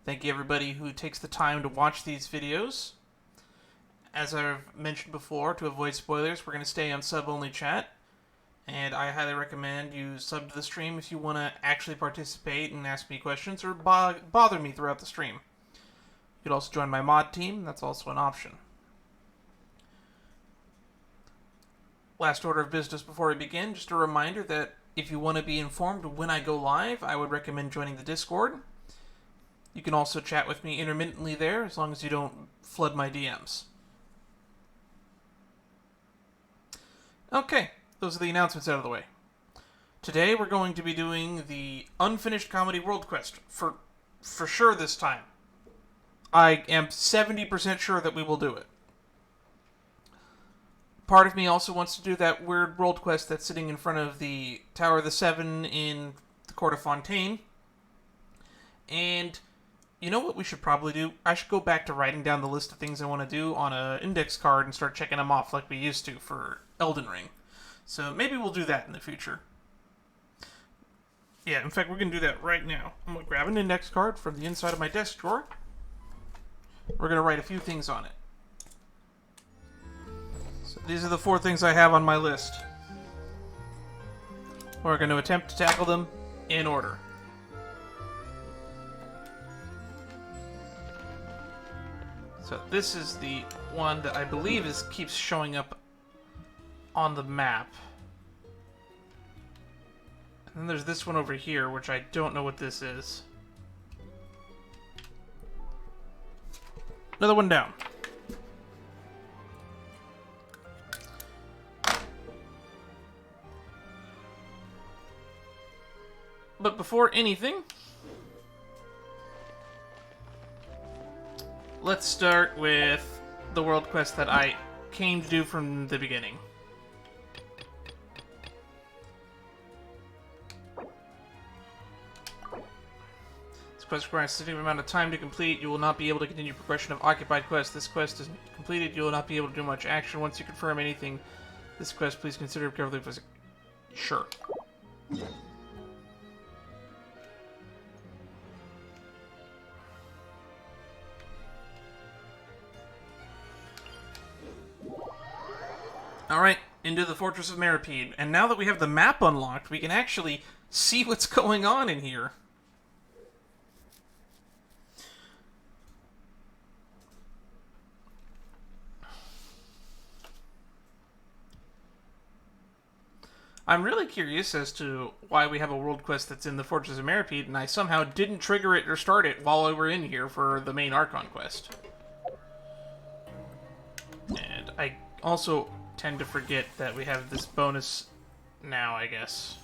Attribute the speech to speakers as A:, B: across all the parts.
A: Thank you everybody who takes the time to watch these videos. As I've mentioned before, to avoid spoilers, we're going to stay on sub-only chat. And I highly recommend you sub to the stream if you want to actually participate and ask me questions or bother me throughout the stream. You could also join my mod team, that's also an option. Last order of business before we begin, just a reminder that if you want to be informed when I go live, I would recommend joining the Discord. You can also chat with me intermittently there, as long as you don't flood my DMs. Okay, those are the announcements out of the way. Today we're going to be doing the Unfinished Comedy World Quest, for sure this time. I am 70% sure that we will do it. Part of me also wants to do that weird world quest that's sitting in front of the Tower of the Seven in the Court of Fontaine. And you know what we should probably do? I should go back to writing down the list of things I want to do on an index card and start checking them off like we used to for Elden Ring. So maybe we'll do that in the future. Yeah, in fact, we're going to do that right now. I'm going to grab an index card from the inside of my desk drawer. We're going to write a few things on it. So these are the 4 things I have on my list. We're going to attempt to tackle them in order. So this is the one that I believe keeps showing up on the map. And then there's this one over here, which I don't know what this is. Another one down. But before anything, let's start with the world quest that I came to do from the beginning. This quest requires a significant amount of time to complete. You will not be able to continue progression of occupied quests. This quest is completed. You will not be able to do much action. Once you confirm anything, this quest, please consider carefully. Sure. Alright, into the Fortress of Meropide. And now that we have the map unlocked, we can actually see what's going on in here. I'm really curious as to why we have a world quest that's in the Fortress of Meropide, and I somehow didn't trigger it or start it while we were in here for the main Archon quest. And I also tend to forget that we have this bonus now, I guess.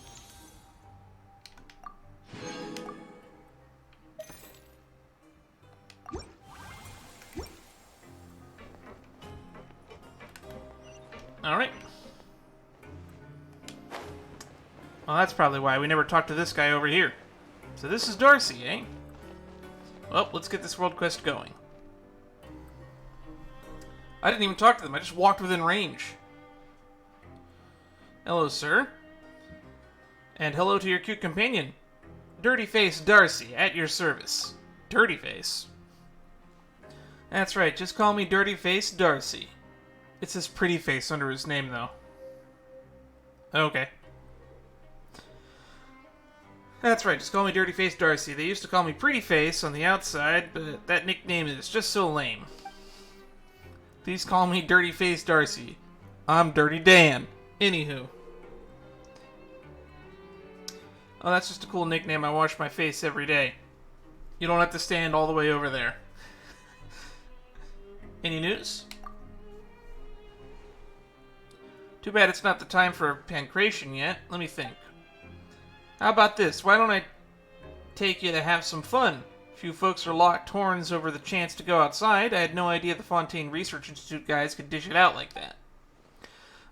A: Alright. Well, that's probably why we never talked to this guy over here. So this is Darcy, eh? Well, let's get this world quest going. I didn't even talk to them, I just walked within range. Hello, sir. And hello to your cute companion, Dirty Face Darcy, at your service. Dirty Face? That's right, just call me Dirty Face Darcy. It's his pretty face under his name, though. Okay. That's right, just call me Dirty Face Darcy. They used to call me Pretty Face on the outside, but that nickname is just so lame. Please call me Dirty Face Darcy. I'm Dirty Dan. Anywho. Oh, that's just a cool nickname. I wash my face every day. You don't have to stand all the way over there. Any news? Too bad it's not the time for pancreation yet. Let me think. How about this? Why don't I take you to have some fun? A few folks are locked horns over the chance to go outside. I had no idea the Fontaine Research Institute guys could dish it out like that.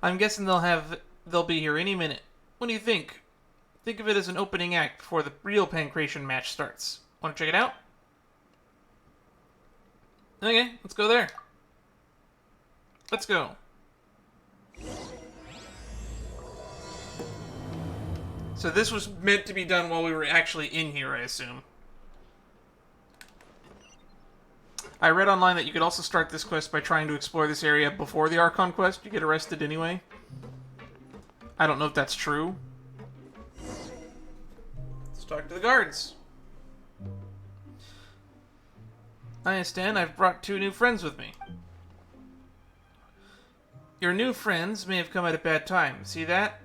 A: I'm guessing they'll be here any minute. What do you think? Think of it as an opening act before the real pancreation match starts. Want to check it out? Okay, let's go there. Let's go. So this was meant to be done while we were actually in here, I assume. I read online that you could also start this quest by trying to explore this area before the Archon quest. You get arrested anyway. I don't know if that's true. Let's talk to the guards. I understand I've brought 2 new friends with me. Your new friends may have come at a bad time. See that?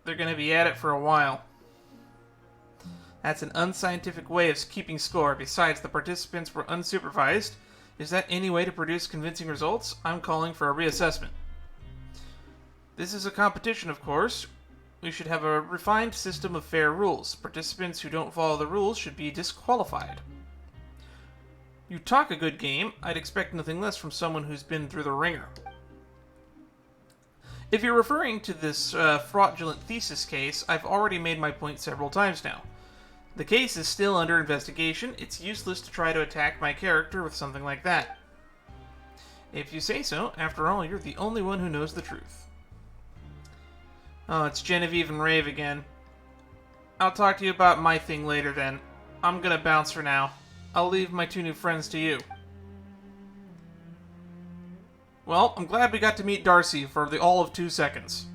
A: They're going to be at it for a while. That's an unscientific way of keeping score. Besides, the participants were unsupervised. Is that any way to produce convincing results? I'm calling for a reassessment. This is a competition, of course. We should have a refined system of fair rules. Participants who don't follow the rules should be disqualified. You talk a good game. I'd expect nothing less from someone who's been through the ringer. If you're referring to this fraudulent thesis case, I've already made my point several times now. The case is still under investigation. It's useless to try to attack my character with something like that. If you say so, after all, you're the only one who knows the truth. Oh, it's Genevieve and Rave again. I'll talk to you about my thing later then. I'm gonna bounce for now. I'll leave my 2 new friends to you. Well, I'm glad we got to meet Darcy for all of 2 seconds.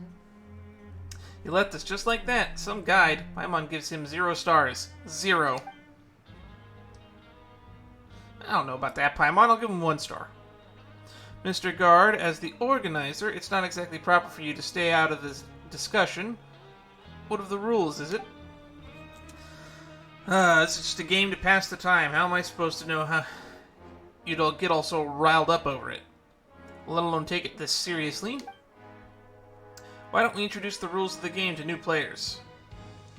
A: He left us just like that. Some guide. Paimon gives him 0 stars. 0. I don't know about that, Paimon. I'll give him 1 star. Mr. Guard, as the organizer, it's not exactly proper for you to stay out of this discussion. What of the rules, is it? It's just a game to pass the time. How am I supposed to know how you'd all get all so riled up over it? Let alone take it this seriously? Why don't we introduce the rules of the game to new players?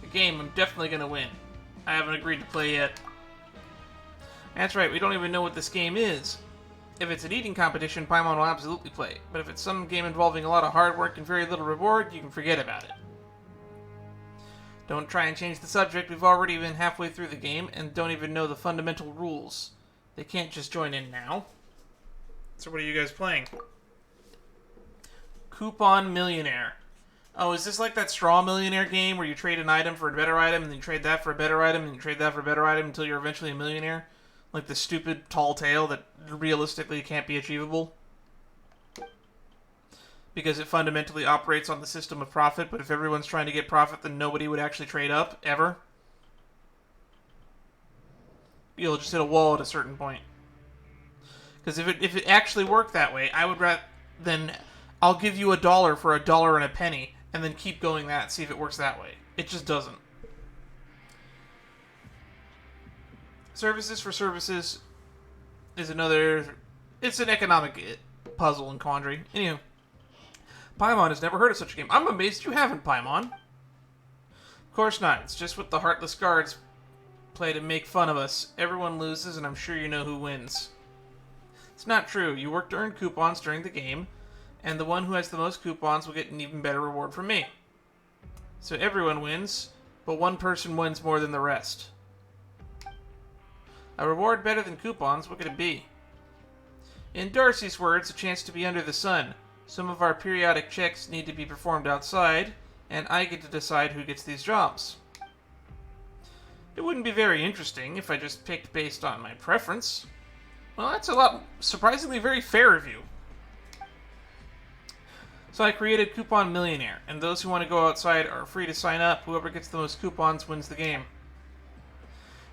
A: The game I'm definitely going to win. I haven't agreed to play yet. That's right, we don't even know what this game is. If it's an eating competition, Paimon will absolutely play. But if it's some game involving a lot of hard work and very little reward, you can forget about it. Don't try and change the subject. We've already been halfway through the game and don't even know the fundamental rules. They can't just join in now. So what are you guys playing? Coupon Millionaire. Oh, is this like that Straw Millionaire game where you trade an item for a better item, and then you trade that for a better item, and you trade that for a better item until you're eventually a millionaire? Like the stupid tall tale that realistically can't be achievable? Because it fundamentally operates on the system of profit, but if everyone's trying to get profit, then nobody would actually trade up, ever. You'll just hit a wall at a certain point. Because if it actually worked that way, I would rather then I'll give you $1 for $1 and a penny, and then keep going that, see if it works that way. It just doesn't. Services for services is another... It's an economic puzzle and quandary. Anywho, Paimon has never heard of such a game. I'm amazed you haven't, Paimon. Of course not. It's just what the heartless guards play to make fun of us. Everyone loses, and I'm sure you know who wins. It's not true. You work to earn coupons during the game, and the one who has the most coupons will get an even better reward from me. So everyone wins, but one person wins more than the rest. A reward better than coupons, what could it be? In Darcy's words, a chance to be under the sun. Some of our periodic checks need to be performed outside, and I get to decide who gets these jobs. It wouldn't be very interesting if I just picked based on my preference. Well, that's a lot surprisingly very fair of you. So I created Coupon Millionaire, and those who want to go outside are free to sign up. Whoever gets the most coupons wins the game.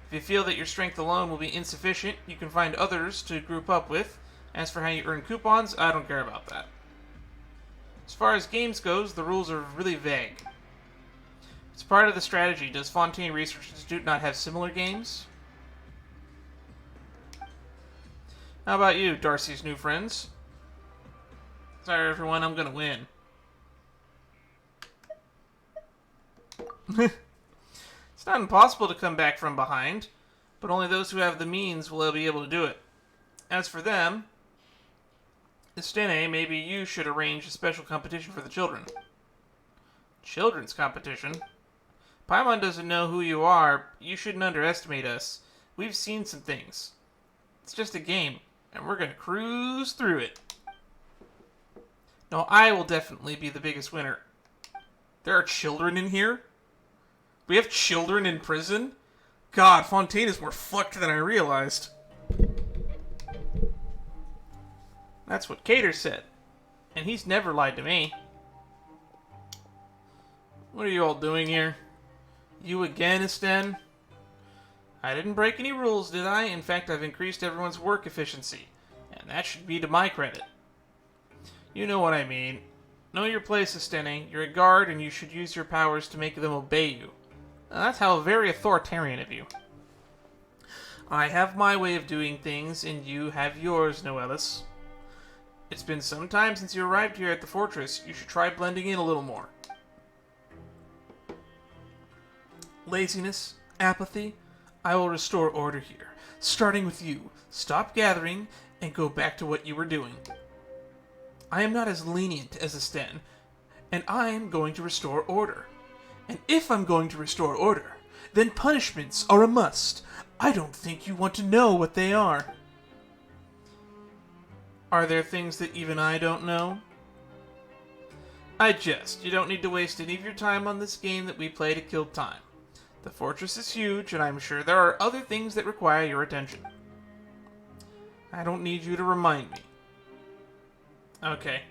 A: If you feel that your strength alone will be insufficient, you can find others to group up with. As for how you earn coupons, I don't care about that. As far as games goes, the rules are really vague. It's part of the strategy. Does Fontaine Research Institute not have similar games? How about you, Darcy's new friends? Sorry, everyone, I'm gonna win. It's not impossible to come back from behind, but only those who have the means will be able to do it. As for them, Estene, maybe you should arrange a special competition for the children. Children's competition? Paimon doesn't know who you are. You shouldn't underestimate us. We've seen some things. It's just a game, and we're gonna cruise through it. No, I will definitely be the biggest winner. There are children in here? We have children in prison? God, Fontaine is more fucked than I realized. That's what Cater said. And he's never lied to me. What are you all doing here? You again, Esten? I didn't break any rules, did I? In fact, I've increased everyone's work efficiency. And that should be to my credit. You know what I mean. Know your place, Estene. You're a guard, and you should use your powers to make them obey you. Now, that's how very authoritarian of you. I have my way of doing things, and you have yours, Noelis. It's been some time since you arrived here at the fortress. You should try blending in a little more. Laziness, apathy. I will restore order here. Starting with you. Stop gathering, and go back to what you were doing. I am not as lenient as Esten, and I am going to restore order. And if I'm going to restore order, then punishments are a must. I don't think you want to know what they are. Are there things that even I don't know? I jest. You don't need to waste any of your time on this game that we play to kill time. The fortress is huge, and I'm sure there are other things that require your attention. I don't need you to remind me. Okay.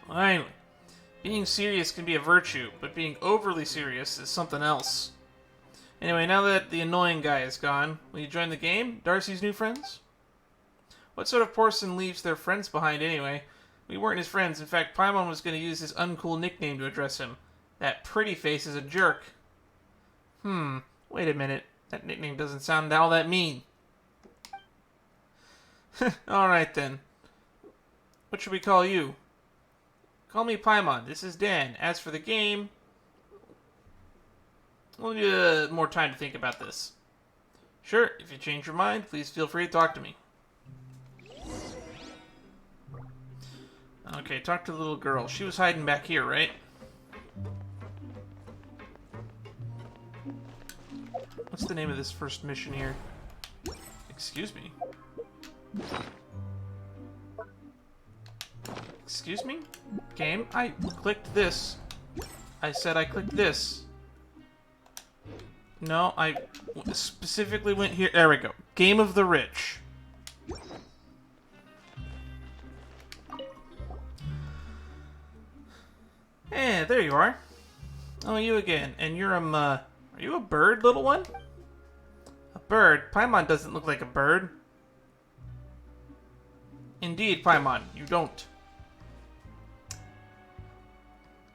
A: Finally. Being serious can be a virtue, but being overly serious is something else. Anyway, now that the annoying guy is gone, will you join the game? Darcy's new friends? What sort of person leaves their friends behind anyway? We weren't his friends. In fact, Paimon was going to use his uncool nickname to address him. That pretty face is a jerk. Wait a minute. That nickname doesn't sound all that mean. Alright then. What should we call you? Call me Paimon. This is Dan. As for the game, we'll need more time to think about this. Sure, if you change your mind, please feel free to talk to me. Okay, talk to the little girl. She was hiding back here, right? What's the name of this first mission here? Excuse me. Excuse me? Game? I clicked this. I said I clicked this. No, I specifically went here. There we go. Game of the Rich. Eh, there you are. Oh, you again. And you're are you a bird, little one? A bird? Paimon doesn't look like a bird. Indeed, Paimon, you don't.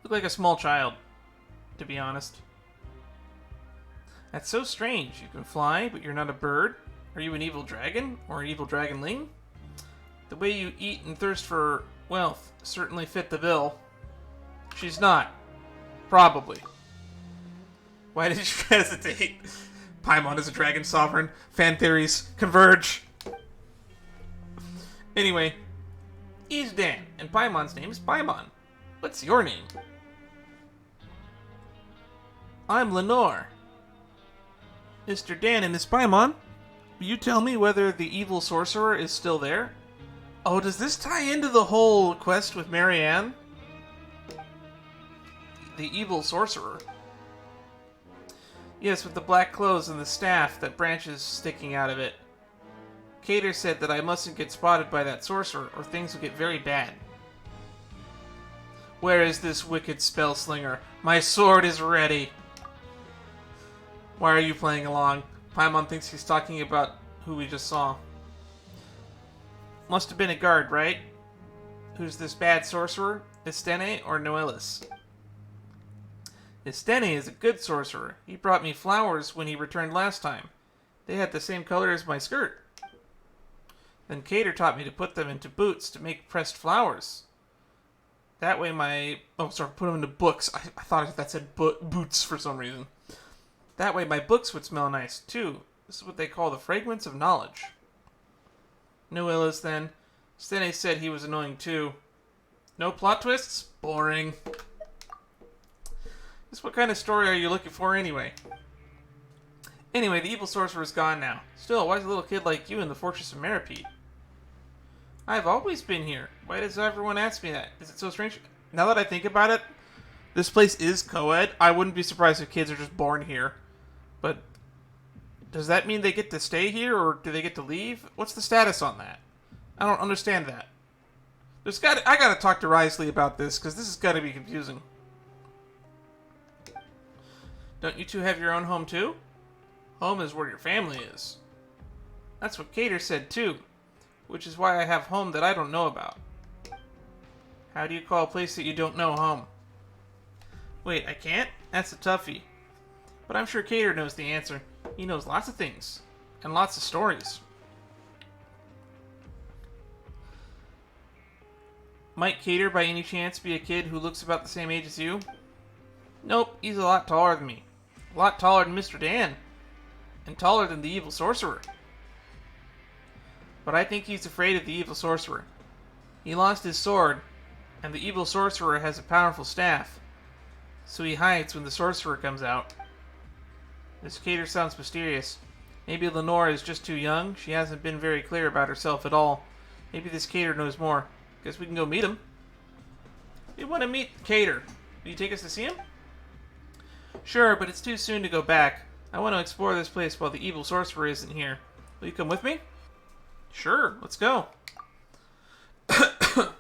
A: Look like a small child, to be honest. That's so strange. You can fly, but you're not a bird. Are you an evil dragon? Or an evil dragonling? The way you eat and thirst for wealth certainly fit the bill. She's not. Probably. Why did you hesitate? Paimon is a dragon sovereign. Fan theories converge. Anyway, he's Dan, and Paimon's name is Paimon. What's your name? I'm Lenore. Mr. Dan and Miss Paimon, will you tell me whether the evil sorcerer is still there? Oh, does this tie into the whole quest with Marianne? The evil sorcerer. Yes, with the black clothes and the staff that branches sticking out of it. Cater said that I mustn't get spotted by that sorcerer, or things will get very bad. Where is this wicked spell slinger? My sword is ready! Why are you playing along? Paimon thinks he's talking about who we just saw. Must have been a guard, right? Who's this bad sorcerer? Estene or Noelis? Estene is a good sorcerer. He brought me flowers when he returned last time. They had the same color as my skirt. Then Cater taught me to put them into boots to make pressed flowers. That way my... Oh, sorry, put them into books. I thought that said boots for some reason. That way my books would smell nice, too. This is what they call the fragrance of knowledge. Noelis, then. Stene said he was annoying, too. No plot twists? Boring. Just what kind of story are you looking for, anyway? Anyway, the evil sorcerer is gone now. Still, why is a little kid like you in the fortress of Meropide? I've always been here. Why does everyone ask me that? Is it so strange? Now that I think about it, this place is co-ed. I wouldn't be surprised if kids are just born here. But Does that mean they get to stay here, or do they get to leave? What's the status on that? I don't understand that. I gotta talk to Risley about this, because this has gotta be confusing. Don't you two have your own home, too? Home is where your family is. That's what Cater said, too. Which is why I have home that I don't know about. How do you call a place that you don't know home? Wait, I can't? That's a toughie. But I'm sure Cater knows the answer. He knows lots of things. And lots of stories. Might Cater, by any chance, be a kid who looks about the same age as you? Nope, he's a lot taller than me. A lot taller than Mr. Dan. And taller than the evil sorcerer. But I think he's afraid of the evil sorcerer. He lost his sword, and the evil sorcerer has a powerful staff. So he hides when the sorcerer comes out. This Cater sounds mysterious. Maybe Lenore is just too young. She hasn't been very clear about herself at all. Maybe this Cater knows more. Guess we can go meet him. We want to meet Cater. Will you take us to see him? Sure, but it's too soon to go back. I want to explore this place while the evil sorcerer isn't here. Will you come with me? Sure, let's go. The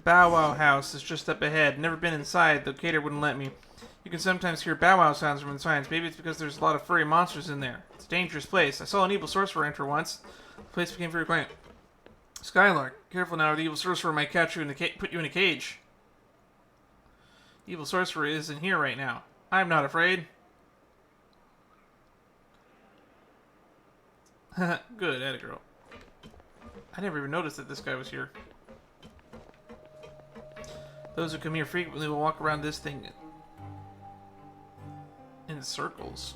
A: Bow Wow house is just up ahead. Never been inside, though Cater wouldn't let me. You can sometimes hear Bow Wow sounds from inside. Maybe it's because there's a lot of furry monsters in there. It's a dangerous place. I saw an evil sorcerer enter once. The place became very quiet. Skylark, careful now, or the evil sorcerer might catch you and put you in a cage. The evil sorcerer isn't here right now. I'm not afraid. Good, atta girl. I never even noticed that this guy was here. Those who come here frequently will walk around this thing in circles.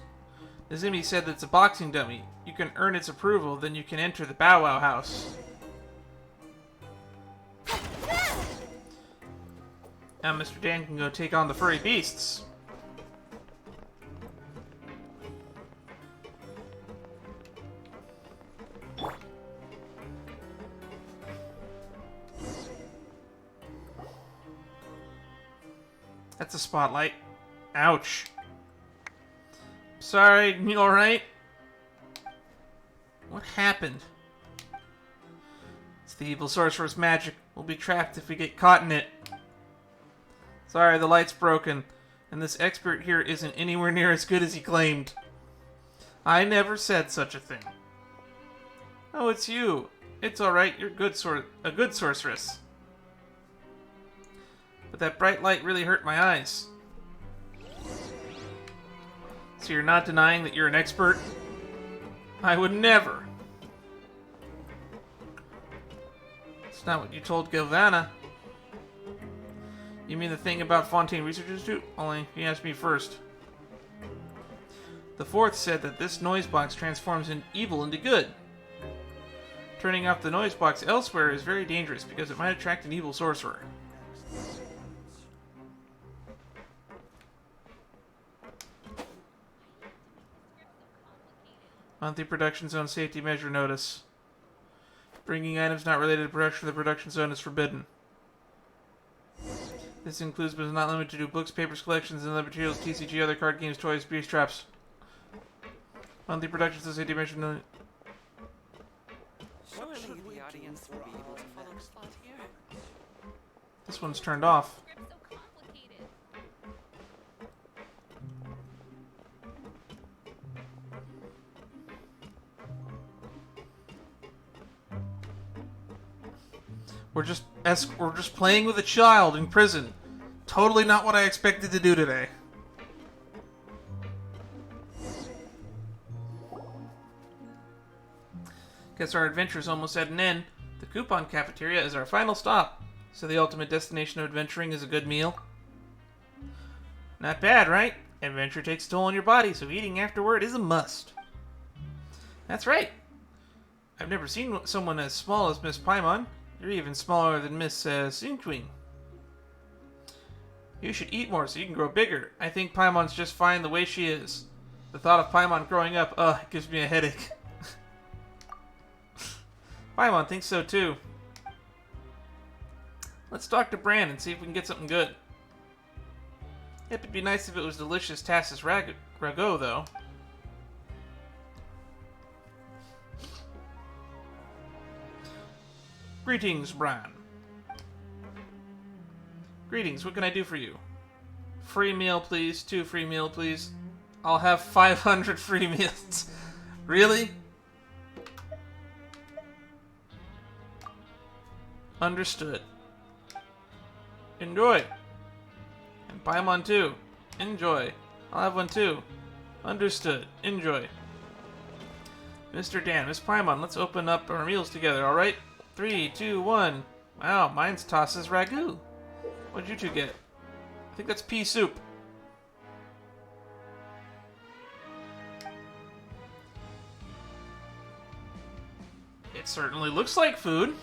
A: This enemy said that it's a boxing dummy. You can earn its approval, then you can enter the Bow Wow house. Now Mr. Dan can go take on the furry beasts. That's a spotlight. Ouch. Sorry, you alright? What happened? It's the evil sorcerer's magic. We'll be trapped if we get caught in it. Sorry, the light's broken, and this expert here isn't anywhere near as good as he claimed. I never said such a thing. Oh, it's you. It's alright, you're a good sorceress. But that bright light really hurt my eyes. So you're not denying that you're an expert? I would never. It's not what you told Gilvana. You mean the thing about Fontaine Research Institute? Only you asked me first. The fourth said that this noise box transforms evil into good. Turning off the noise box elsewhere is very dangerous because it might attract an evil sorcerer. Monthly production zone safety measure notice. Bringing items not related to production of the production zone is forbidden. This includes but is not limited to books, papers, collections, and other materials, TCG, other card games, toys, beer traps. Monthly production zone safety measure notice.
B: Surely the audience will be able to follow the plot here.
A: This one's turned off. We're just playing with a child in prison. Totally not what I expected to do today. Guess our adventure's almost at an end. The coupon cafeteria is our final stop. So the ultimate destination of adventuring is a good meal. Not bad, right? Adventure takes a toll on your body, so eating afterward is a must. That's right. I've never seen someone as small as Miss Paimon. You're even smaller than Miss Sinqueen. You should eat more so you can grow bigger. I think Paimon's just fine the way she is. The thought of Paimon growing up, it gives me a headache. Paimon thinks so too. Let's talk to Bran and see if we can get something good. It'd be nice if it was delicious Tassis ragu, though. Greetings, Bran. Greetings, what can I do for you? Free meal, please. 2 free meal, please. I'll have 500 free meals. Really? Understood. Enjoy. And Paimon too. Enjoy. I'll have one too. Understood. Enjoy. Mr. Dan, Miss Paimon, let's open up our meals together, alright? 3, 2, 1. Wow, mine's Tassis ragu. What'd you two get? I think that's pea soup. It certainly looks like food.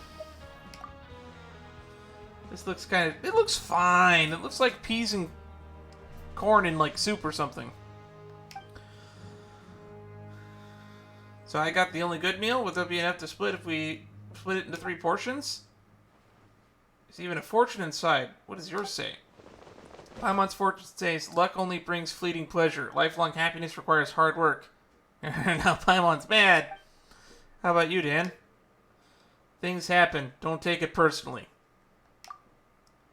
A: This looks kind of... It looks fine. It looks like peas and corn in, like, soup or something. So I got the only good meal? Would that be enough to split if we split it into 3 portions? There's even a fortune inside. What does yours say? Paimon's fortune says, luck only brings fleeting pleasure. Lifelong happiness requires hard work. Now Paimon's mad. How about you, Dan? Things happen. Don't take it personally.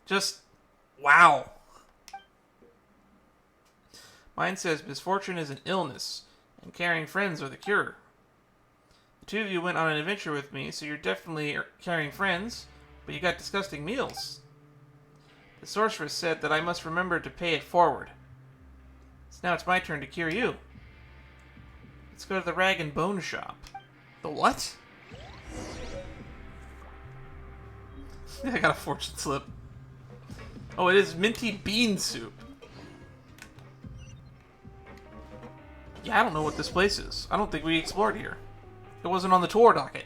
A: Just, wow. Mine says misfortune is an illness, and caring friends are the cure. The 2 of you went on an adventure with me, so you're definitely caring friends, but you got disgusting meals. The sorceress said that I must remember to pay it forward. So now it's my turn to cure you. Let's go to the rag and bone shop. The what? I got a fortune slip. Oh, it is minty bean soup. Yeah, I don't know what this place is. I don't think we explored here. It wasn't on the tour docket.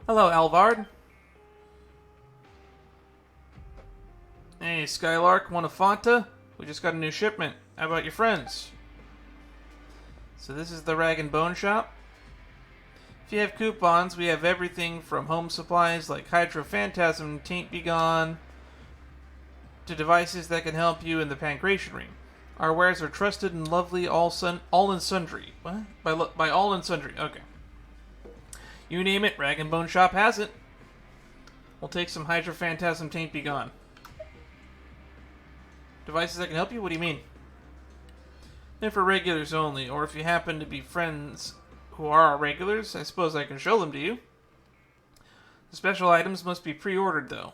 A: Hello, Alvard. Hey, Skylark, want a Fanta? We just got a new shipment. How about your friends? So this is the rag and bone shop. If you have coupons, we have everything from home supplies like Hydrophantasm, Taint Begone, to devices that can help you in the Pancration Ring. Our wares are trusted and lovely, all in sundry. What? By all in sundry. Okay. You name it, Rag and Bone Shop has it. We'll take some Hydrophantasm, Taint Begone. Devices that can help you? What do you mean? They're for regulars only, or if you happen to be friends who are our regulars, I suppose I can show them to you. The special items must be pre-ordered, though.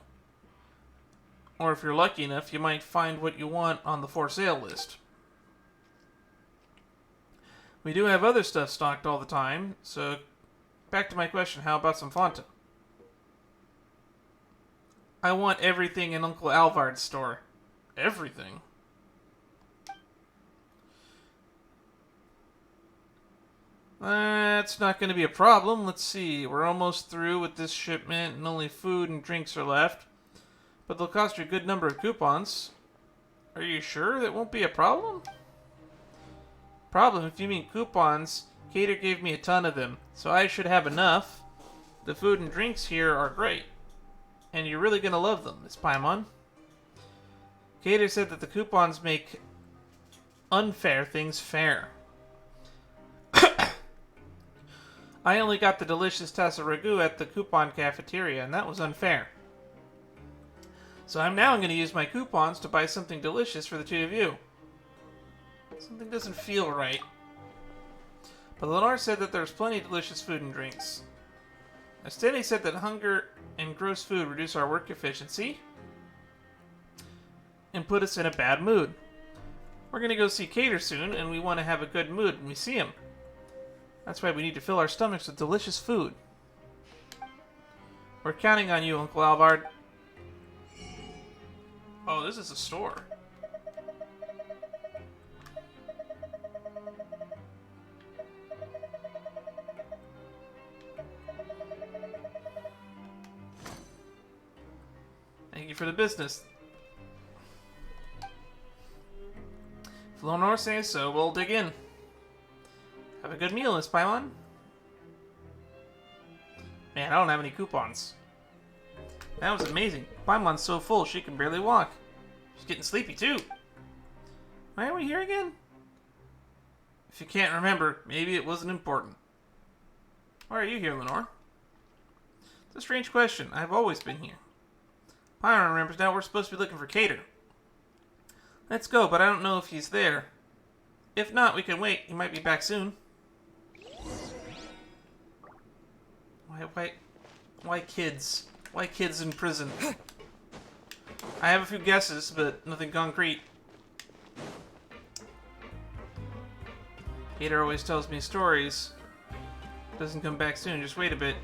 A: Or if you're lucky enough, you might find what you want on the for sale list. We do have other stuff stocked all the time, so back to my question, how about some Fanta? I want everything in Uncle Alvard's store. Everything? That's not going to be a problem. Let's see. We're almost through with this shipment and only food and drinks are left. But they'll cost you a good number of coupons. Are you sure that won't be a problem? Problem? If you mean coupons, Cater gave me a ton of them, so I should have enough. The food and drinks here are great. And you're really going to love them, Miss Paimon. Cater said that the coupons make unfair things fair. I only got the delicious Tassis ragu at the coupon cafeteria, and that was unfair. So I'm now going to use my coupons to buy something delicious for the 2 of you. Something doesn't feel right. But Lenore said that there's plenty of delicious food and drinks. Estelle said that hunger and gross food reduce our work efficiency and put us in a bad mood. We're going to go see Cater soon, and we want to have a good mood when we see him. That's why we need to fill our stomachs with delicious food. We're counting on you, Uncle Alvard. Oh, this is a store. Thank you for the business. If Lenore says so, we'll dig in. Have a good meal, Miss Paimon. Man, I don't have any coupons. That was amazing. Paimon's so full she can barely walk. She's getting sleepy, too. Why are we here again? If you can't remember, maybe it wasn't important. Why are you here, Lenore? It's a strange question. I've always been here. Pyron remembers now we're supposed to be looking for Cater. Let's go, but I don't know if he's there. If not, we can wait. He might be back soon. Why kids? Why kids in prison? I have a few guesses, but nothing concrete. Cater always tells me stories. Doesn't come back soon, just wait a bit.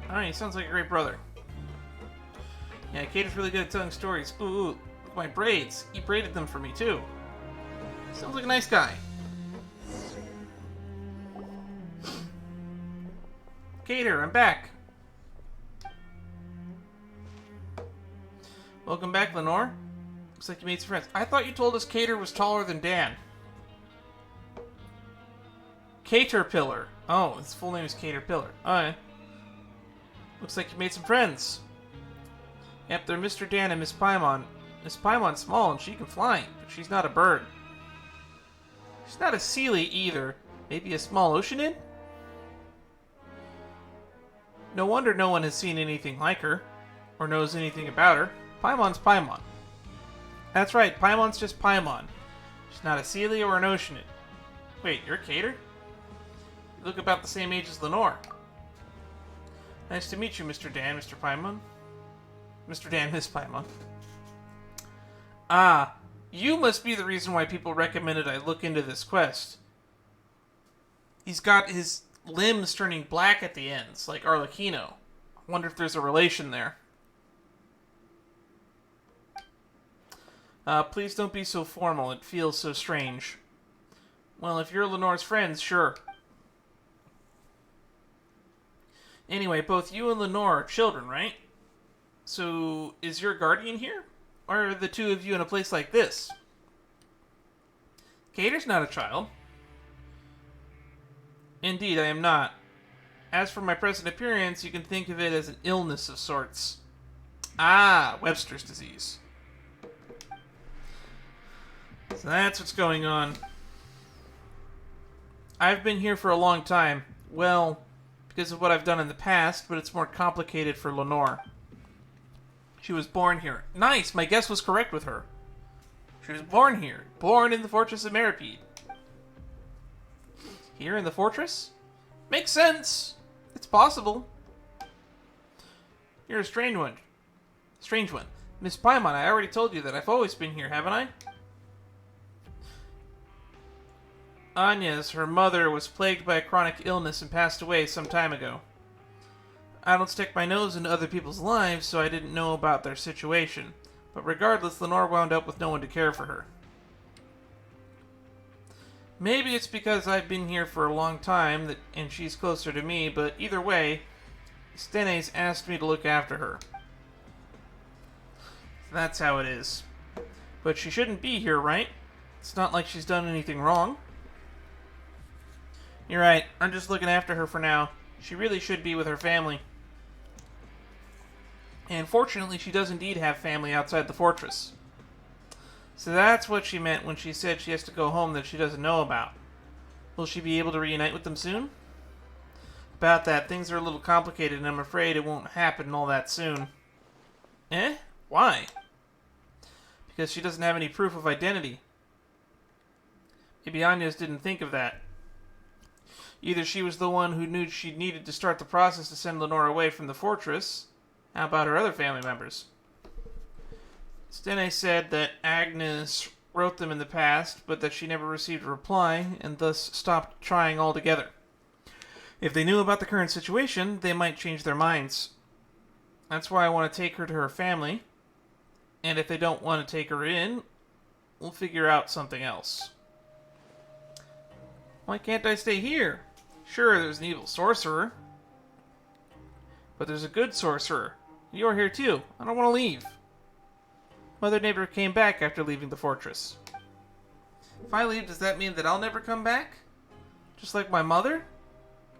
A: Alright, he sounds like a great brother. Yeah, Cater's really good at telling stories. Ooh, look at my braids. He braided them for me, too. Sounds like a nice guy. Cater, I'm back. Welcome back, Lenore. Looks like you made some friends. I thought you told us Cater was taller than Dan. Caterpillar. Oh, his full name is Caterpillar. Alright. Looks like you made some friends. Yep, they're Mr. Dan and Miss Paimon. Miss Paimon's small and she can fly, but she's not a bird. She's not a Sealy either. Maybe a small oceanid? No wonder no one has seen anything like her, or knows anything about her. Paimon's Paimon. That's right, Paimon's just Paimon. She's not a Sealy or an oceanid. Wait, you're Cater? You look about the same age as Lenore. Nice to meet you, Mr. Dan, Mr. Paimon. Mr. Dan, Miss Paimon. Ah, you must be the reason why people recommended I look into this quest. He's got his limbs turning black at the ends, like Arlecchino. I wonder if there's a relation there. Please don't be so formal. It feels so strange. Well, if you're Lenore's friends, sure. Anyway, both you and Lenore are children, right? So, is your guardian here? Or are the two of you in a place like this? Cater's not a child. Indeed, I am not. As for my present appearance, you can think of it as an illness of sorts. Ah, Webster's disease. So that's what's going on. I've been here for a long time. Well, because of what I've done in the past, but it's more complicated for Lenore. She was born here. Nice! My guess was correct with her. She was born here. Born in the fortress of Meropide. Here in the fortress? Makes sense! It's possible. You're a strange one. Strange one. Miss Paimon, I already told you that I've always been here, haven't I? Anya's, her mother, was plagued by a chronic illness and passed away some time ago. I don't stick my nose into other people's lives, so I didn't know about their situation. But regardless, Lenore wound up with no one to care for her. Maybe it's because I've been here for a long time, and she's closer to me, but either way, Stene's asked me to look after her. That's how it is. But she shouldn't be here, right? It's not like she's done anything wrong. You're right, I'm just looking after her for now. She really should be with her family. And fortunately, she does indeed have family outside the fortress. So that's what she meant when she said she has to go home that she doesn't know about. Will she be able to reunite with them soon? About that, things are a little complicated and I'm afraid it won't happen all that soon. Eh? Why? Because she doesn't have any proof of identity. Maybe Anya's didn't think of that. Either she was the one who knew she needed to start the process to send Lenore away from the fortress. How about her other family members? Stene said that Agnes wrote them in the past, but that she never received a reply, and thus stopped trying altogether. If they knew about the current situation, they might change their minds. That's why I want to take her to her family, and if they don't want to take her in, we'll figure out something else. Why can't I stay here? Sure, there's an evil sorcerer. But there's a good sorcerer. You're here too. I don't want to leave. Mother never came back after leaving the fortress. If I leave, does that mean that I'll never come back? Just like my mother?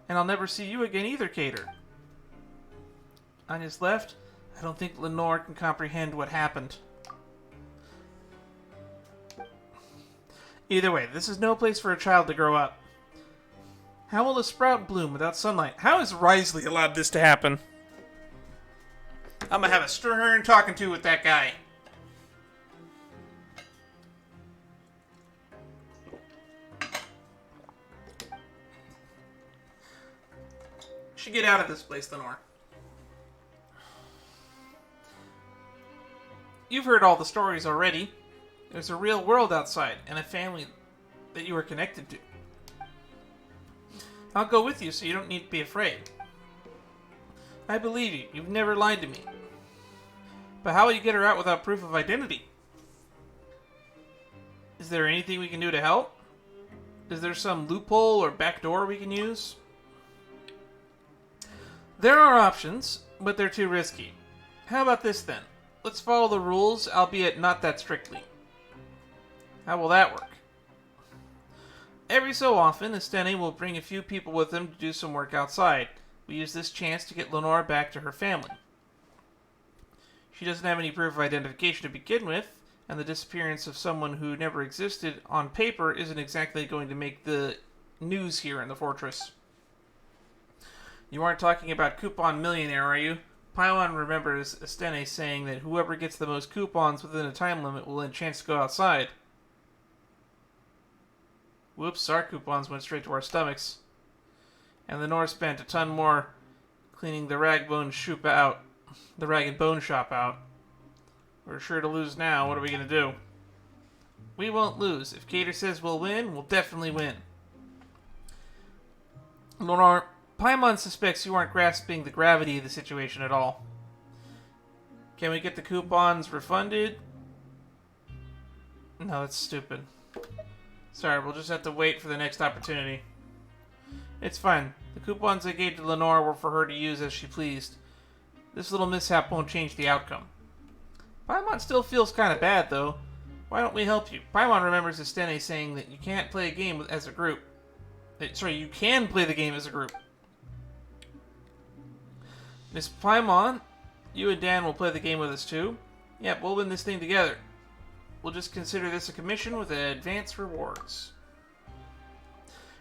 A: And I'll never see you again either, Cater. Anya's left. I don't think Lenore can comprehend what happened. Either way, this is no place for a child to grow up. How will a sprout bloom without sunlight? How is Risley allowed this to happen? I'm gonna have a stern talking to with that guy. Should get out of this place, Lenore. You've heard all the stories already. There's a real world outside, and a family that you are connected to. I'll go with you so you don't need to be afraid. I believe you. You've never lied to me. But how will you get her out without proof of identity? Is there anything we can do to help? Is there some loophole or back door we can use? There are options, but they're too risky. How about this then? Let's follow the rules, albeit not that strictly. How will that work? Every so often, Estene will bring a few people with him to do some work outside. We use this chance to get Lenore back to her family. She doesn't have any proof of identification to begin with, and the disappearance of someone who never existed on paper isn't exactly going to make the news here in the fortress. You aren't talking about Coupon Millionaire, are you? Paimon remembers Estene saying that whoever gets the most coupons within a time limit will have a chance to go outside. Whoops, our coupons went straight to our stomachs. And Lenore spent a ton more cleaning the rag and bone shop out. We're sure to lose now. What are we going to do? We won't lose. If Cater says we'll win, we'll definitely win. Lenore, Paimon suspects you aren't grasping the gravity of the situation at all. Can we get the coupons refunded? No, that's stupid. Sorry, we'll just have to wait for the next opportunity. It's fine. The coupons I gave to Lenore were for her to use as she pleased. This little mishap won't change the outcome. Paimon still feels kind of bad, though. Why don't we help you? Paimon remembers Estene saying that you can't play a game as a group. You can play the game as a group. Miss Paimon, you and Dan will play the game with us too. Yep, we'll win this thing together. We'll just consider this a commission with advance rewards.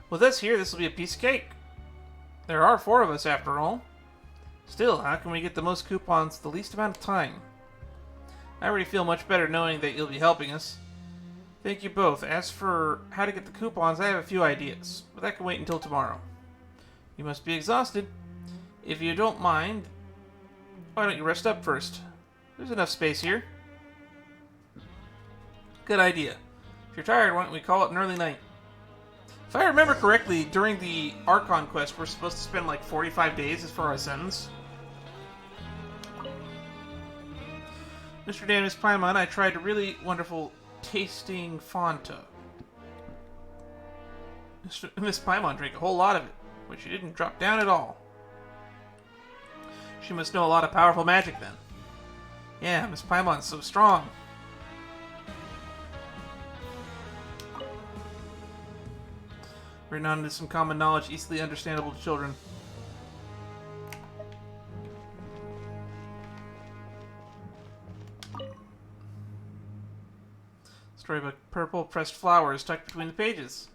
A: With us here, this will be a piece of cake. There are 4 of us after all. Still, how can we get the most coupons the least amount of time? I already feel much better knowing that you'll be helping us. Thank you both. As for how to get the coupons, I have a few ideas, but that can wait until tomorrow. You must be exhausted. If you don't mind, why don't you rest up first? There's enough space here. Good idea. If you're tired, why don't we call it an early night? If I remember correctly, during the Archon quest, we're supposed to spend like 45 days as for our sentence. Mr. Dan, Miss Paimon, I tried a really wonderful tasting Fanta. Miss Paimon drank a whole lot of it, but she didn't drop down at all. She must know a lot of powerful magic then. Yeah, Miss Paimon's so strong. Written on into some common knowledge easily understandable to children. Storybook. Purple pressed flowers tucked between the pages.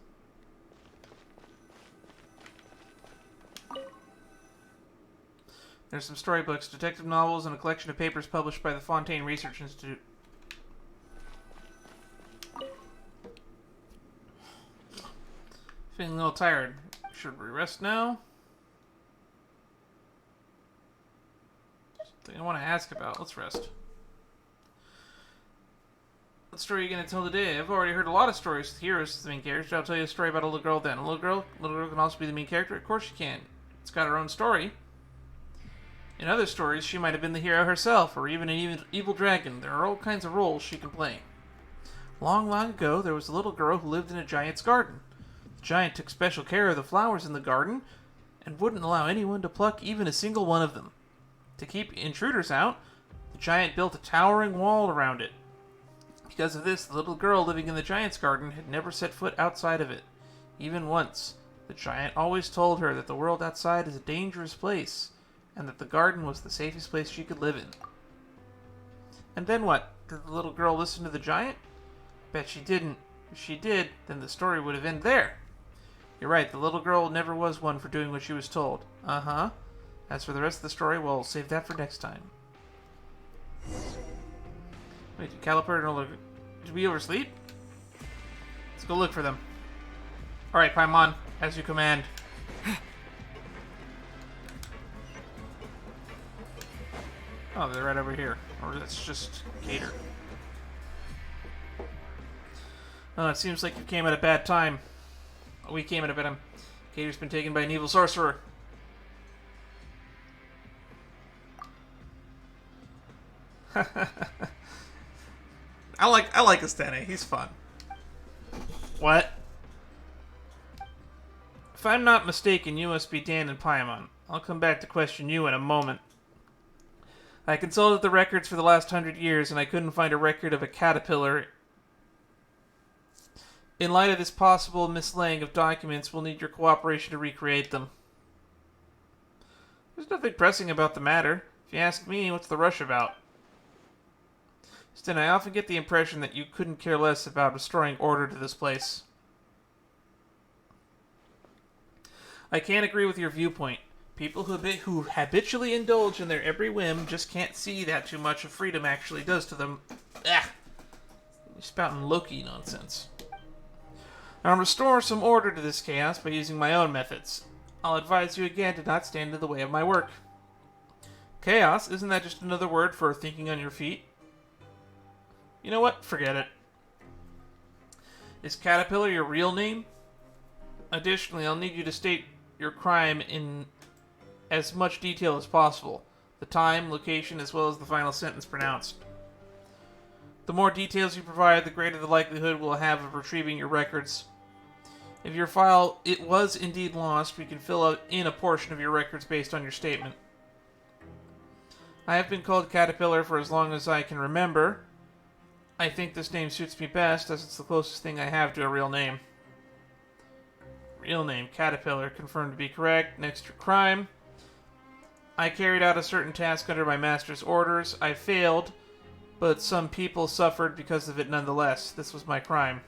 A: There's some storybooks, detective novels, and a collection of papers published by the Fontaine Research Institute. Feeling a little tired. Should we rest now? Something I want to ask about. Let's rest. What story are you going to tell today? I've already heard a lot of stories with heroes as the main character. I'll tell you a story about a little girl then. A little girl can also be the main character? Of course she can. It's got her own story. In other stories, she might have been the hero herself, or even an evil dragon. There are all kinds of roles she can play. Long, long ago, there was a little girl who lived in a giant's garden. The giant took special care of the flowers in the garden, and wouldn't allow anyone to pluck even a single one of them. To keep intruders out, the giant built a towering wall around it. Because of this, the little girl living in the giant's garden had never set foot outside of it. Even once, the giant always told her that the world outside is a dangerous place, and that the garden was the safest place she could live in. And then what? Did the little girl listen to the giant? Bet she didn't. If she did, then the story would have ended there. You're right, the little girl never was one for doing what she was told. Uh-huh. As for the rest of the story, we'll save that for next time. Wait, did Caliper no look... Did we oversleep? Let's go look for them. Alright, Paimon, as you command. Oh, they're right over here. Or that's just Gator. Oh, it seems like you came at a bad time. We came at a bad time. Gator's been taken by an evil sorcerer. I like Astene. He's fun. What? If I'm not mistaken, you must be Dan and Paimon. I'll come back to question you in a moment. I consulted the records for the last 100 years, and I couldn't find a record of a caterpillar. In light of this possible mislaying of documents, we'll need your cooperation to recreate them. There's nothing pressing about the matter. If you ask me, what's the rush about? Sten, I often get the impression that you couldn't care less about restoring order to this place. I can't agree with your viewpoint. People who habitually indulge in their every whim just can't see that too much of freedom actually does to them. Ah! You're spouting Loki nonsense. I'll restore some order to this chaos by using my own methods. I'll advise you again to not stand in the way of my work. Chaos? Isn't that just another word for thinking on your feet? You know what? Forget it. Is Caterpillar your real name? Additionally, I'll need you to state your crime in as much detail as possible. The time, location, as well as the final sentence pronounced. The more details you provide, the greater the likelihood we'll have of retrieving your records. If your file was indeed lost, we can fill in a portion of your records based on your statement. I have been called Caterpillar for as long as I can remember. I think this name suits me best, as it's the closest thing I have to a real name. Real name, Caterpillar, confirmed to be correct. Next, your crime. I carried out a certain task under my master's orders. I failed, but some people suffered because of it nonetheless. This was my crime.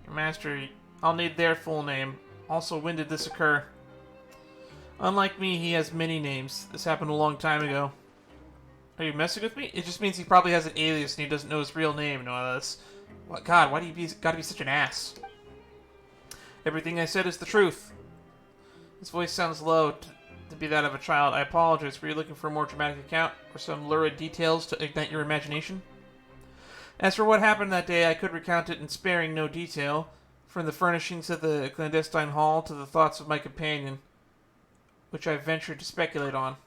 A: Your master, I'll need their full name. Also, when did this occur? Unlike me, he has many names. This happened a long time ago. Are you messing with me? It just means he probably has an alias and he doesn't know his real name and all this. What, God, why do you gotta be such an ass? Everything I said is the truth. His voice sounds low to be that of a child. I apologize. Were you looking for a more dramatic account or some lurid details to ignite your imagination? As for what happened that day, I could recount it in sparing no detail, from the furnishings of the clandestine hall to the thoughts of my companion, which I ventured to speculate on.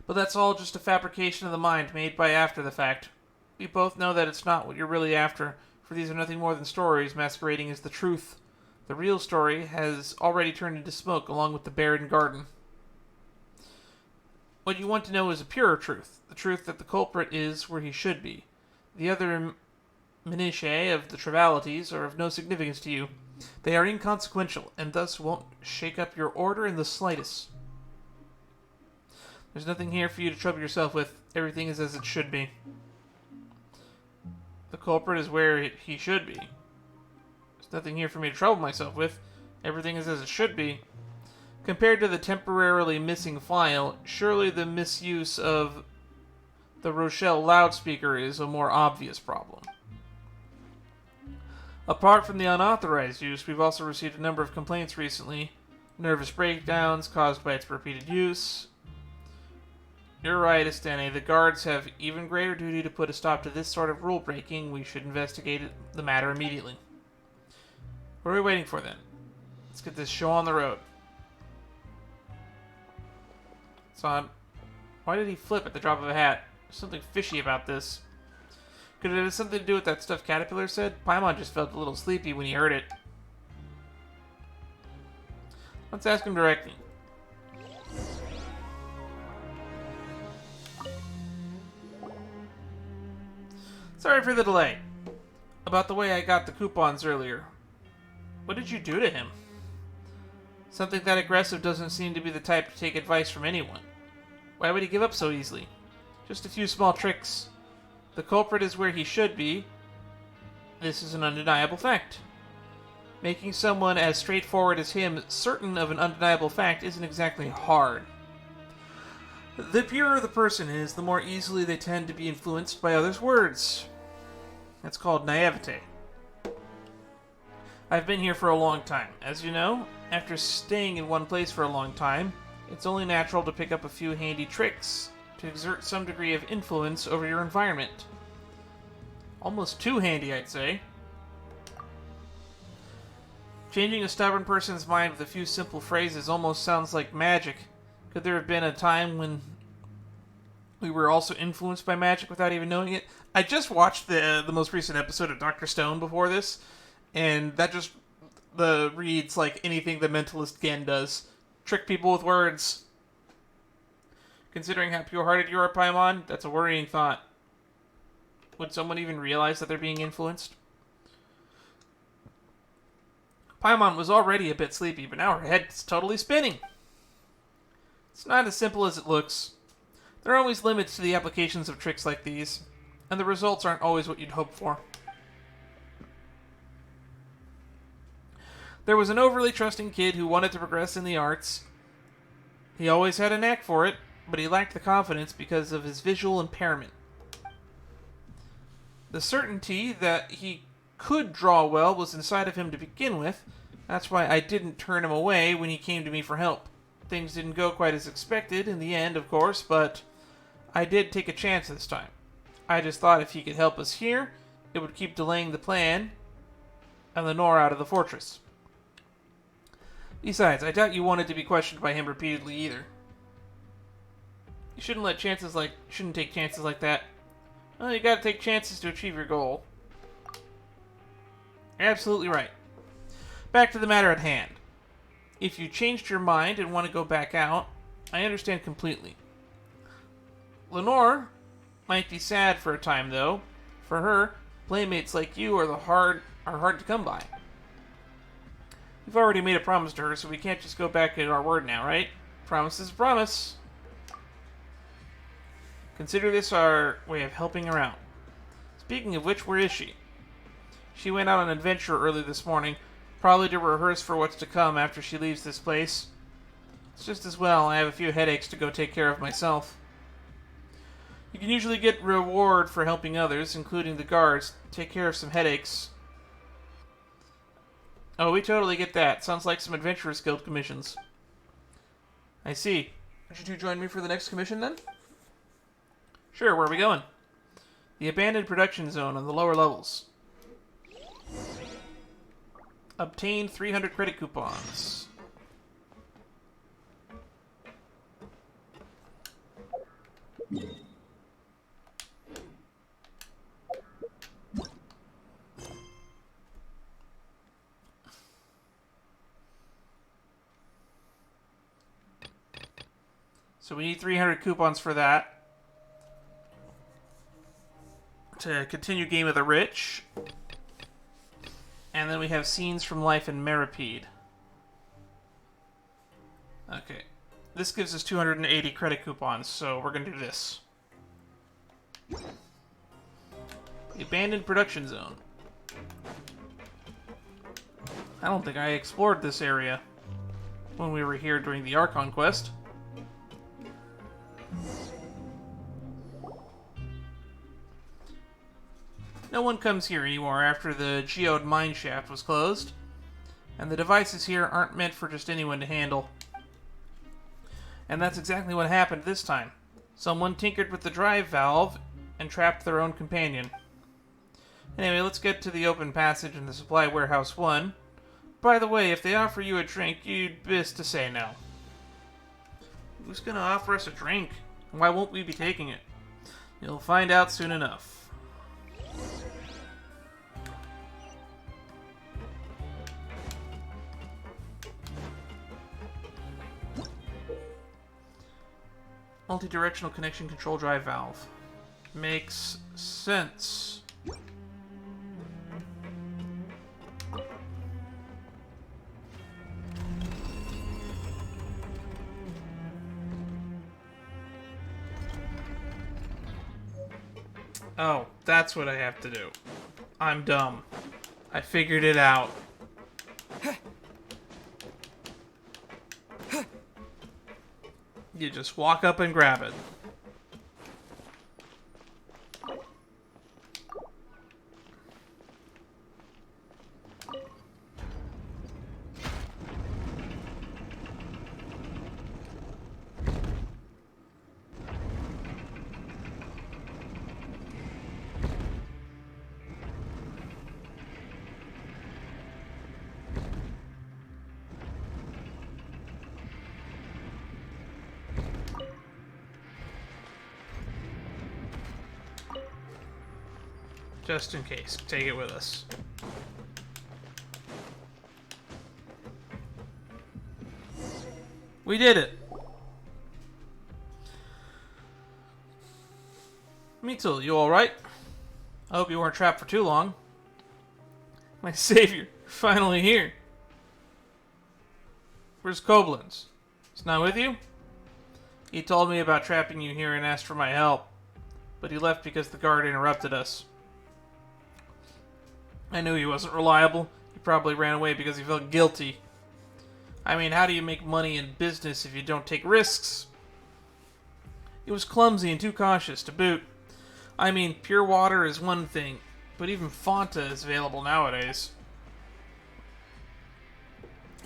A: But that's all just a fabrication of the mind made by after the fact. We both know that it's not what you're really after, for these are nothing more than stories masquerading as the truth. The real story has already turned into smoke along with the barren garden. What you want to know is a purer truth, the truth that the culprit is where he should be. The other minutiae of the trivialities are of no significance to you. They are inconsequential, and thus won't shake up your order in the slightest. There's nothing here for you to trouble yourself with. Everything is as it should be. The culprit is where he should be. There's nothing here for me to trouble myself with. Everything is as it should be. Compared to the temporarily missing file, surely the misuse of the Rochelle loudspeaker is a more obvious problem. Apart from the unauthorized use, we've also received a number of complaints recently. Nervous breakdowns caused by its repeated use. You're right, Astene. The guards have even greater duty to put a stop to this sort of rule breaking. We should investigate the matter immediately. What are we waiting for then? Let's get this show on the road. So, why did he flip at the drop of a hat? There's something fishy about this. Could it have something to do with that stuff Caterpillar said? Paimon just felt a little sleepy when he heard it. Let's ask him directly. Sorry for the delay. About the way I got the coupons earlier. What did you do to him? Something that aggressive doesn't seem to be the type to take advice from anyone. Why would he give up so easily? Just a few small tricks. The culprit is where he should be. This is an undeniable fact. Making someone as straightforward as him certain of an undeniable fact isn't exactly hard. The purer the person is, the more easily they tend to be influenced by others' words. That's called naivete. I've been here for a long time. As you know, after staying in one place for a long time, it's only natural to pick up a few handy tricks to exert some degree of influence over your environment. Almost too handy, I'd say. Changing a stubborn person's mind with a few simple phrases almost sounds like magic. Could there have been a time when we were also influenced by magic without even knowing it? I just watched the most recent episode of Dr. Stone before this, and that just reads like anything the mentalist Gen does. Trick people with words. Considering how pure-hearted you are, Paimon, that's a worrying thought. Would someone even realize that they're being influenced? Paimon was already a bit sleepy, but now her head's totally spinning. It's not as simple as it looks. There are always limits to the applications of tricks like these, and the results aren't always what you'd hope for. There was an overly trusting kid who wanted to progress in the arts. He always had a knack for it, but he lacked the confidence because of his visual impairment. The certainty that he could draw well was inside of him to begin with. That's why I didn't turn him away when he came to me for help. Things didn't go quite as expected in the end, of course, but I did take a chance this time. I just thought if he could help us here, it would keep delaying the plan and Lenore out of the fortress. Besides, I doubt you wanted to be questioned by him repeatedly either. You shouldn't take chances like that. Well, you gotta take chances to achieve your goal. You're absolutely right. Back to the matter at hand. If you changed your mind and want to go back out, I understand completely. Lenore might be sad for a time, though. For her, playmates like you are hard to come by. We've already made a promise to her, so we can't just go back at our word now, right? Promise is a promise. Consider this our way of helping her out. Speaking of which, where is she? She went out on an adventure early this morning, probably to rehearse for what's to come after she leaves this place. It's just as well I have a few headaches to go take care of myself. You can usually get reward for helping others, including the guards, take care of some headaches. Oh, we totally get that. Sounds like some Adventurers Guild commissions. I see. Would you two join me for the next commission, then? Sure, where are we going? The abandoned production zone on the lower levels. Obtain 300 credit coupons. So we need 300 coupons for that. To continue Game of the Rich. And then we have Scenes from Life in Meropide. Okay. This gives us 280 credit coupons, so we're going to do this. The Abandoned Production Zone. I don't think I explored this area when we were here during the Archon quest. No one comes here anymore after the geode mineshaft was closed, and the devices here aren't meant for just anyone to handle. And that's exactly what happened this time. Someone tinkered with the drive valve and trapped their own companion. Anyway, let's get to the open passage in the supply warehouse 1. By the way, if they offer you a drink, you'd best to say no. Who's gonna offer us a drink? Why won't we be taking it? You'll find out soon enough. Multi-directional connection control drive valve. Makes sense. Oh, that's what I have to do. I'm dumb. I figured it out. You just walk up and grab it. Just in case. Take it with us. We did it! Mitzel, you alright? I hope you weren't trapped for too long. My savior, finally here. Where's Koblenz? He's not with you? He told me about trapping you here and asked for my help. But he left because the guard interrupted us. I knew he wasn't reliable. He probably ran away because he felt guilty. I mean, how do you make money in business if you don't take risks? He was clumsy and too cautious to boot. I mean, pure water is one thing, but even Fanta is available nowadays.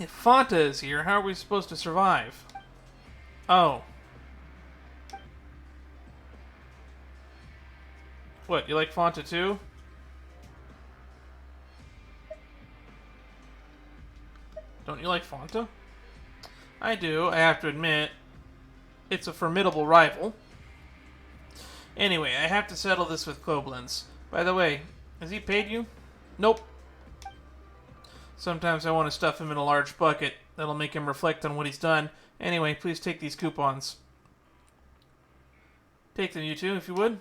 A: If Fanta is here, how are we supposed to survive? Oh. What, you like Fanta too? Don't you like Fanta? I do, I have to admit. It's a formidable rival. Anyway, I have to settle this with Koblenz. By the way, has he paid you? Nope. Sometimes I want to stuff him in a large bucket. That'll make him reflect on what he's done. Anyway, please take these coupons. Take them, you two, if you would.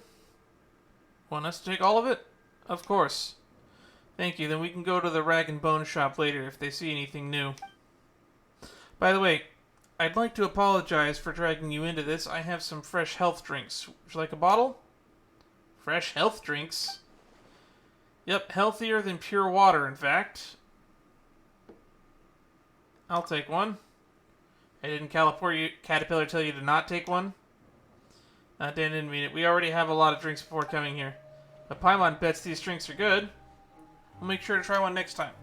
A: Want us to take all of it? Of course. Thank you, then we can go to the rag and bone shop later if they see anything new. By the way, I'd like to apologize for dragging you into this. I have some fresh health drinks. Would you like a bottle? Fresh health drinks? Yep, healthier than pure water, in fact. I'll take one. I didn't Caterpillar tell you to not take one? Dan didn't mean it. We already have a lot of drinks before coming here. But Paimon bets these drinks are good. We'll make sure to try one next time.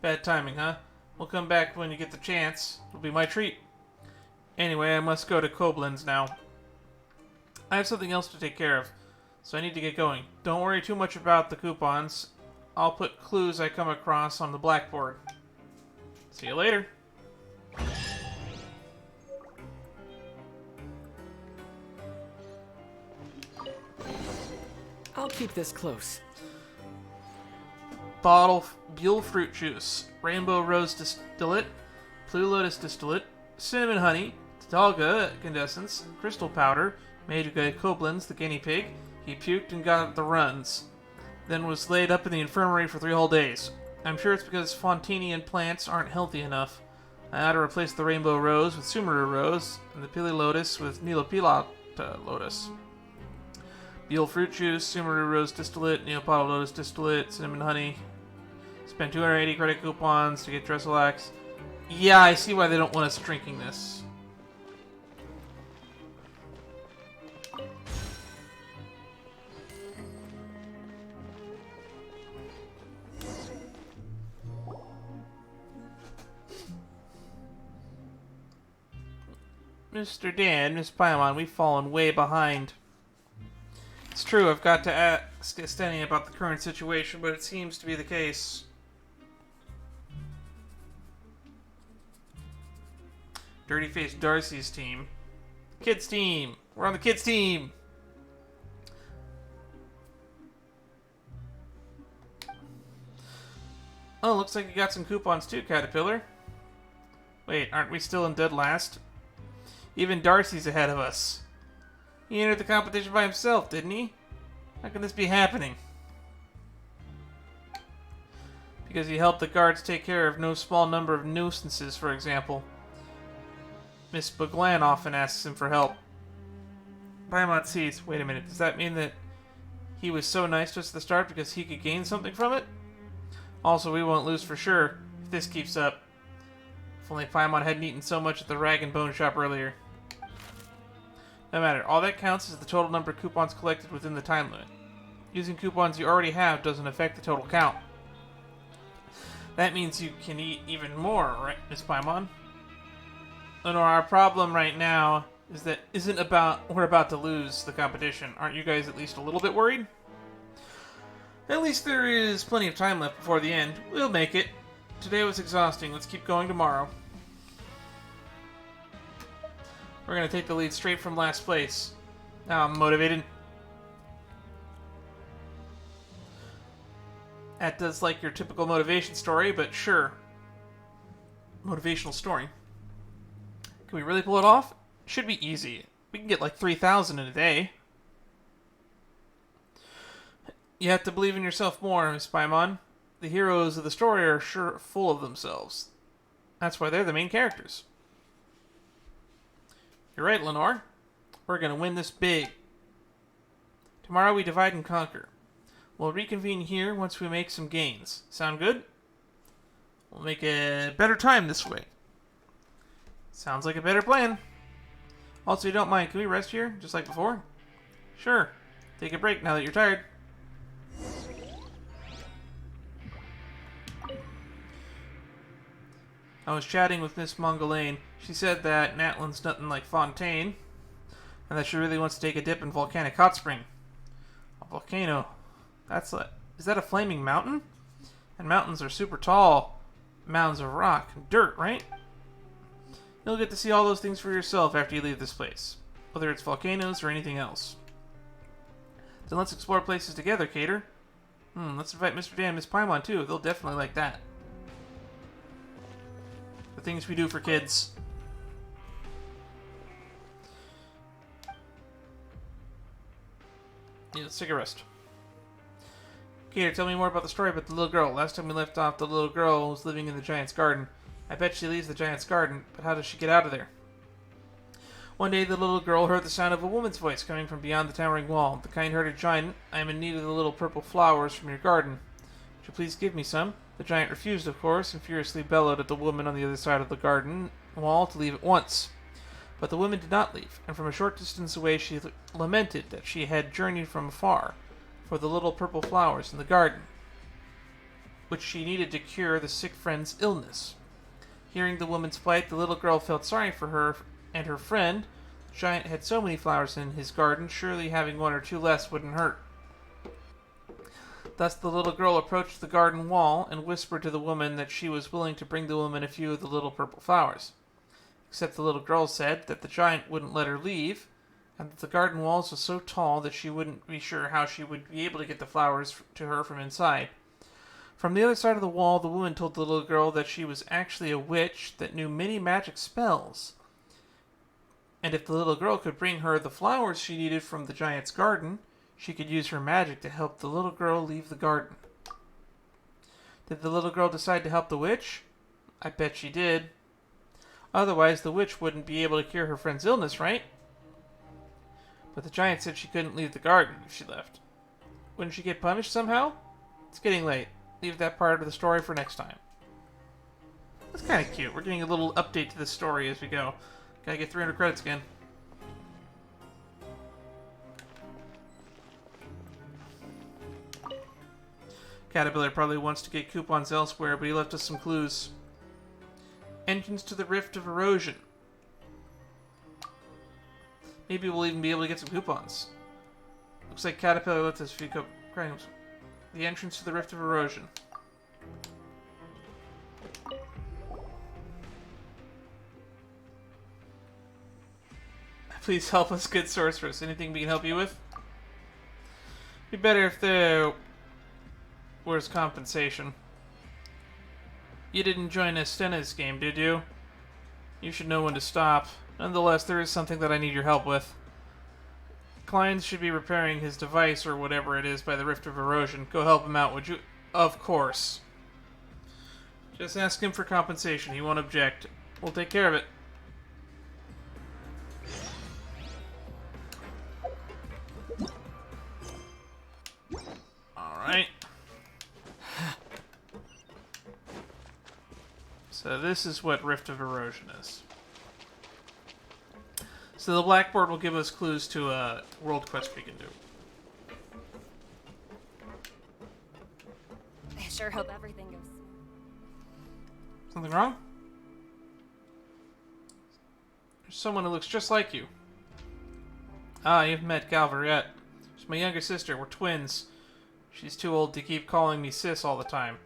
A: Bad timing, huh? We'll come back when you get the chance. It'll be my treat. Anyway, I must go to Koblenz now. I have something else to take care of, so I need to get going. Don't worry too much about the coupons. I'll put clues I come across on the blackboard. See you later.
B: I'll keep this close.
A: Bottle Buell fruit juice, rainbow rose distillate, blue lotus distillate, cinnamon honey, Talga condensance, crystal powder, made by Koblenz, the guinea pig. He puked and got the runs, then was laid up in the infirmary for 3 whole days. I'm sure it's because Fontanian plants aren't healthy enough. I ought to replace the rainbow rose with Sumeru rose, and the pili lotus with Neopilata lotus. Buell fruit juice, Sumeru rose distillate, Neopilata lotus distillate, cinnamon honey. Spend 280 credit coupons to get Dresselax. Yeah, I see why they don't want us drinking this. Mr. Dan, Miss Paimon, we've fallen way behind. It's true, I've got to ask Esteni about the current situation, but it seems to be the case. Dirty-faced Darcy's team. Kids team! We're on the kids team! Oh, looks like you got some coupons too, Caterpillar. Wait, aren't we still in dead last? Even Darcy's ahead of us. He entered the competition by himself, didn't he? How can this be happening? Because he helped the guards take care of no small number of nuisances, for example. Miss Buglan often asks him for help. Paimon sees. Wait a minute, does that mean that he was so nice to us at the start because he could gain something from it? Also, we won't lose for sure if this keeps up. If only Paimon hadn't eaten so much at the rag and bone shop earlier. No matter, all that counts is the total number of coupons collected within the time limit. Using coupons you already have doesn't affect the total count. That means you can eat even more, right, Miss Paimon? Lenore, our problem right now is that we're about to lose the competition. Aren't you guys at least a little bit worried? At least there is plenty of time left before the end. We'll make it. Today was exhausting. Let's keep going tomorrow. We're going to take the lead straight from last place. Now I'm motivated. That does like your typical motivation story, but sure. Motivational story. Can we really pull it off? Should be easy. We can get like 3,000 in a day. You have to believe in yourself more, Miss Paimon. The heroes of the story are sure full of themselves. That's why they're the main characters. You're right, Lenore. We're going to win this big. Tomorrow we divide and conquer. We'll reconvene here once we make some gains. Sound good? We'll make a better time this way. Sounds like a better plan. Also, you don't mind, can we rest here, just like before? Sure. Take a break now that you're tired. I was chatting with Miss Mongolaine. She said that Natlan's nothing like Fontaine, and that she really wants to take a dip in volcanic hot spring. A volcano. Is that a flaming mountain? And mountains are super tall. Mounds of rock and dirt, right? You'll get to see all those things for yourself after you leave this place, whether it's volcanoes or anything else. Then let's explore places together, Cater. Let's invite Mr. Dan and Miss Paimon too. They'll definitely like that. The things we do for kids. Yeah, let's take a rest. Cater, tell me more about the story about the little girl. Last time we left off, the little girl was living in the giant's garden. I bet she leaves the giant's garden, but how does she get out of there? One day, the little girl heard the sound of a woman's voice coming from beyond the towering wall. The kind-hearted giant, I am in need of the little purple flowers from your garden. Would you please give me some? The giant refused, of course, and furiously bellowed at the woman on the other side of the garden wall to leave at once. But the woman did not leave, and from a short distance away she lamented that she had journeyed from afar for the little purple flowers in the garden, which she needed to cure the sick friend's illness. Hearing the woman's plight, the little girl felt sorry for her and her friend. The giant had so many flowers in his garden, surely having one or two less wouldn't hurt. Thus the little girl approached the garden wall and whispered to the woman that she was willing to bring the woman a few of the little purple flowers. Except the little girl said that the giant wouldn't let her leave, and that the garden walls were so tall that she wouldn't be sure how she would be able to get the flowers to her from inside. From the other side of the wall, the woman told the little girl that she was actually a witch that knew many magic spells. And if the little girl could bring her the flowers she needed from the giant's garden, she could use her magic to help the little girl leave the garden. Did the little girl decide to help the witch? I bet she did. Otherwise, the witch wouldn't be able to cure her friend's illness, right? But the giant said she couldn't leave the garden if she left. Wouldn't she get punished somehow? It's getting late. Leave that part of the story for next time. That's kind of cute. We're getting a little update to the story as we go. Gotta get 300 credits again. Caterpillar probably wants to get coupons elsewhere, but he left us some clues. Entrance to the Rift of Erosion. Maybe we'll even be able to get some coupons. Looks like Caterpillar left us a few coupons. The entrance to the Rift of Erosion. Please help us, good sorceress. Anything we can help you with? Be better if there was compensation. You didn't join Estena's game, did you? You should know when to stop. Nonetheless, there is something that I need your help with. Klein should be repairing his device or whatever it is by the Rift of Erosion. Go help him out, would you? Of course. Just ask him for compensation. He won't object. We'll take care of it. So this is what Rift of Erosion is. So the blackboard will give us clues to a world quest we can do.
C: I sure hope everything goes smooth.
A: Something wrong? There's someone who looks just like you. Ah, you've met Galvariette. She's my younger sister. We're twins. She's too old to keep calling me sis all the time.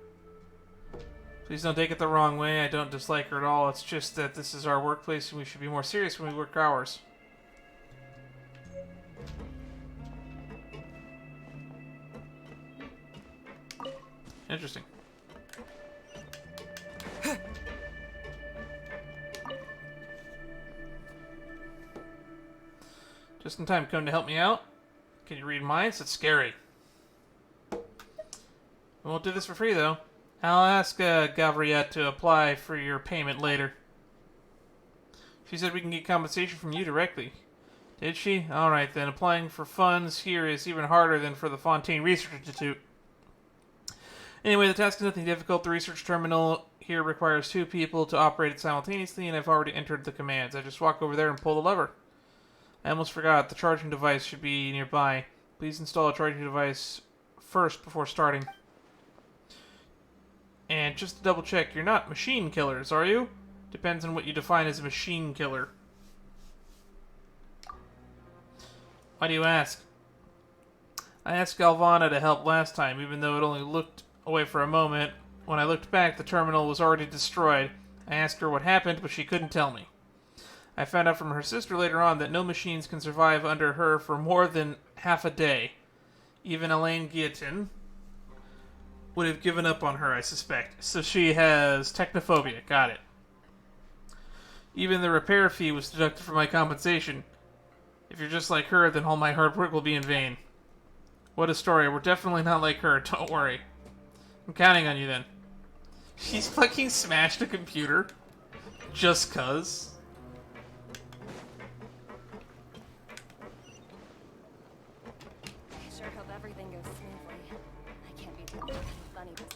A: Please don't take it the wrong way. I don't dislike her at all. It's just that this is our workplace and we should be more serious when we work hours. Interesting. Just in time, come to help me out? Can you read minds? It's scary. We won't do this for free, though. I'll ask Gavriette to apply for your payment later. She said we can get compensation from you directly. Did she? Alright then, applying for funds here is even harder than for the Fontaine Research Institute. Anyway, the task is nothing difficult. The research terminal here requires 2 people to operate it simultaneously, and I've already entered the commands. I just walk over there and pull the lever. I almost forgot, the charging device should be nearby. Please install a charging device first before starting. And just to double check, you're not machine killers, are you? Depends on what you define as a machine killer. Why do you ask? I asked Galvana to help last time, even though it only looked away for a moment. When I looked back, the terminal was already destroyed. I asked her what happened, but she couldn't tell me. I found out from her sister later on that no machines can survive under her for more than half a day. Even Elaine Guillotin would have given up on her, I suspect. So she has technophobia. Got it. Even the repair fee was deducted from my compensation. If you're just like her, then all my hard work will be in vain. What a story. We're definitely not like her. Don't worry. I'm counting on you then. She's fucking smashed a computer. Just 'cause.
C: I sure hope everything goes smoothly. I can't be doing funny business.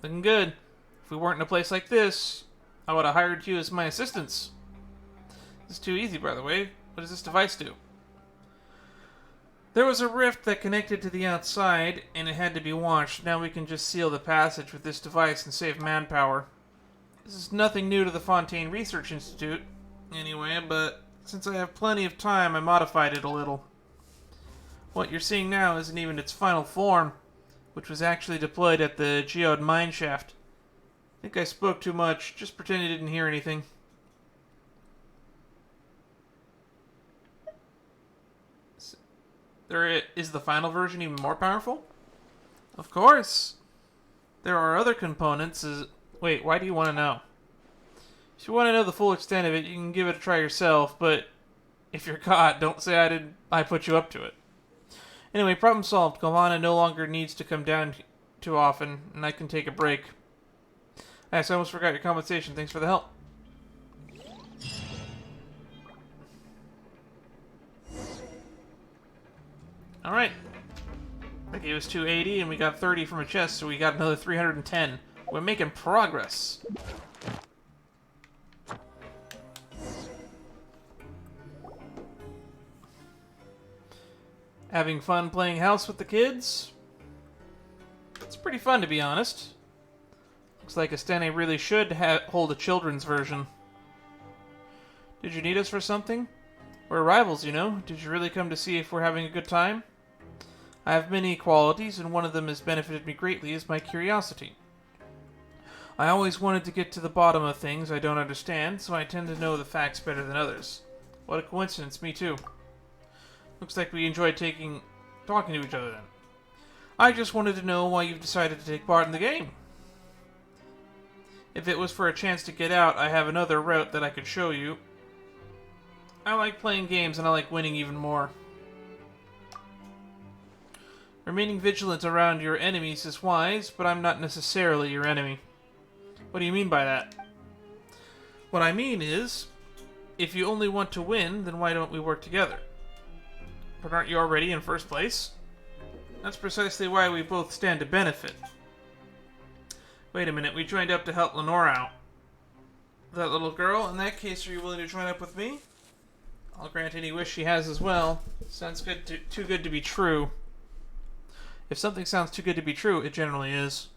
A: Looking good. If we weren't in a place like this, I would have hired you as my assistants. This is too easy, by the way. What does this device do? There was a rift that connected to the outside, and it had to be watched. Now we can just seal the passage with this device and save manpower. This is nothing new to the Fontaine Research Institute, anyway, but since I have plenty of time, I modified it a little. What you're seeing now isn't even its final form, which was actually deployed at the Geode mineshaft. I think I spoke too much. Just pretend you didn't hear anything. Is the final version even more powerful? Of course. There are other components. Wait, why do you want to know? If you want to know the full extent of it, you can give it a try yourself, but if you're caught, don't say I put you up to it. Anyway, problem solved. Galvana no longer needs to come down too often, and I can take a break. I almost forgot your compensation. Thanks for the help. Alright. That gave us 280, and we got 30 from a chest, so we got another 310. We're making progress. Having fun playing house with the kids? It's pretty fun, to be honest. Looks like Estene really should hold a children's version. Did you need us for something? We're rivals, you know. Did you really come to see if we're having a good time? I have many qualities, and one of them has benefited me greatly is my curiosity. I always wanted to get to the bottom of things I don't understand, so I tend to know the facts better than others. What a coincidence, me too. Looks like we enjoyed talking to each other then. I just wanted to know why you've decided to take part in the game. If it was for a chance to get out, I have another route that I could show you. I like playing games and I like winning even more. Remaining vigilant around your enemies is wise, but I'm not necessarily your enemy. What do you mean by that? What I mean is, if you only want to win, then why don't we work together? But aren't you already in first place? That's precisely why we both stand to benefit. Wait a minute, we joined up to help Lenore out. That little girl? In that case, are you willing to join up with me? I'll grant any wish she has as well. Sounds too good to be true. If something sounds too good to be true, it generally is.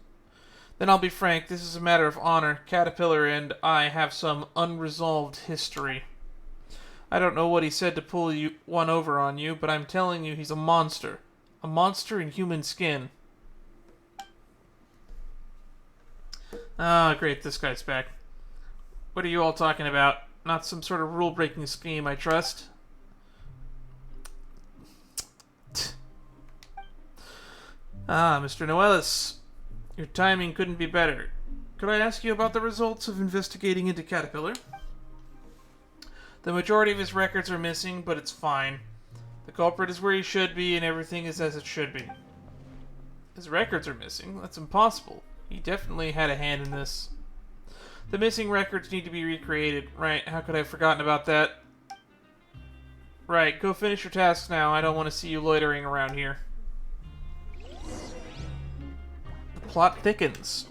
A: Then I'll be frank, this is a matter of honor. Caterpillar and I have some unresolved history. I don't know what he said to pull one over on you, but I'm telling you he's a monster. A monster in human skin. Ah, great, this guy's back. What are you all talking about? Not some sort of rule-breaking scheme, I trust. Ah, Mr. Noelis. Your timing couldn't be better. Could I ask you about the results of investigating into Caterpillar? The majority of his records are missing, but it's fine. The culprit is where he should be, and everything is as it should be. His records are missing? That's impossible. He definitely had a hand in this. The missing records need to be recreated. Right, how could I have forgotten about that? Right, go finish your tasks now. I don't want to see you loitering around here. The plot thickens.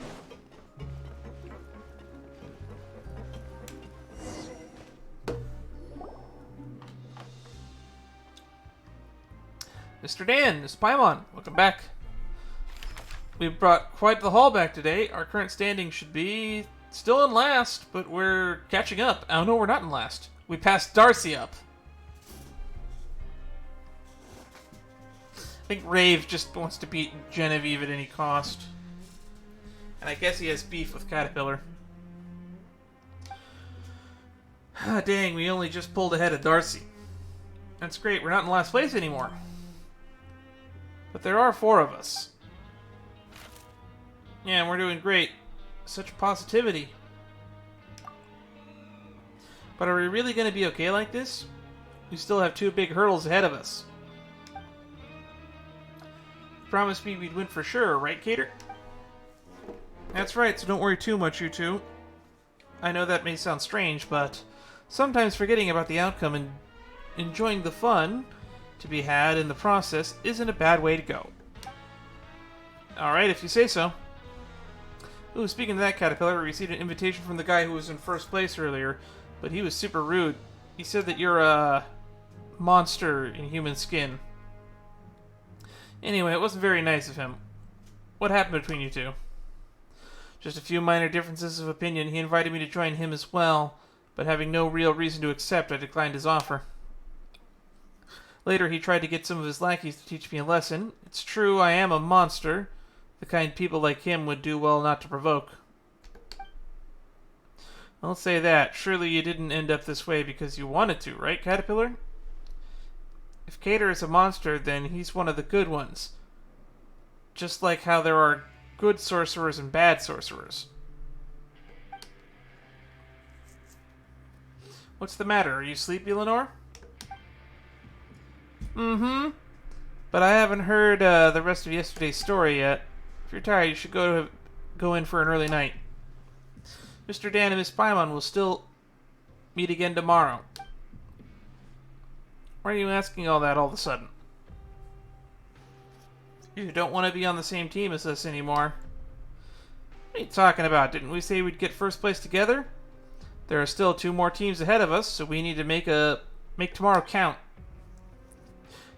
A: Mr. Dan, Miss Paimon, welcome back. We've brought quite the haul back today. Our current standing should be still in last, but we're catching up. Oh no, we're not in last. We passed Darcy up. I think Rave just wants to beat Genevieve at any cost. And I guess he has beef with Caterpillar. Ah, dang, we only just pulled ahead of Darcy. That's great, we're not in last place anymore. But there are 4 of us. Yeah, and we're doing great. Such positivity. But are we really going to be okay like this? We still have 2 big hurdles ahead of us. Promised me we'd win for sure, right, Cater? That's right, so don't worry too much, you two. I know that may sound strange, but sometimes forgetting about the outcome and enjoying the fun to be had in the process isn't a bad way to go. Alright, if you say so. Ooh, speaking of that, Caterpillar, we received an invitation from the guy who was in first place earlier, but he was super rude. He said that you're a monster in human skin. Anyway, it wasn't very nice of him. What happened between you two? Just a few minor differences of opinion. He invited me to join him as well, but having no real reason to accept, I declined his offer. Later, he tried to get some of his lackeys to teach me a lesson. It's true, I am a monster, the kind people like him would do well not to provoke. I'll say that. Surely you didn't end up this way because you wanted to, right, Caterpillar? If Cater is a monster, then he's one of the good ones. Just like how there are good sorcerers and bad sorcerers. What's the matter? Are you sleepy, Lenore? Mm-hmm. But I haven't heard the rest of yesterday's story yet. If you're tired, you should go in for an early night. Mr. Dan and Miss Paimon will still meet again tomorrow. Why are you asking all that all of a sudden? You don't want to be on the same team as us anymore. What are you talking about? Didn't we say we'd get first place together? There are still 2 more teams ahead of us, so we need to make tomorrow count.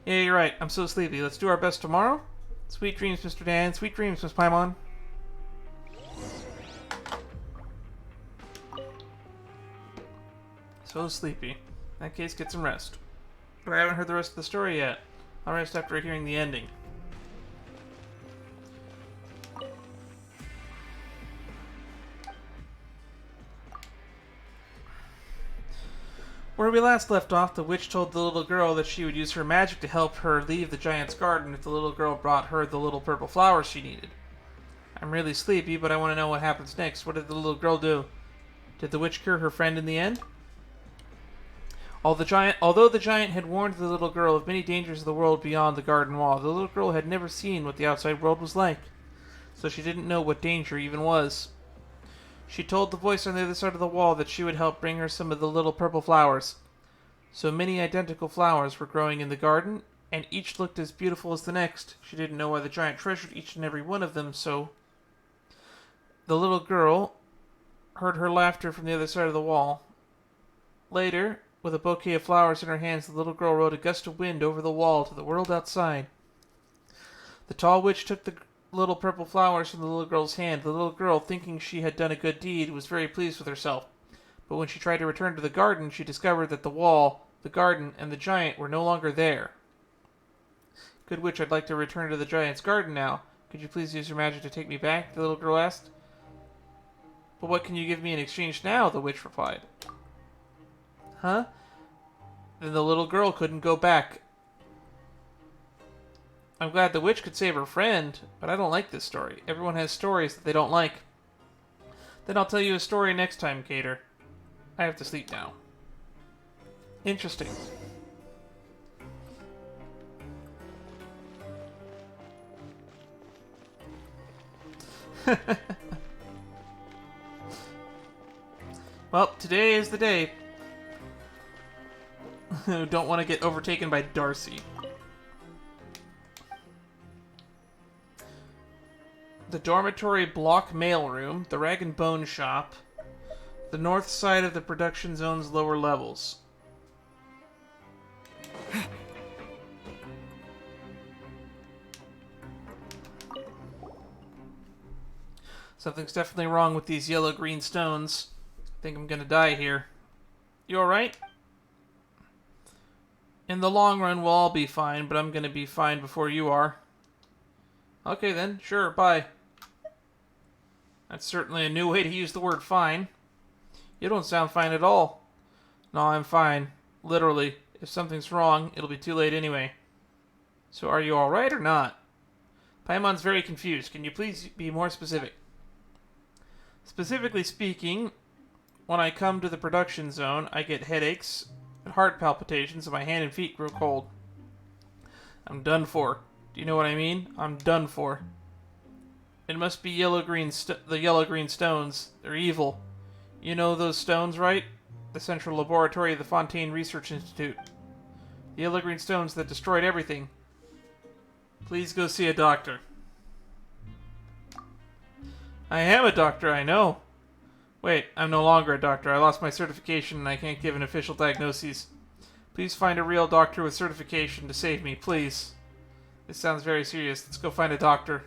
A: Yeah, you're right. I'm so sleepy. Let's do our best tomorrow. Sweet dreams, Mr. Dan. Sweet dreams, Miss Paimon. So sleepy. In that case, get some rest. But I haven't heard the rest of the story yet. I'll rest after hearing the ending. Where we last left off, the witch told the little girl that she would use her magic to help her leave the giant's garden if the little girl brought her the little purple flowers she needed. I'm really sleepy, but I want to know what happens next. What did the little girl do? Did the witch cure her friend in the end? Although the giant had warned the little girl of many dangers of the world beyond the garden wall, the little girl had never seen what the outside world was like, so she didn't know what danger even was. She told the voice on the other side of the wall that she would help bring her some of the little purple flowers. So many identical flowers were growing in the garden, and each looked as beautiful as the next. She didn't know why the giant treasured each and every one of them, so the little girl heard her laughter from the other side of the wall. Later, with a bouquet of flowers in her hands, the little girl rode a gust of wind over the wall to the world outside. The tall witch took the little purple flowers from the little girl's hand. The little girl, thinking she had done a good deed, was very pleased with herself. But when she tried to return to the garden, she discovered that the wall, the garden, and the giant were no longer there. Good witch, I'd like to return to the giant's garden now. Could you please use your magic to take me back? The little girl asked. But what can you give me in exchange now? The witch replied. Huh? Then the little girl couldn't go back. I'm glad the witch could save her friend, but I don't like this story. Everyone has stories that they don't like. Then I'll tell you a story next time, Cater. I have to sleep now. Interesting. Well, today is the day. Don't want to get overtaken by Darcy. The dormitory block mailroom, the rag and bone shop, the north side of the production zone's lower levels. Something's definitely wrong with these yellow-green stones. I think I'm gonna die here. You alright? In the long run, we'll all be fine, but I'm gonna be fine before you are. Okay then, sure, bye. That's certainly a new way to use the word fine. You don't sound fine at all. No, I'm fine. Literally. If something's wrong, it'll be too late anyway. So are you alright or not? Paimon's very confused. Can you please be more specific? Specifically speaking, when I come to the production zone, I get headaches, heart palpitations, and my hand and feet grow cold. I'm done for. Do you know what I mean? I'm done for. It must be the yellow-green stones. They're evil. You know those stones, right? The central laboratory of the Fontaine Research Institute. The yellow-green stones that destroyed everything. Please go see a doctor. I am a doctor, I know. Wait, I'm no longer a doctor. I lost my certification and I can't give an official diagnosis. Please find a real doctor with certification to save me, please. This sounds very serious. Let's go find a doctor.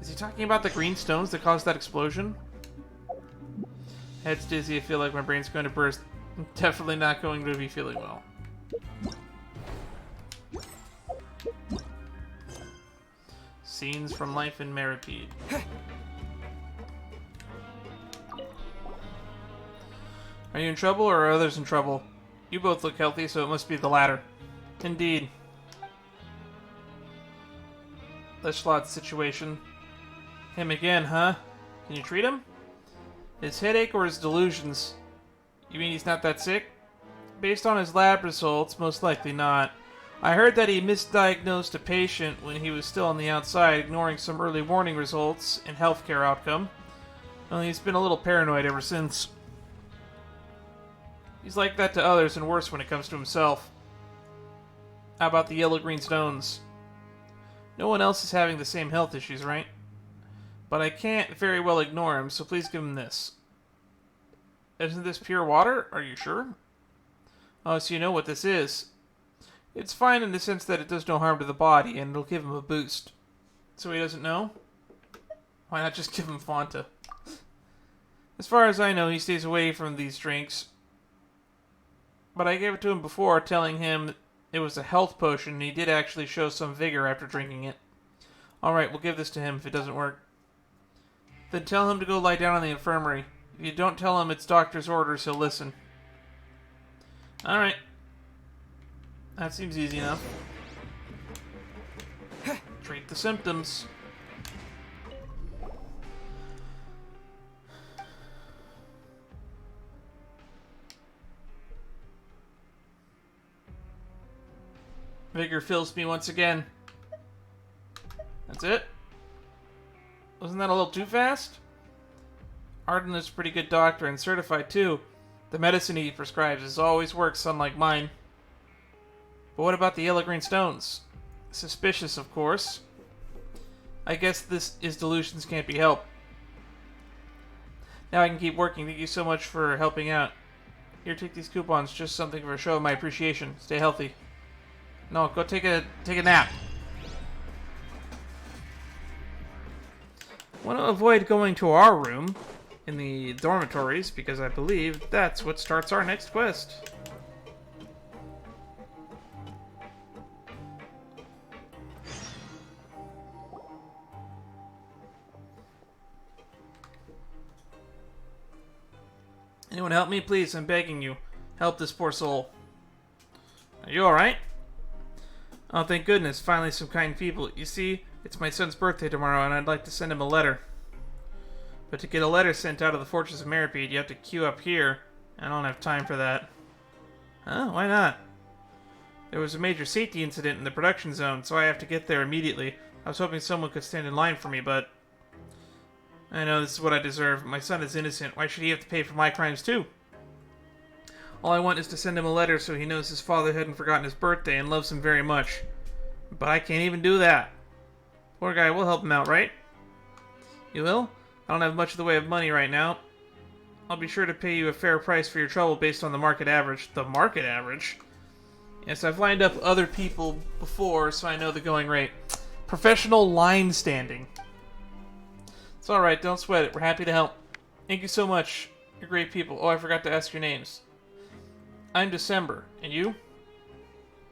A: Is he talking about the green stones that caused that explosion? Head's dizzy. I feel like my brain's going to burst. I'm definitely not going to be feeling well. Scenes from life in Meropide. Are you in trouble or are others in trouble? You both look healthy, so it must be the latter. Indeed. Leschlot's situation. Him again, huh? Can you treat him? His headache or his delusions? You mean he's not that sick? Based on his lab results, most likely not. I heard that he misdiagnosed a patient when he was still on the outside, ignoring some early warning results and healthcare outcome. Well, he's been a little paranoid ever since. He's like that to others and worse when it comes to himself. How about the yellow-green stones? No one else is having the same health issues, right? But I can't very well ignore him, so please give him this. Isn't this pure water? Are you sure? Oh, so you know what this is. It's fine in the sense that it does no harm to the body, and it'll give him a boost. So he doesn't know? Why not just give him Fanta? As far as I know, he stays away from these drinks. But I gave it to him before, telling him it was a health potion, and he did actually show some vigor after drinking it. Alright, we'll give this to him if it doesn't work. Then tell him to go lie down in the infirmary. If you don't tell him it's doctor's orders, he'll listen. Alright. That seems easy enough. Treat the symptoms. Vigor fills me once again. That's it? Wasn't that a little too fast? Arden is a pretty good doctor and certified too. The medicine he prescribes always works, unlike mine. But what about the yellow-green stones? Suspicious, of course. I guess this is delusions can't be helped. Now I can keep working. Thank you so much for helping out. Here, take these coupons. Just something for a show of my appreciation. Stay healthy. No, go take a nap. I want to avoid going to our room in the dormitories because I believe that's what starts our next quest. Anyone help me, please? I'm begging you. Help this poor soul. Are you alright? Oh, thank goodness. Finally some kind people. You see, it's my son's birthday tomorrow, and I'd like to send him a letter. But to get a letter sent out of the Fortress of Meropide, you have to queue up here. I don't have time for that. Huh? Why not? There was a major safety incident in the production zone, so I have to get there immediately. I was hoping someone could stand in line for me, but... I know this is what I deserve. My son is innocent. Why should he have to pay for my crimes too? All I want is to send him a letter so he knows his father hadn't forgotten his birthday and loves him very much. But I can't even do that. Poor guy, we'll help him out, right? You will? I don't have much of the way of money right now. I'll be sure to pay you a fair price for your trouble based on the market average. The market average? Yes, I've lined up other people before, so I know the going rate. Professional line standing. It's alright, don't sweat it. We're happy to help. Thank you so much. You're great people. Oh, I forgot to ask your names. I'm December. And you?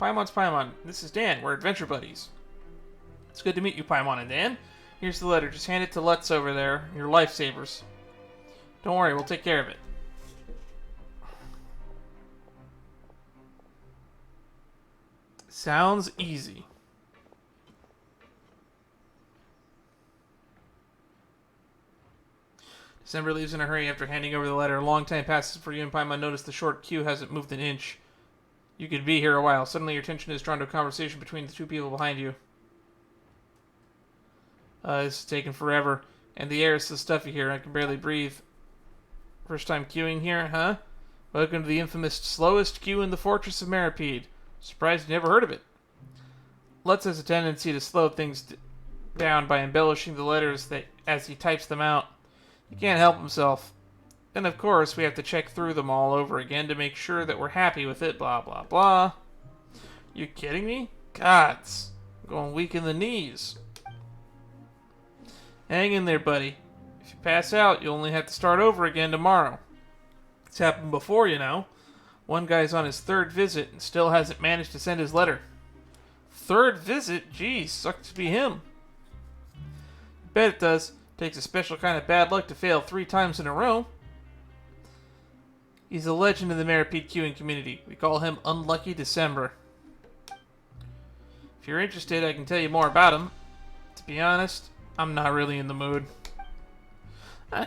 A: Paimon's Paimon. This is Dan. We're adventure buddies. It's good to meet you, Paimon and Dan. Here's the letter. Just hand it to Lutz over there. Your lifesavers. Don't worry, we'll take care of it. Sounds easy. December leaves in a hurry after handing over the letter. A long time passes before you and Paimon notice the short queue hasn't moved an inch. You could be here a while. Suddenly your attention is drawn to a conversation between the two people behind you. This is taking forever. And the air is so stuffy here, I can barely breathe. First time queuing here, huh? Welcome to the infamous slowest queue in the Fortress of Meropide. Surprised you never heard of it. Lutz has a tendency to slow things down by embellishing the letters as he types them out. He can't help himself. Then, of course, we have to check through them all over again to make sure that we're happy with it, blah, blah, blah. You kidding me? Gods. I'm going weak in the knees. Hang in there, buddy. If you pass out, you'll only have to start over again tomorrow. It's happened before, you know. One guy's on his third visit and still hasn't managed to send his letter. Third visit? Geez, sucks to be him. Bet it does. Takes a special kind of bad luck to fail 3 times in a row. He's a legend in the Meropide queuing community. We call him Unlucky December. If you're interested, I can tell you more about him. To be honest, I'm not really in the mood.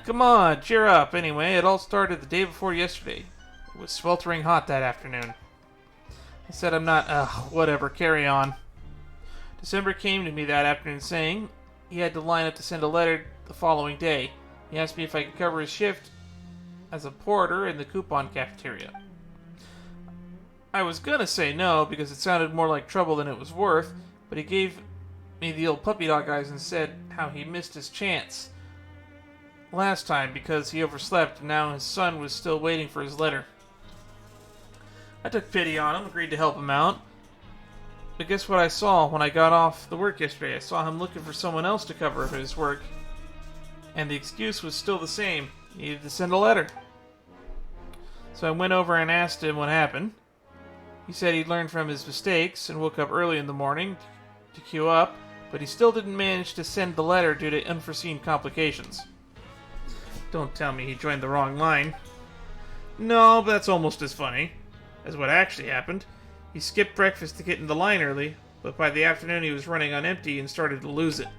A: Come on, cheer up. Anyway, it all started the day before yesterday. It was sweltering hot that afternoon. I said I'm not, whatever, carry on. December came to me that afternoon saying he had to line up to send a letter the following day. He asked me if I could cover his shift as a porter in the coupon cafeteria. I was gonna say no because it sounded more like trouble than it was worth, but he gave me the old puppy dog eyes and said how he missed his chance last time because he overslept and now his son was still waiting for his letter. I took pity on him, agreed to help him out. But guess what I saw when I got off the work yesterday? I saw him looking for someone else to cover his work. And the excuse was still the same. He needed to send a letter. So I went over and asked him what happened. He said he'd learned from his mistakes and woke up early in the morning to queue up, but he still didn't manage to send the letter due to unforeseen complications. Don't tell me he joined the wrong line. No, but that's almost as funny as what actually happened. He skipped breakfast to get in the line early, but by the afternoon he was running on empty and started to lose it.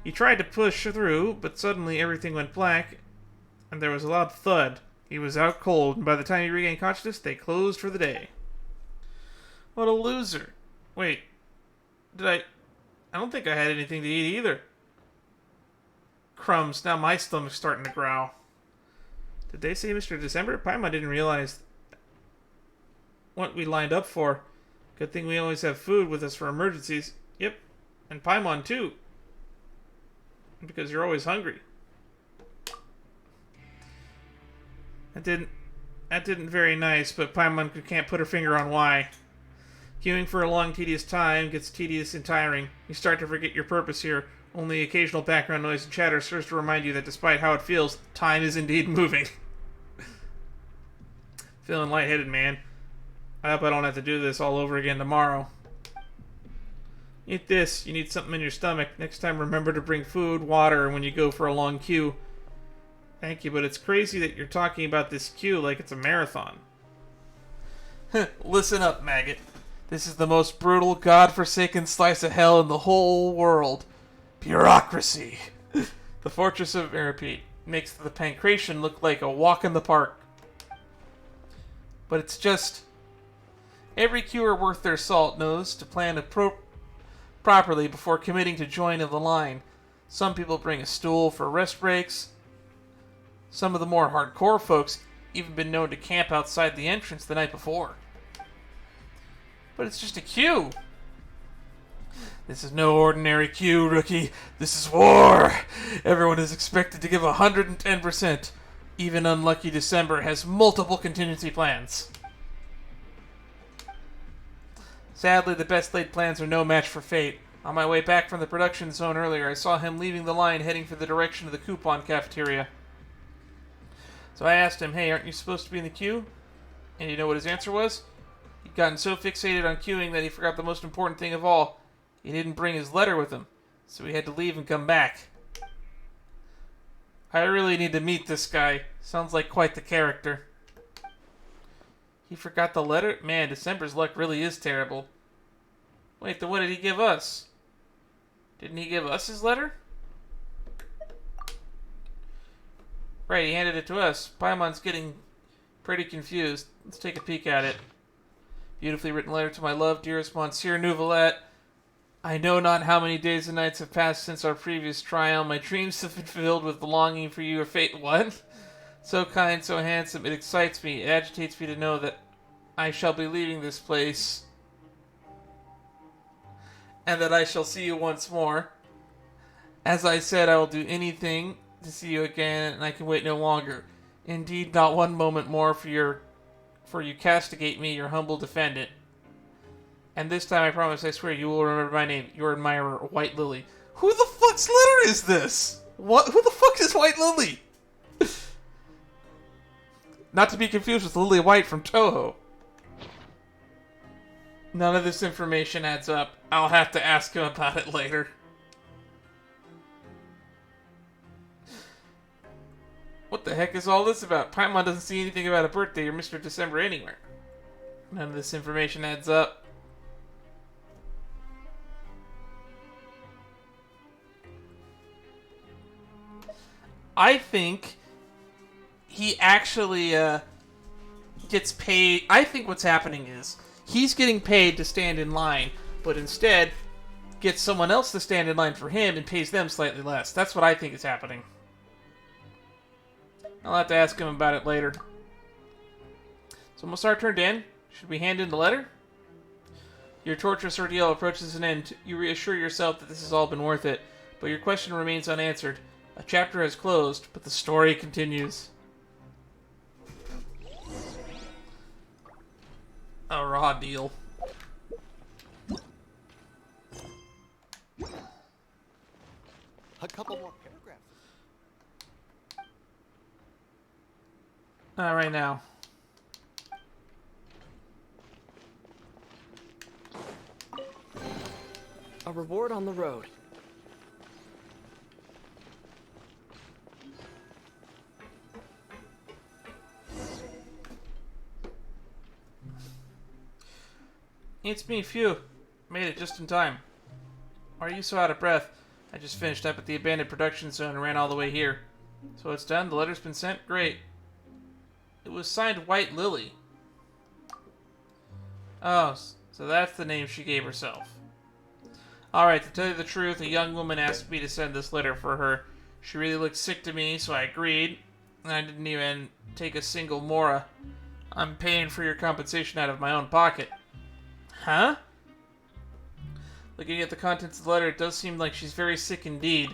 A: He tried to push through, but suddenly everything went black, and there was a loud thud. He was out cold, and by the time he regained consciousness, they closed for the day. What a loser. Wait. Did I... I don't think I had anything to eat either. Crumbs. Now my stomach's starting to growl. Did they say Mr. December? Paimon didn't realize what we lined up for. Good thing we always have food with us for emergencies. Yep. And Paimon too. Because you're always hungry. That didn't very nice, but Paimon can't put her finger on why. Queuing for a long, tedious time gets tedious and tiring. You start to forget your purpose here. Only occasional background noise and chatter serves to remind you that despite how it feels, time is indeed moving. Feeling lightheaded, man. I hope I don't have to do this all over again tomorrow. Eat this. You need something in your stomach. Next time remember to bring food, water when you go for a long queue. Thank you, but it's crazy that you're talking about this queue like it's a marathon. Listen up, maggot. This is the most brutal, godforsaken slice of hell in the whole world. Bureaucracy. The Fortress of Meropide makes the Pancration look like a walk in the park. But it's just... Every queuer worth their salt knows to plan properly before committing to join the line. Some people bring a stool for rest breaks. Some of the more hardcore folks even been known to camp outside the entrance the night before. But it's just a queue. This is no ordinary queue, rookie. This is war. Everyone is expected to give 110%. Even unlucky December has multiple contingency plans. Sadly, the best laid plans are no match for fate. On my way back from the production zone earlier, I saw him leaving the line heading for the direction of the coupon cafeteria. So I asked him, hey, aren't you supposed to be in the queue? And you know what his answer was? He'd gotten so fixated on queuing that he forgot the most important thing of all. He didn't bring his letter with him, so he had to leave and come back. I really need to meet this guy. Sounds like quite the character. He forgot the letter? Man, December's luck really is terrible. Wait, then what did he give us? Didn't he give us his letter? Right, he handed it to us. Paimon's getting pretty confused. Let's take a peek at it. Beautifully written letter to my love, dearest Monsieur Nouvelette. I know not how many days and nights have passed since our previous trial. My dreams have been filled with the longing for your fate. What? So kind, so handsome, it excites me. It agitates me to know that I shall be leaving this place. And that I shall see you once more. As I said, I will do anything to see you again, and I can wait no longer. Indeed, not one moment more for you castigate me, your humble defendant. And this time I promise, I swear, you will remember my name, your admirer, White Lily. Who the fuck's letter is this? What? Who the fuck is White Lily? Not to be confused with Lily White from Toho. None of this information adds up. I'll have to ask him about it later. What the heck is all this about? Paimon doesn't see anything about a birthday or Mr. December anywhere. None of this information adds up. I think he actually gets paid. I think what's happening is he's getting paid to stand in line, but instead gets someone else to stand in line for him and pays them slightly less. That's what I think is happening. I'll have to ask him about it later. So almost our turn in. Should we hand in the letter? Your torturous ordeal approaches an end. You reassure yourself that this has all been worth it, but your question remains unanswered. A chapter has closed, but the story continues. A raw deal.
D: A couple more paragraphs.
A: Right now.
B: A reward on the road.
A: It's me, Phew. Made it just in time. Why are you so out of breath? I just finished up at the abandoned production zone and ran all the way here. So it's done? The letter's been sent? Great. It was signed White Lily. Oh, so So that's the name she gave herself. Alright, to tell you the truth, a young woman asked me to send this letter for her. She really looked sick to me, so I agreed. And I didn't even take a single mora. I'm paying for your compensation out of my own pocket. Huh? Looking at the contents of the letter, it does seem like she's very sick indeed.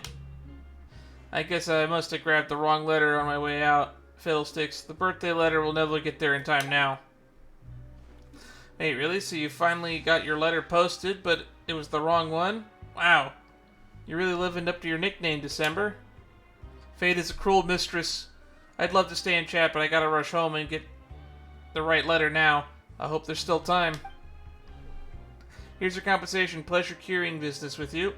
A: I guess I must have grabbed the wrong letter on my way out. Fiddlesticks. The birthday letter will never get there in time now. Wait, really? So you finally got your letter posted, but it was the wrong one? Wow. You're really living up to your nickname, December. Fate is a cruel mistress. I'd love to stay and chat, but I gotta rush home and get the right letter now. I hope there's still time. Here's your compensation. Pleasure curing business with you.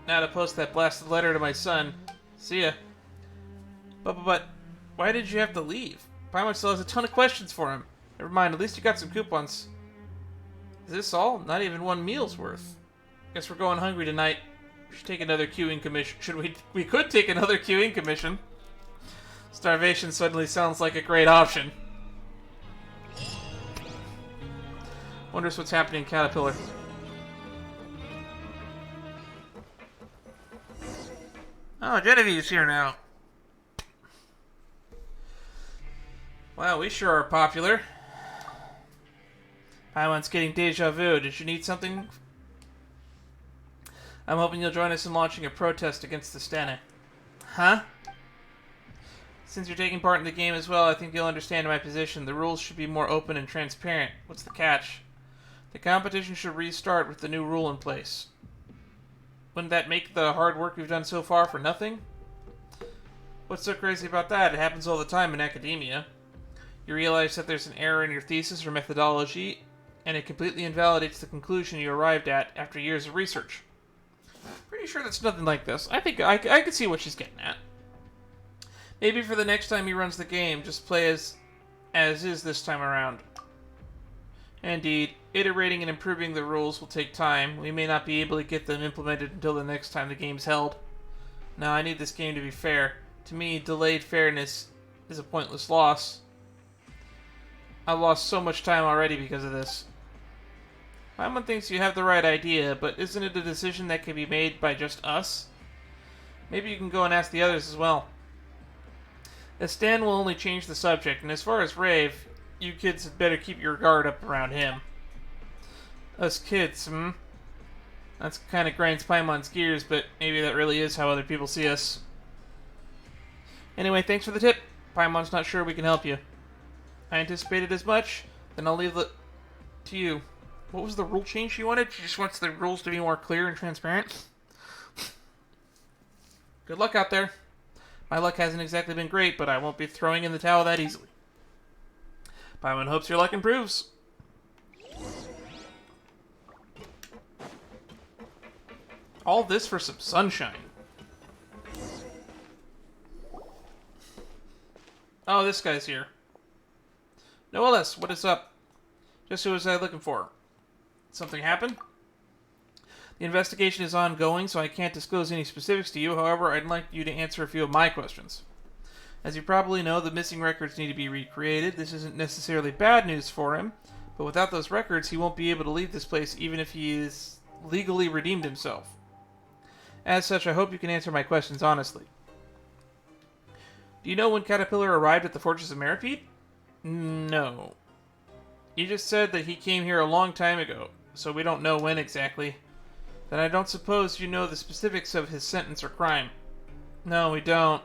A: Now to post that blasted letter to my son. See ya. But, why did you have to leave? Paimon still has a ton of questions for him. Never mind, at least you got some coupons. Is this all? Not even one meal's worth. Guess we're going hungry tonight. We should take another queuing commission. We could take another queuing commission. Starvation suddenly sounds like a great option. Wonders what's happening in Caterpillar. Oh, Genevieve's here now. Wow, we sure are popular. Paimon's getting deja vu. Did you need something? I'm hoping you'll join us in launching a protest against the Stene. Huh? Since you're taking part in the game as well, I think you'll understand my position. The rules should be more open and transparent. What's the catch? The competition should restart with the new rule in place. Wouldn't that make the hard work we've done so far for nothing? What's so crazy about that? It happens all the time in academia. You realize that there's an error in your thesis or methodology, and it completely invalidates the conclusion you arrived at after years of research. Pretty sure that's nothing like this. I think I could see what she's getting at. Maybe for the next time he runs the game, just play as is this time around. Indeed, iterating and improving the rules will take time. We may not be able to get them implemented until the next time the game's held. Now, I need this game to be fair. To me, delayed fairness is a pointless loss. I've lost so much time already because of this. Paimon thinks you have the right idea, but isn't it a decision that can be made by just us? Maybe you can go and ask the others as well. Stan will only change the subject, and as far as Rave, you kids had better keep your guard up around him. Us kids, That's kind of grinds Paimon's gears, but maybe that really is how other people see us. Anyway, thanks for the tip. Paimon's not sure we can help you. I anticipated as much, then I'll leave it to you. What was the rule change she wanted? She just wants the rules to be more clear and transparent. Good luck out there. My luck hasn't exactly been great, but I won't be throwing in the towel that easily. Paimon hopes your luck improves. All this for some sunshine. Oh, this guy's here. No, Ellis, what is up? Just who was I looking for? Something happened? The investigation is ongoing, so I can't disclose any specifics to you. However, I'd like you to answer a few of my questions. As you probably know, the missing records need to be recreated. This isn't necessarily bad news for him, but without those records, he won't be able to leave this place even if he is legally redeemed himself. As such, I hope you can answer my questions honestly. Do you know when Caterpillar arrived at the Fortress of Meropide? No. You just said that he came here a long time ago, so we don't know when exactly. Then I don't suppose you know the specifics of his sentence or crime. No, we don't.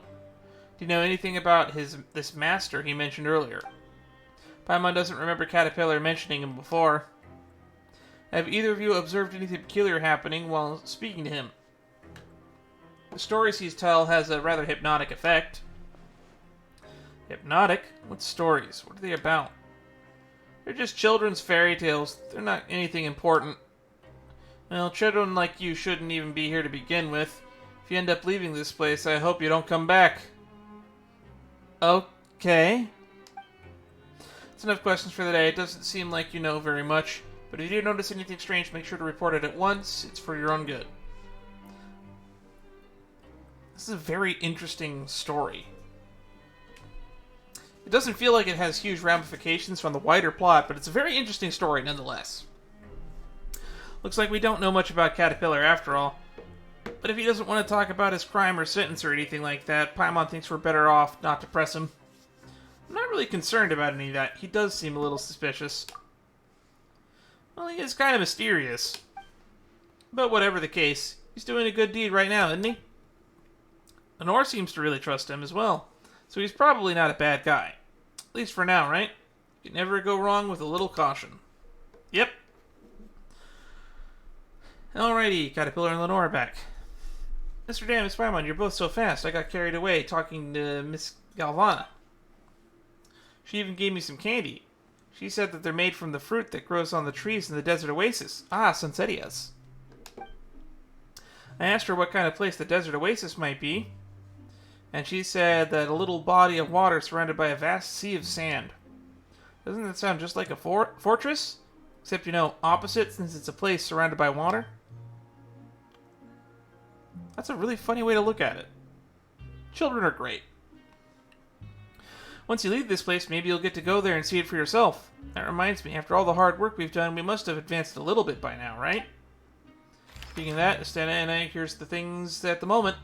A: Do you know anything about this master he mentioned earlier? Paimon doesn't remember Caterpillar mentioning him before. Have either of you observed anything peculiar happening while speaking to him? The stories he tells has a rather hypnotic effect. Hypnotic? What stories? What are they about? They're just children's fairy tales. They're not anything important. Well, children like you shouldn't even be here to begin with. If you end up leaving this place, I hope you don't come back. Okay. That's enough questions for the day. It doesn't seem like you know very much. But if you do notice anything strange, make sure to report it at once. It's for your own good. This is a very interesting story. It doesn't feel like it has huge ramifications from the wider plot, but it's a very interesting story nonetheless. Looks like we don't know much about Caterpillar after all. But if he doesn't want to talk about his crime or sentence or anything like that, Paimon thinks we're better off not to press him. I'm not really concerned about any of that. He does seem a little suspicious. Well, he is kind of mysterious. But whatever the case, he's doing a good deed right now, isn't he? Lenore seems to really trust him as well, so he's probably not a bad guy. At least for now, right? You can never go wrong with a little caution. Yep. Alrighty, Caterpillar and Lenore are back. Mr. Dan, Miss Paimon, you're both so fast. I got carried away talking to Miss Galvana. She even gave me some candy. She said that they're made from the fruit that grows on the trees in the desert oasis. Ah, Sunsetias. I asked her what kind of place the desert oasis might be, and she said that a little body of water surrounded by a vast sea of sand. Doesn't that sound just like a fortress? Except, opposite, since it's a place surrounded by water? That's a really funny way to look at it. Children are great. Once you leave this place, maybe you'll get to go there and see it for yourself. That reminds me, after all the hard work we've done, we must have advanced a little bit by now, right? Speaking of that, Estena and I, here's the things at the moment.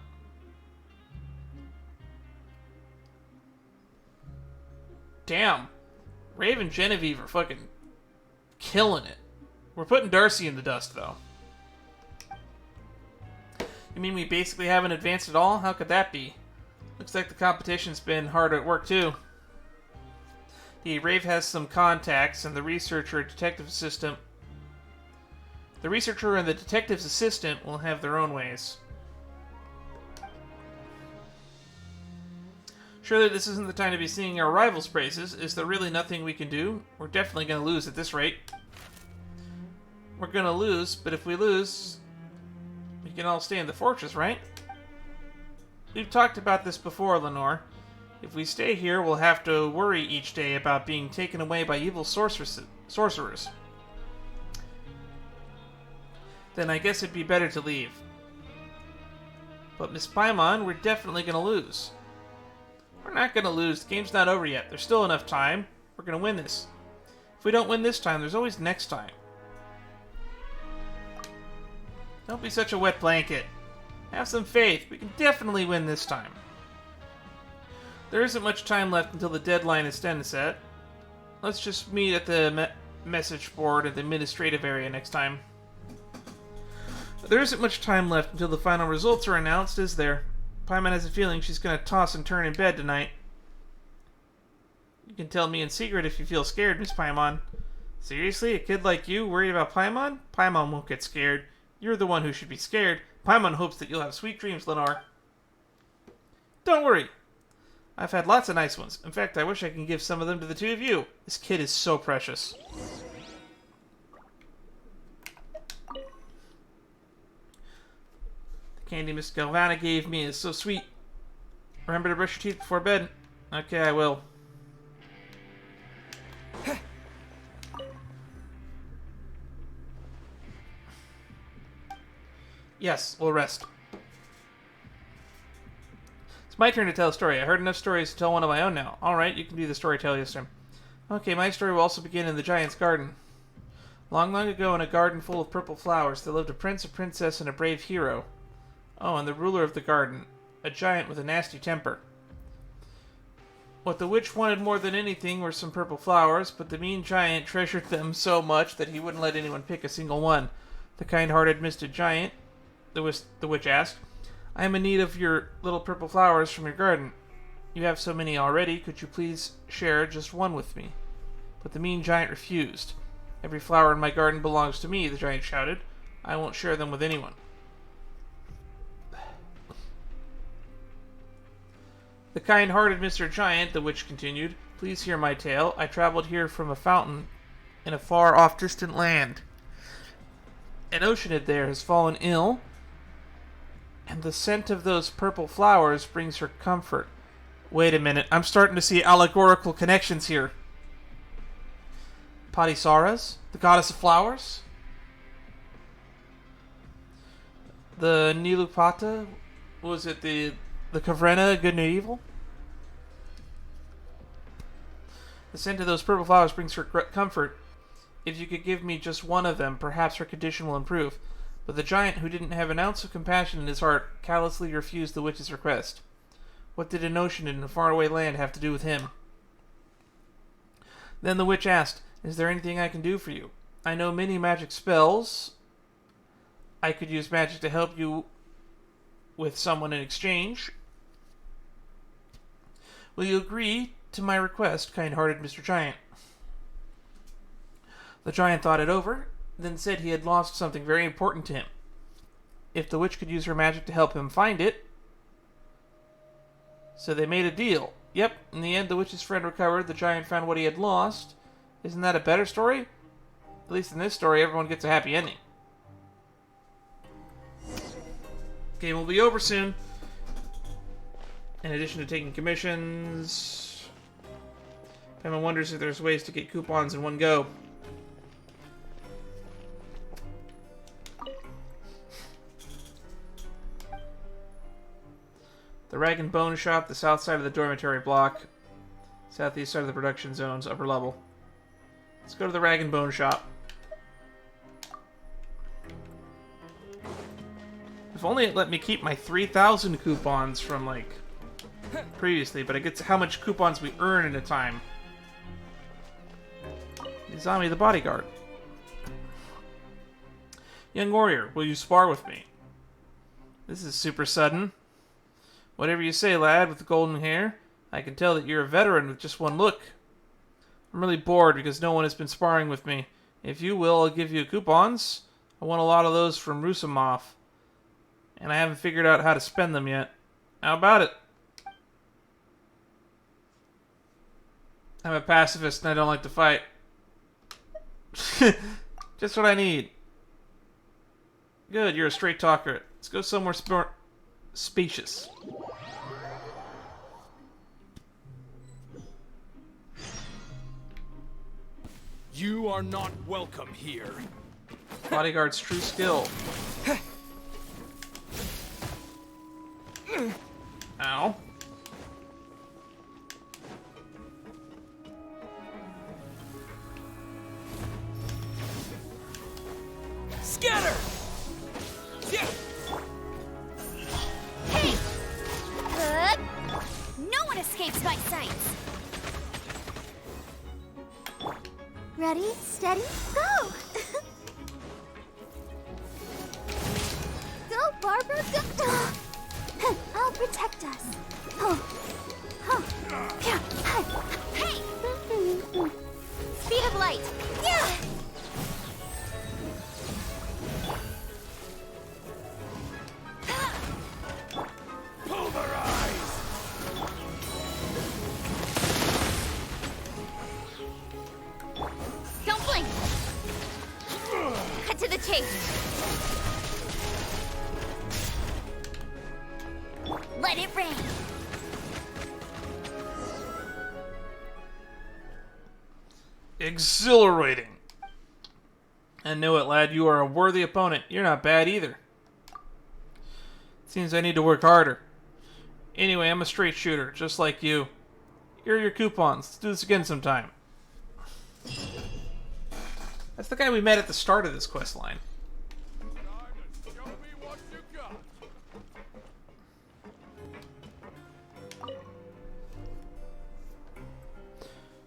A: Damn. Rave and Genevieve are fucking killing it. We're putting Darcy in the dust, though. You mean we basically haven't advanced at all? How could that be? Looks like the competition's been hard at work, too. The Rave has some contacts, and the researcher and detective assistant... The researcher and the detective's assistant will have their own ways. Surely this isn't the time to be singing our rivals' praises. Is there really nothing we can do? We're definitely going to lose at this rate. We're going to lose, but if we lose, we can all stay in the fortress, right? We've talked about this before, Lenore. If we stay here, we'll have to worry each day about being taken away by evil sorcerers. Then I guess it'd be better to leave. But Miss Paimon, we're definitely going to lose. We're not going to lose. The game's not over yet. There's still enough time. We're going to win this. If we don't win this time, there's always next time. Don't be such a wet blanket. Have some faith. We can definitely win this time. There isn't much time left until the deadline is set. Let's just meet at the message board at the administrative area next time. There isn't much time left until the final results are announced, is there? Paimon has a feeling she's going to toss and turn in bed tonight. You can tell me in secret if you feel scared, Miss Paimon. Seriously? A kid like you worried about Paimon? Paimon won't get scared. You're the one who should be scared. Paimon hopes that you'll have sweet dreams, Lenore. Don't worry. I've had lots of nice ones. In fact, I wish I can give some of them to the two of you. This kid is so precious. The candy Miss Galvana gave me is so sweet. Remember to brush your teeth before bed. Okay, I will. Yes, we'll rest. It's my turn to tell a story. I heard enough stories to tell one of my own now. Alright, you can be the storyteller this time. Okay, my story will also begin in the giant's garden. Long, long ago, in a garden full of purple flowers, there lived a prince, a princess, and a brave hero. Oh, and the ruler of the garden, a giant with a nasty temper. What the witch wanted more than anything were some purple flowers, but the mean giant treasured them so much that he wouldn't let anyone pick a single one. The kind-hearted Mr. Giant, the witch asked, I am in need of your little purple flowers from your garden. You have so many already, could you please share just one with me? But the mean giant refused. Every flower in my garden belongs to me, the giant shouted. I won't share them with anyone. The kind-hearted Mr. Giant, the witch continued, please hear my tale. I traveled here from a fountain in a far-off distant land. An oceanid there has fallen ill, and the scent of those purple flowers brings her comfort. Wait a minute, I'm starting to see allegorical connections here. Patisaras, the goddess of flowers? The Nilupata? Was it the Kavrena, good and evil? The scent of those purple flowers brings her comfort. If you could give me just one of them, perhaps her condition will improve. But the giant, who didn't have an ounce of compassion in his heart, callously refused the witch's request. What did a notion in a faraway land have to do with him? Then the witch asked, "Is there anything I can do for you? I know many magic spells. I could use magic to help you with someone in exchange. Will you agree to my request, kind-hearted Mr. Giant?" The giant thought it over, then said he had lost something very important to him. If the witch could use her magic to help him find it. So they made a deal. Yep, in the end the witch's friend recovered, the giant found what he had lost. Isn't that a better story? At least in this story, everyone gets a happy ending. Game will be over soon. In addition to taking commissions, Emma wonders if there's ways to get coupons in one go. The Rag and Bone Shop, the south side of the dormitory block, southeast side of the production zones, upper level. Let's go to the Rag and Bone Shop. If only it let me keep my 3,000 coupons from, like, previously, but it gets how much coupons we earn in a time. Izami the bodyguard. Young warrior, will you spar with me? This is super sudden. Whatever you say, lad with the golden hair. I can tell that you're a veteran with just one look. I'm really bored because no one has been sparring with me. If you will, I'll give you coupons. I want a lot of those from Rusumov, and I haven't figured out how to spend them yet. How about it? I'm a pacifist and I don't like to fight. Just what I need. Good, you're a straight talker. Let's go somewhere spacious.
E: You are not welcome here.
A: Bodyguard's true skill. Ow.
E: Scatter! Yeah.
C: Hey! No one escapes my sights. Ready, steady, go! Go, Barbara, go! I'll protect us. Hey! Speed of light. Yeah!
E: Pulverize!
C: Don't blink. Cut to the chase. Let it rain.
A: Exhilarating. I know it, lad. You are a worthy opponent. You're not bad either. Seems I need to work harder. Anyway, I'm a straight shooter, just like you. Here are your coupons. Let's do this again sometime. That's the guy we met at the start of this quest line.
E: Show me what you got.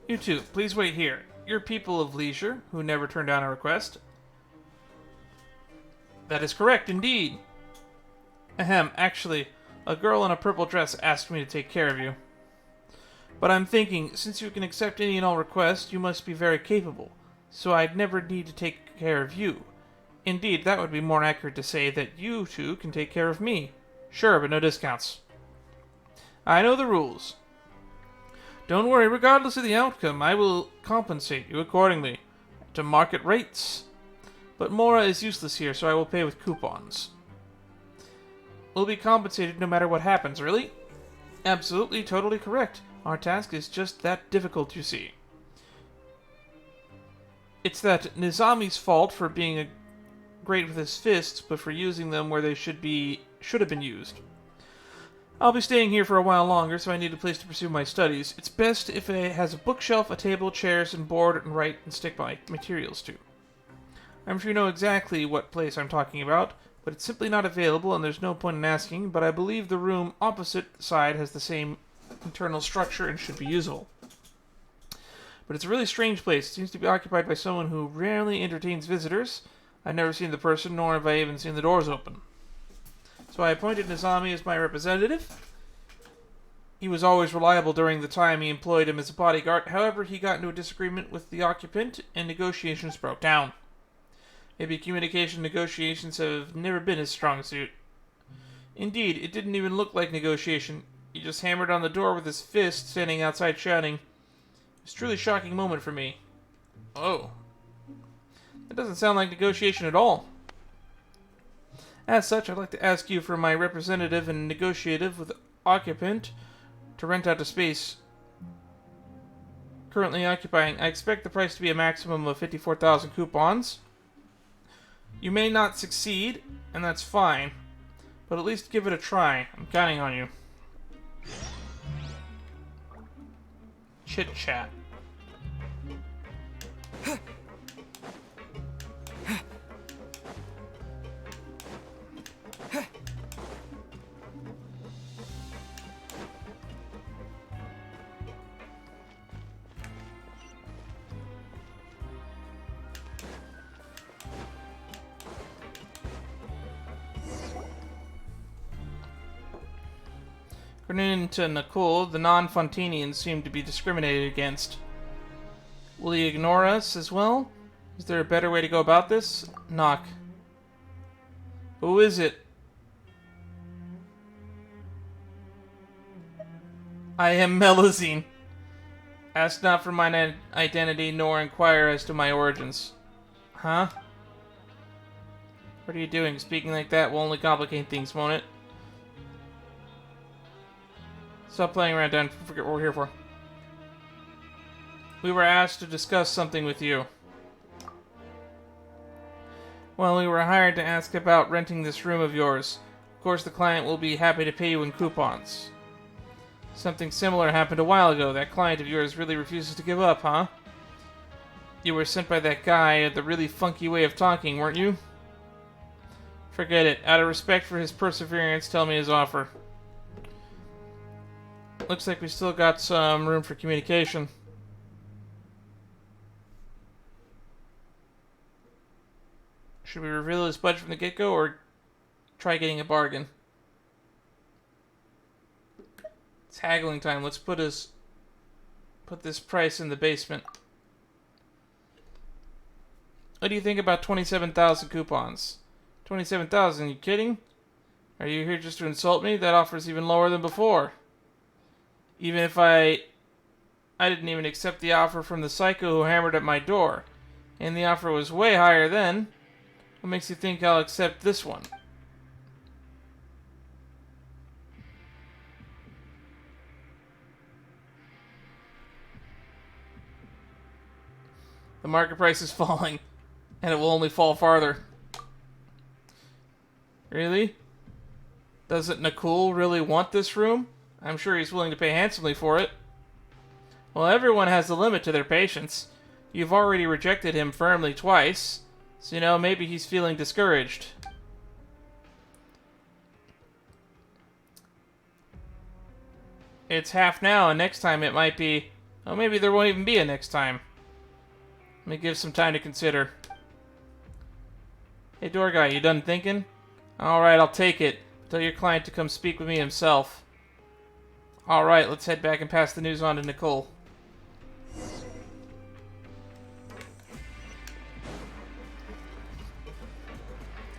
A: You two, please wait here. You're people of leisure who never turn down a request. That is correct, indeed. Ahem, actually, a girl in a purple dress asked me to take care of you. But I'm thinking, since you can accept any and all requests, you must be very capable, so I'd never need to take care of you. Indeed, that would be more accurate to say that you two can take care of me. Sure, but no discounts. I know the rules. Don't worry, regardless of the outcome, I will compensate you accordingly, to market rates. But Mora is useless here, so I will pay with coupons. We'll be compensated no matter what happens, really? Absolutely, totally correct. Our task is just that difficult, you see. It's that Nizami's fault for being great with his fists, but for using them where they should have been used. I'll be staying here for a while longer, so I need a place to pursue my studies. It's best if it has a bookshelf, a table, chairs, and board and write and stick my materials to. I'm sure you know exactly what place I'm talking about, but it's simply not available, and there's no point in asking, but I believe the room opposite side has the same internal structure and should be usable. But it's a really strange place. It seems to be occupied by someone who rarely entertains visitors. I've never seen the person, nor have I even seen the doors open. So I appointed Nizami as my representative. He was always reliable during the time he employed him as a bodyguard. However, he got into a disagreement with the occupant, and negotiations broke down. Maybe communication negotiations have never been his strong suit. Indeed, it didn't even look like negotiation. He just hammered on the door with his fist, standing outside shouting. It was a truly shocking moment for me. Oh. That doesn't sound like negotiation at all. As such, I'd like to ask you for my representative and negotiative with the occupant to rent out a space currently occupying. I expect the price to be a maximum of 54,000 coupons. You may not succeed, and that's fine, but at least give it a try. I'm counting on you. Chit-Chat. According to Nicole, the non-Fontanians seem to be discriminated against. Will he ignore us as well? Is there a better way to go about this? Knock. Who is it? I am Melazine. Ask not for my identity, nor inquire as to my origins. Huh? What are you doing? Speaking like that will only complicate things, won't it? Stop playing around, Dan. Forget what we're here for. We were asked to discuss something with you. Well, we were hired to ask about renting this room of yours. Of course, the client will be happy to pay you in coupons. Something similar happened a while ago. That client of yours really refuses to give up, huh? You were sent by that guy at the really funky way of talking, weren't you? Forget it. Out of respect for his perseverance, tell me his offer. Looks like we still got some room for communication. Should we reveal his budget from the get-go, or try getting a bargain? It's haggling time. Let's put this price in the basement. What do you think about 27,000 coupons? 27,000? You kidding? Are you here just to insult me? That offer's even lower than before. Even if I didn't even accept the offer from the psycho who hammered at my door. And the offer was way higher then. What makes you think I'll accept this one? The market price is falling, and it will only fall farther. Really? Doesn't Nicole really want this room? I'm sure he's willing to pay handsomely for it. Well, everyone has a limit to their patience. You've already rejected him firmly twice, so, you know, maybe he's feeling discouraged. It's half now, and next time it might be... Well, maybe there won't even be a next time. Let me give some time to consider. Hey, door guy, you done thinking? Alright, I'll take it. Tell your client to come speak with me himself. Alright, let's head back and pass the news on to Nicole.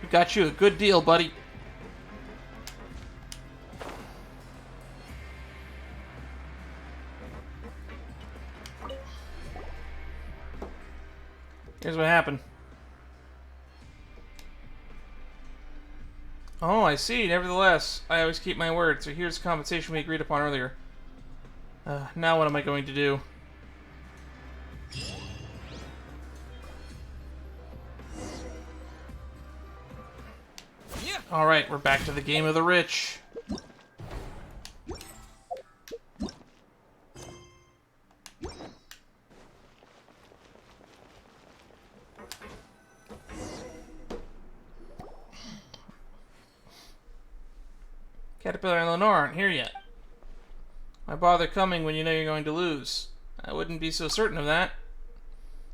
A: We got you a good deal, buddy. Here's what happened. Oh, I see. Nevertheless, I always keep my word, so here's the compensation we agreed upon earlier. Now what am I going to do? Alright, we're back to the game of the rich. Caterpillar and Lenore aren't here yet. Why bother coming when you know you're going to lose? I wouldn't be so certain of that.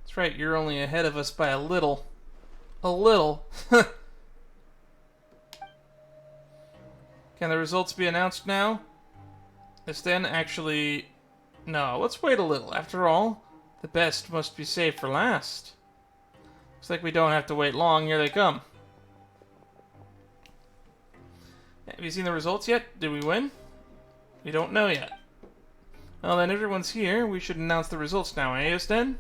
A: That's right, you're only ahead of us by a little. A little. Can the results be announced now? This then actually... No, let's wait a little. After all, the best must be saved for last. Looks like we don't have to wait long. Here they come. Have you seen the results yet? Did we win? We don't know yet. Well, then everyone's here. We should announce the results now, eh, Sten?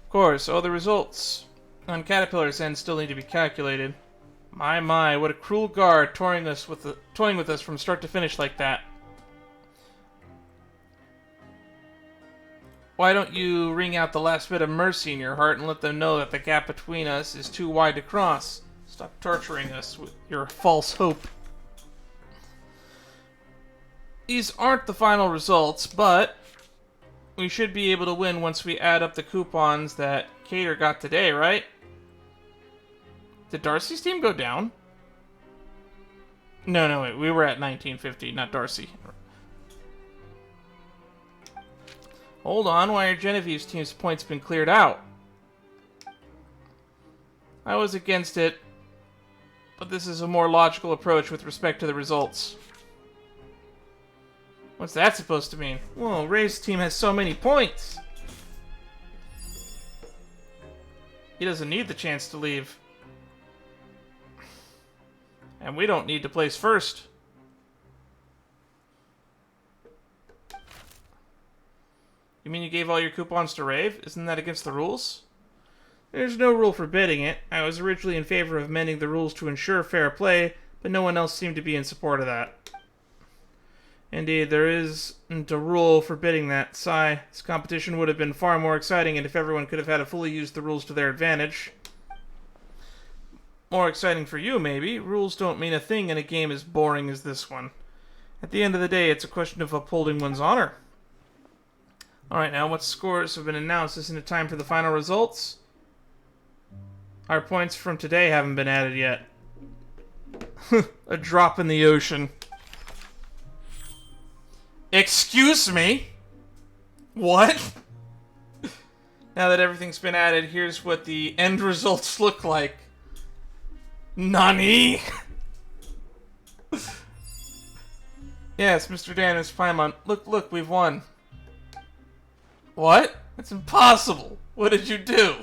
A: Of course, all the results on Caterpillar's end still need to be calculated. My, what a cruel guard toying with us from start to finish like that. Why don't you wring out the last bit of mercy in your heart and let them know that the gap between us is too wide to cross? Stop torturing us with your false hope. These aren't the final results, but we should be able to win once we add up the coupons that Cater got today, right? Did Darcy's team go down? No, wait. We were at 1950, not Darcy. Hold on, why are Genevieve's team's points been cleared out? I was against it, but this is a more logical approach with respect to the results. What's that supposed to mean? Well, Ray's team has so many points. He doesn't need the chance to leave. And we don't need to place first. You mean you gave all your coupons to Rave? Isn't that against the rules? There's no rule forbidding it. I was originally in favor of amending the rules to ensure fair play, but no one else seemed to be in support of that. Indeed, there isn't a rule forbidding that. Sigh, this competition would have been far more exciting and if everyone could have had to fully use the rules to their advantage. More exciting for you, maybe. Rules don't mean a thing in a game as boring as this one. At the end of the day, it's a question of upholding one's honor. Alright, now what scores have been announced? Isn't it time for the final results? Our points from today haven't been added yet. A drop in the ocean. Excuse me? What? Now that everything's been added, here's what the end results look like. Nani? Yes, Mr. Dan is Paimon. Look, we've won. What? That's impossible. What did you do?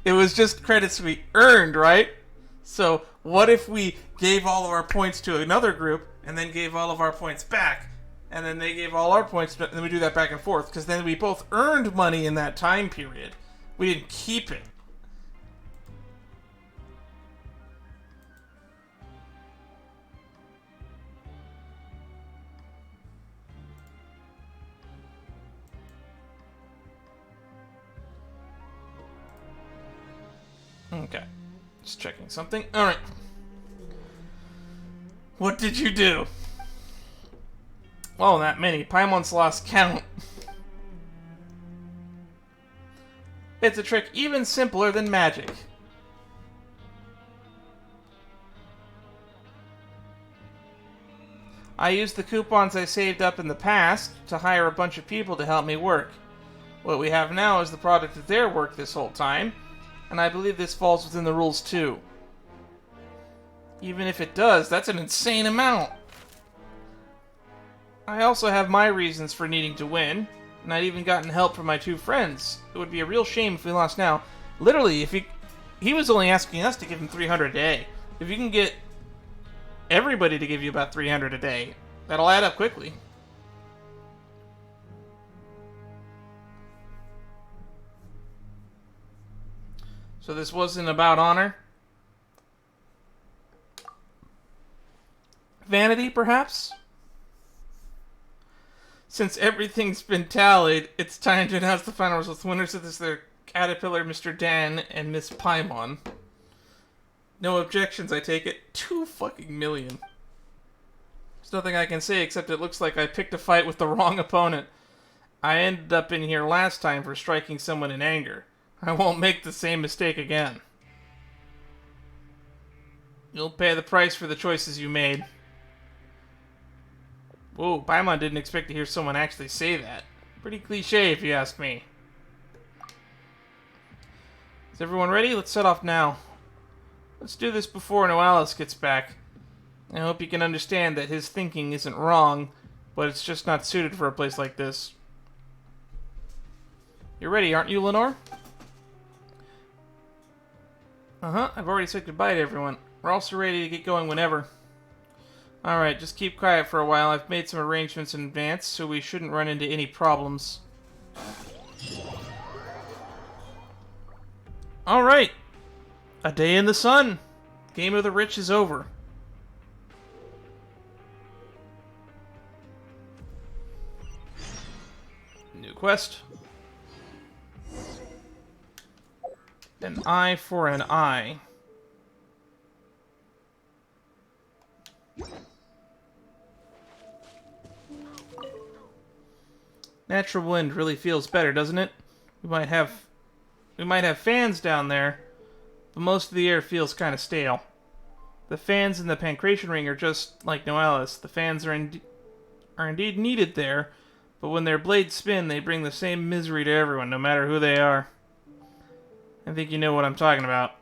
A: It was just credits we earned, right? So, what if we gave all of our points to another group, and then gave all of our points back, and then they gave all our points, and then we do that back and forth, because then we both earned money in that time period. We didn't keep it. Okay. Just checking something. Alright. What did you do? Oh, that many. Paimon's lost count. It's a trick even simpler than magic. I used the coupons I saved up in the past to hire a bunch of people to help me work. What we have now is the product of their work this whole time, and I believe this falls within the rules too. Even if it does, that's an insane amount. I also have my reasons for needing to win, and I'd even gotten help from my two friends. It would be a real shame if we lost now. Literally, if he was only asking us to give him 300 a day. If you can get everybody to give you about 300 a day, that'll add up quickly. So this wasn't about honor? Vanity, perhaps? Since everything's been tallied, it's time to announce the final results. The winners of this are Caterpillar, Mr. Dan, and Miss Paimon. No objections, I take it. 2 fucking million. There's nothing I can say except it looks like I picked a fight with the wrong opponent. I ended up in here last time for striking someone in anger. I won't make the same mistake again. You'll pay the price for the choices you made. Whoa, Paimon didn't expect to hear someone actually say that. Pretty cliche, if you ask me. Is everyone ready? Let's set off now. Let's do this before Noalis gets back. I hope you can understand that his thinking isn't wrong, but it's just not suited for a place like this. You're ready, aren't you, Lenore? Uh-huh, I've already said goodbye to everyone. We're also ready to get going whenever. Alright, just keep quiet for a while. I've made some arrangements in advance, so we shouldn't run into any problems. Alright. A day in the sun. Game of the Rich is over. New quest. An eye for an eye. Natural wind really feels better, doesn't it? We might have fans down there, but most of the air feels kind of stale. The fans in the Pancration Ring are just like Noalis. The fans are indeed needed there, but when their blades spin, they bring the same misery to everyone, no matter who they are. I think you know what I'm talking about.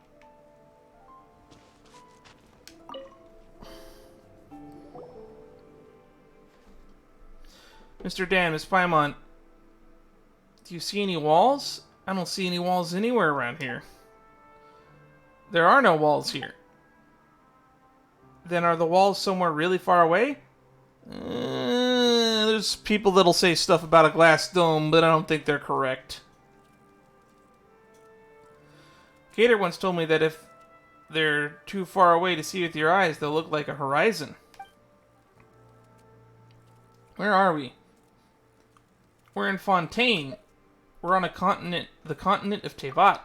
A: Mr. Dan, Miss Paimon, do you see any walls? I don't see any walls anywhere around here. There are no walls here. Then are the walls somewhere really far away? There's people that'll say stuff about a glass dome, but I don't think they're correct. Gator once told me that if they're too far away to see with your eyes, they'll look like a horizon. Where are we? We're in Fontaine. We're on a continent, the continent of Tevat.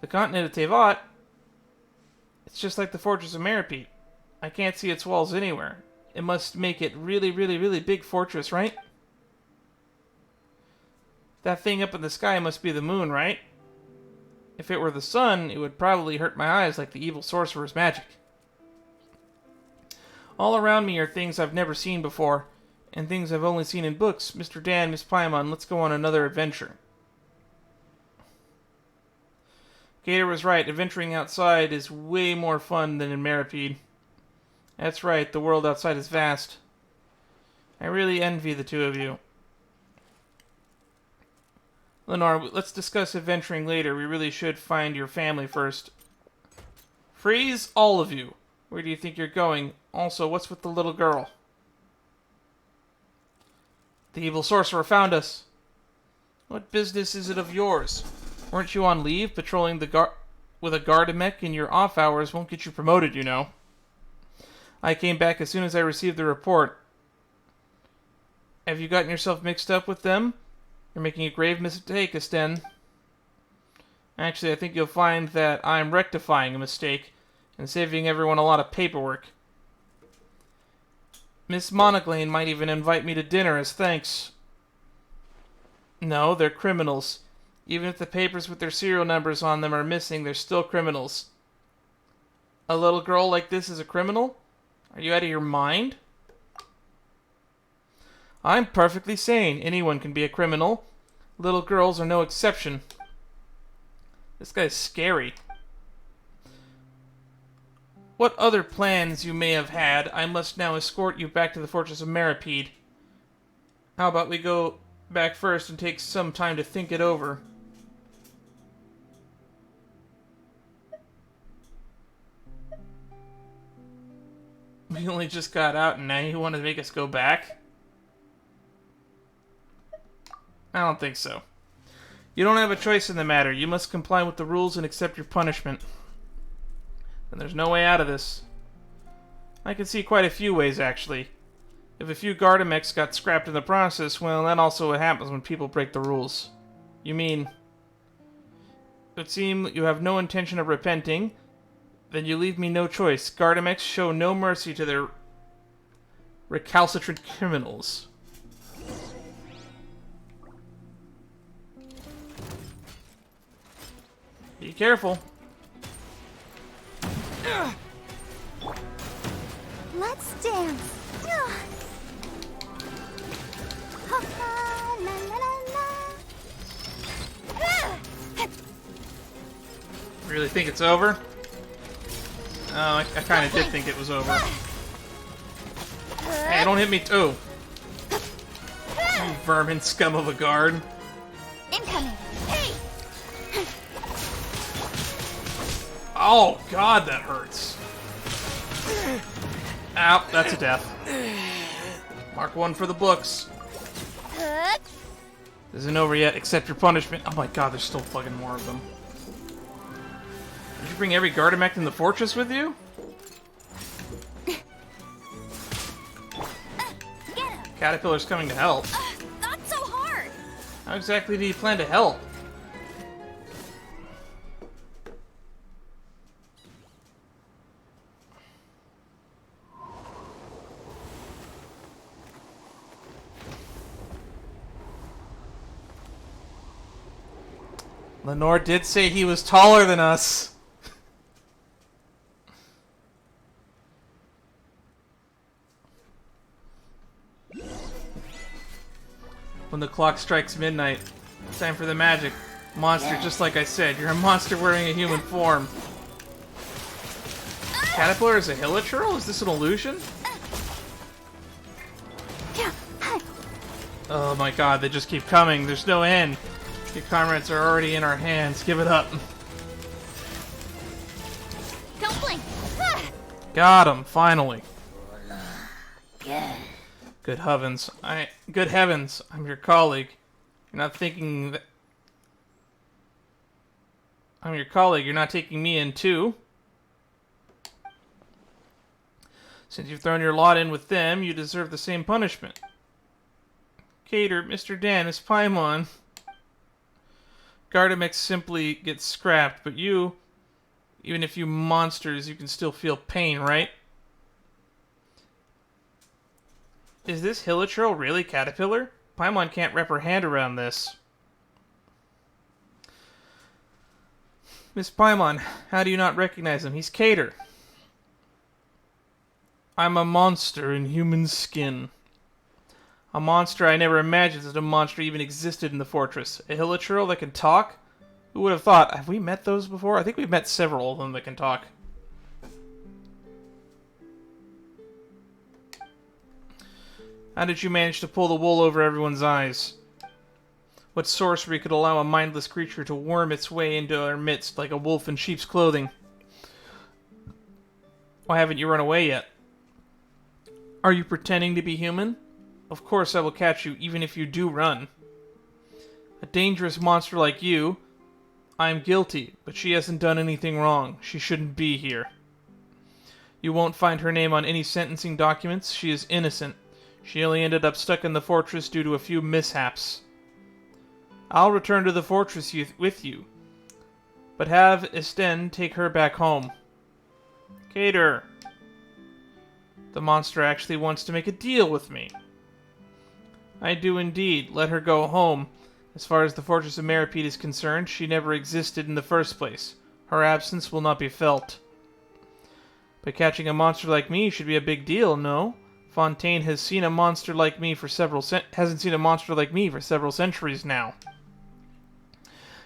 A: The continent of Tevat? It's just like the Fortress of Meropide. I can't see its walls anywhere. It must make it really, really, really big fortress, right? That thing up in the sky must be the moon, right? If it were the sun, it would probably hurt my eyes like the evil sorcerer's magic. All around me are things I've never seen before, and things I've only seen in books. Mr. Dan, Miss Paimon, let's go on another adventure. Gator was right. Adventuring outside is way more fun than in Meropide. That's right, the world outside is vast. I really envy the two of you. Lenore, let's discuss adventuring later. We really should find your family first. Freeze, all of you. Where do you think you're going? Also, what's with the little girl? The evil sorcerer found us. What business is it of yours? Weren't you on leave? Patrolling with a Gardamek in your off hours won't get you promoted, you know. I came back as soon as I received the report. Have you gotten yourself mixed up with them? You're making a grave mistake, Esten. Actually, I think you'll find that I'm rectifying a mistake and saving everyone a lot of paperwork. Miss Monoglain might even invite me to dinner as thanks. No, they're criminals. Even if the papers with their serial numbers on them are missing, they're still criminals. A little girl like this is a criminal? Are you out of your mind? I'm perfectly sane. Anyone can be a criminal. Little girls are no exception. This guy's scary. What other plans you may have had, I must now escort you back to the Fortress of Meropide. How about we go back first and take some time to think it over? We only just got out and now you want to make us go back? I don't think so. You don't have a choice in the matter. You must comply with the rules and accept your punishment. And there's no way out of this. I can see quite a few ways, actually. If a few Gardamex got scrapped in the process, well, that also what happens when people break the rules. You mean... It would seem you have no intention of repenting. Then you leave me no choice. Gardamex show no mercy to their recalcitrant criminals. Be careful.
C: Let's dance. Ah. Ha ha, la la la la. Ah.
A: Really think it's over? Oh, I kind of did think it was over. Hey, don't hit me too. You vermin scum of a guard.
C: Incoming. Hey.
A: Oh, God, that hurts. Ow, that's a death. Mark 1 for the books.
C: Huh?
A: This isn't over yet, accept your punishment. Oh my God, there's still fucking more of them. Did you bring every Gardamek in the fortress with you?
C: Get him.
A: Caterpillar's coming to help.
C: Not so hard.
A: How exactly do you plan to help? Lenore did say he was taller than us. When the clock strikes midnight, it's time for the magic. Monster, just like I said. You're a monster wearing a human form. Caterpillar is a hilichurl? Is this an illusion? Oh my God, they just keep coming. There's no end. Your comrades are already in our hands. Give it up.
C: Don't blink.
A: Got him, finally. Good heavens. Good heavens, I'm your colleague. You're not thinking that... I'm your colleague, you're not taking me in too. Since you've thrown your lot in with them, you deserve the same punishment. Cater, Mr. Dan, Miss Paimon. Gardamek simply gets scrapped, but you, even if you monsters, you can still feel pain, right? Is this hilichurl really Caterpillar? Paimon can't wrap her hand around this. Miss Paimon, how do you not recognize him? He's Cater. I'm a monster in human skin. A monster I never imagined that a monster even existed in the fortress. A hilichurl that can talk? Who would have thought? Have we met those before? I think we've met several of them that can talk. How did you manage to pull the wool over everyone's eyes? What sorcery could allow a mindless creature to worm its way into our midst like a wolf in sheep's clothing? Why haven't you run away yet? Are you pretending to be human? Of course I will catch you, even if you do run. A dangerous monster like you... I am guilty, but she hasn't done anything wrong. She shouldn't be here. You won't find her name on any sentencing documents. She is innocent. She only ended up stuck in the fortress due to a few mishaps. I'll return to the fortress with you, but have Esten take her back home. Cater! The monster actually wants to make a deal with me. I do indeed. Let her go home. As far as the fortress of Meropide is concerned, she never existed in the first place. Her absence will not be felt. But catching a monster like me should be a big deal, no? Fontaine has seen a monster like me for hasn't seen a monster like me for several centuries now.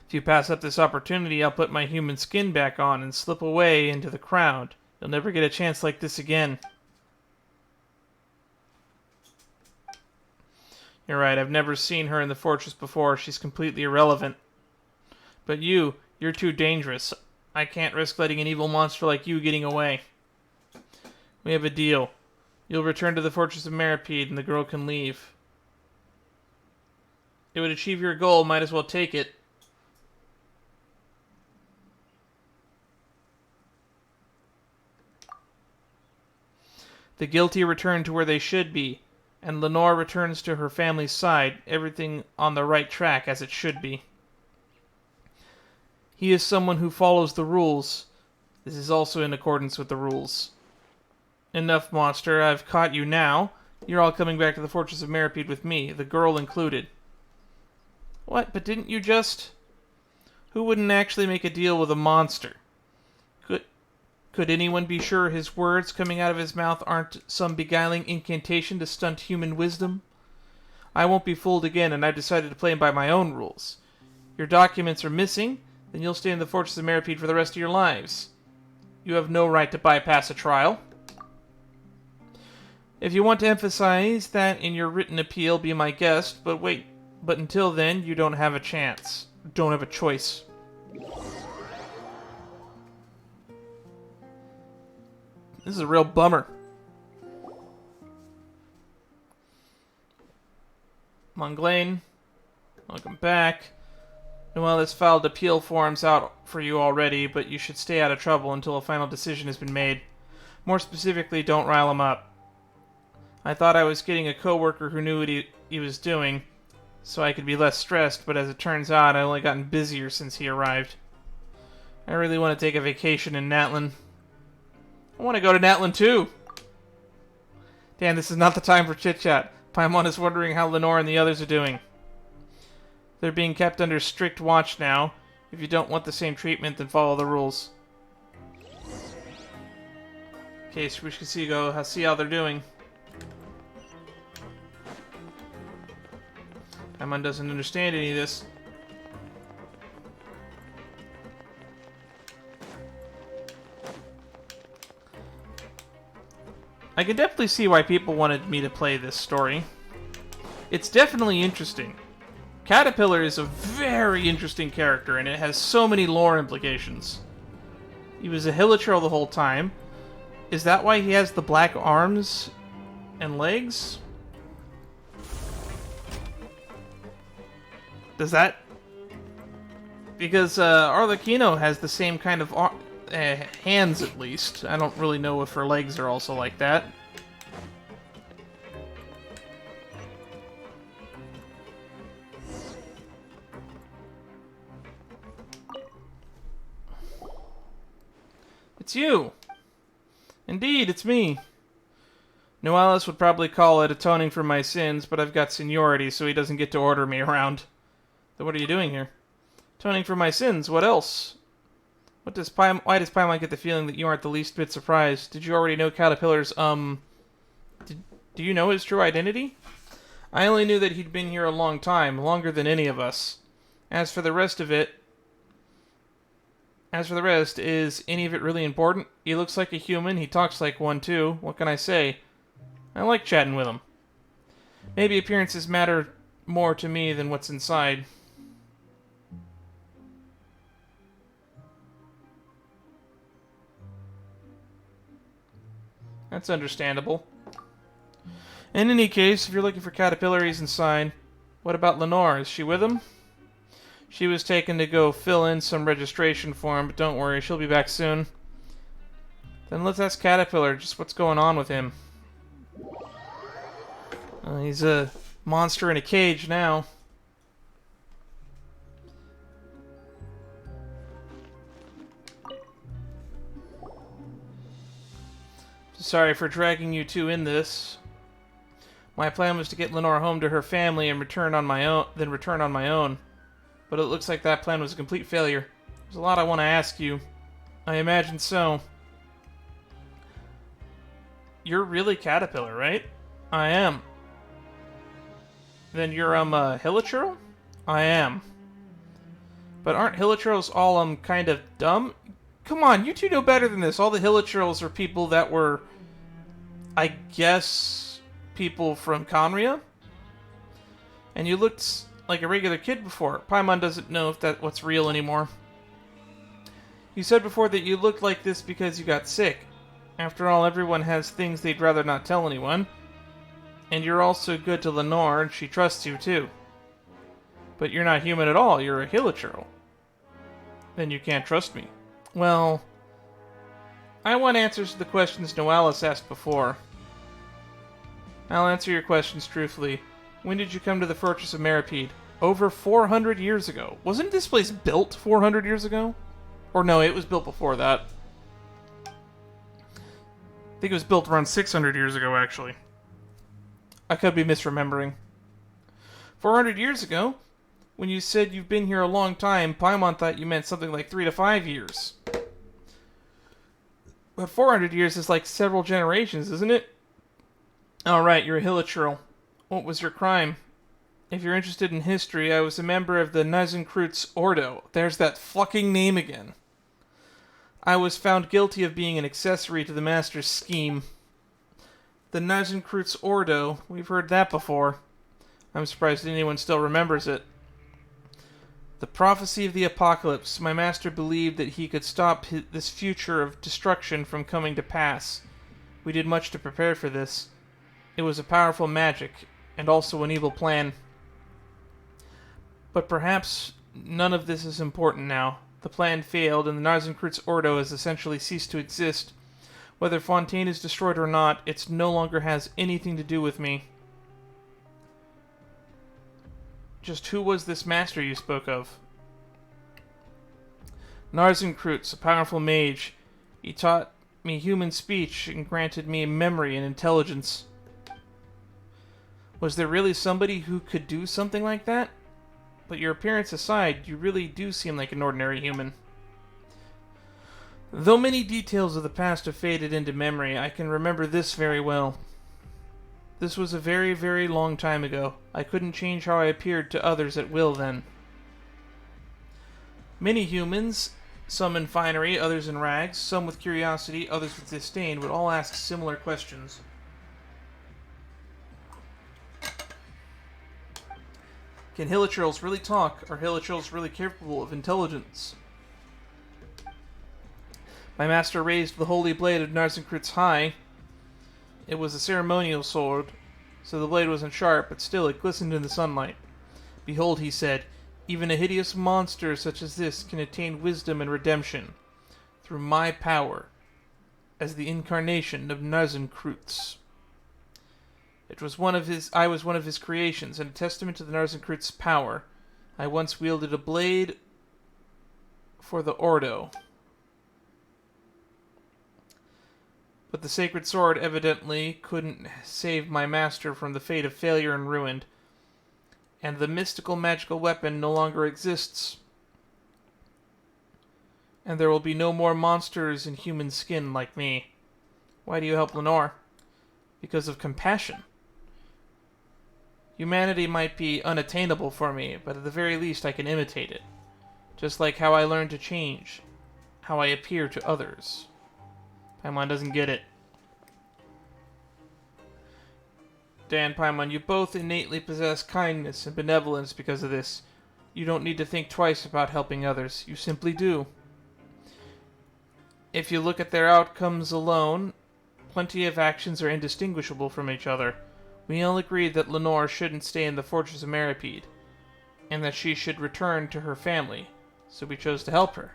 A: If you pass up this opportunity, I'll put my human skin back on and slip away into the crowd. You'll never get a chance like this again. You're right, I've never seen her in the fortress before. She's completely irrelevant. But you're too dangerous. I can't risk letting an evil monster like you getting away. We have a deal. You'll return to the fortress of Meropide and the girl can leave. It would achieve your goal, might as well take it. The guilty return to where they should be, and Lenore returns to her family's side, everything on the right track as it should be. He is someone who follows the rules. This is also in accordance with the rules. Enough, monster. I've caught you now. You're all coming back to the fortress of Meropide with me, the girl included. What? But didn't you just... Who wouldn't actually make a deal with a monster? Could anyone be sure his words coming out of his mouth aren't some beguiling incantation to stunt human wisdom? I won't be fooled again, and I've decided to play by my own rules. Your documents are missing, then you'll stay in the Fortress of Meropide for the rest of your lives. You have no right to bypass a trial. If you want to emphasize that in your written appeal, be my guest, but wait. But until then, you don't have a chance. Don't have a choice. This is a real bummer. Monglain, welcome back. Well, this filed appeal form's out for you already, but you should stay out of trouble until a final decision has been made. More specifically, don't rile him up. I thought I was getting a coworker who knew what he was doing, so I could be less stressed, but as it turns out, I've only gotten busier since he arrived. I really want to take a vacation in Natlan. I want to go to Natlan too! Dan, this is not the time for chit-chat. Paimon is wondering how Lenore and the others are doing. They're being kept under strict watch now. If you don't want the same treatment, then follow the rules. Okay, so we should see how they're doing. Paimon doesn't understand any of this. I can definitely see why people wanted me to play this story. It's definitely interesting. Caterpillar is a very interesting character, and it has so many lore implications. He was a hilichurl the whole time. Is that why he has the black arms and legs? Does that... Because Arlecchino has the same kind of hands, at least. I don't really know if her legs are also like that. It's you! Indeed, it's me. Noalis would probably call it atoning for my sins, but I've got seniority, so he doesn't get to order me around. Then what are you doing here? Atoning for my sins, what else? Why does Paimon get the feeling that you aren't the least bit surprised? Did you already know Caterpillar's, do you know his true identity? I only knew that he'd been here a long time, longer than any of us. As for the rest, is any of it really important? He looks like a human, he talks like one too. What can I say? I like chatting with him. Maybe appearances matter more to me than what's inside. That's understandable. In any case, if you're looking for Caterpillar, he's inside. What about Lenore? Is she with him? She was taken to go fill in some registration form, but don't worry, she'll be back soon. Then let's ask Caterpillar just what's going on with him. He's a monster in a cage now. Sorry for dragging you two in this. My plan was to get Lenore home to her family and return on my own. But it looks like that plan was a complete failure. There's a lot I want to ask you. I imagine so. You're really Caterpillar, right? I am. Then you're, hilichurl? I am. But aren't hilichurls all, kind of dumb? Come on, you two know better than this. All the hilichurls are people that were, I guess, people from Conria? And you looked like a regular kid before. Paimon doesn't know if that's what's real anymore. You said before that you looked like this because you got sick. After all, everyone has things they'd rather not tell anyone. And you're also good to Lenore, and she trusts you too. But you're not human at all, you're a hilichurl. Then you can't trust me. Well, I want answers to the questions Noalis asked before. I'll answer your questions truthfully. When did you come to the Fortress of Meropide? Over 400 years ago. Wasn't this place built 400 years ago? Or no, it was built before that. I think it was built around 600 years ago, actually. I could be misremembering. 400 years ago? When you said you've been here a long time, Paimon thought you meant something like 3 to 5 years. But 400 years is like several generations, isn't it? Alright, you're a hilichurl. What was your crime? If you're interested in history, I was a member of the Nazenkreutz Ordo. There's that fucking name again. I was found guilty of being an accessory to the Master's scheme. The Nazenkreutz Ordo, we've heard that before. I'm surprised anyone still remembers it. The prophecy of the apocalypse. My master believed that he could stop this future of destruction from coming to pass. We did much to prepare for this. It was a powerful magic, and also an evil plan. But perhaps none of this is important now. The plan failed, and the Nazenkreutz Ordo has essentially ceased to exist. Whether Fontaine is destroyed or not, it no longer has anything to do with me. Just who was this master you spoke of? Nazenkreutz, a powerful mage. He taught me human speech and granted me memory and intelligence. Was there really somebody who could do something like that? But your appearance aside, you really do seem like an ordinary human. Though many details of the past have faded into memory, I can remember this very well. This was a very, very long time ago. I couldn't change how I appeared to others at will then. Many humans, some in finery, others in rags, some with curiosity, others with disdain, would all ask similar questions. Can hilichurls really talk? Are hilichurls really capable of intelligence? My master raised the holy blade of Nazenkreutz high. It was a ceremonial sword, so the blade wasn't sharp, but still it glistened in the sunlight. Behold, he said, even a hideous monster such as this can attain wisdom and redemption through my power as the incarnation of Nazenkreutz. I was one of his creations, and a testament to the Nazenkreutz power. I once wielded a blade for the Ordo. But the sacred sword evidently couldn't save my master from the fate of failure and ruin, and the mystical magical weapon no longer exists. And there will be no more monsters in human skin like me. Why do you help Lenore? Because of compassion. Humanity might be unattainable for me, but at the very least I can imitate it. Just like how I learned to change, how I appear to others. Paimon doesn't get it. Dan, Paimon, you both innately possess kindness and benevolence because of this. You don't need to think twice about helping others. You simply do. If you look at their outcomes alone, plenty of actions are indistinguishable from each other. We all agreed that Lenore shouldn't stay in the fortress of Meropide, and that she should return to her family, so we chose to help her.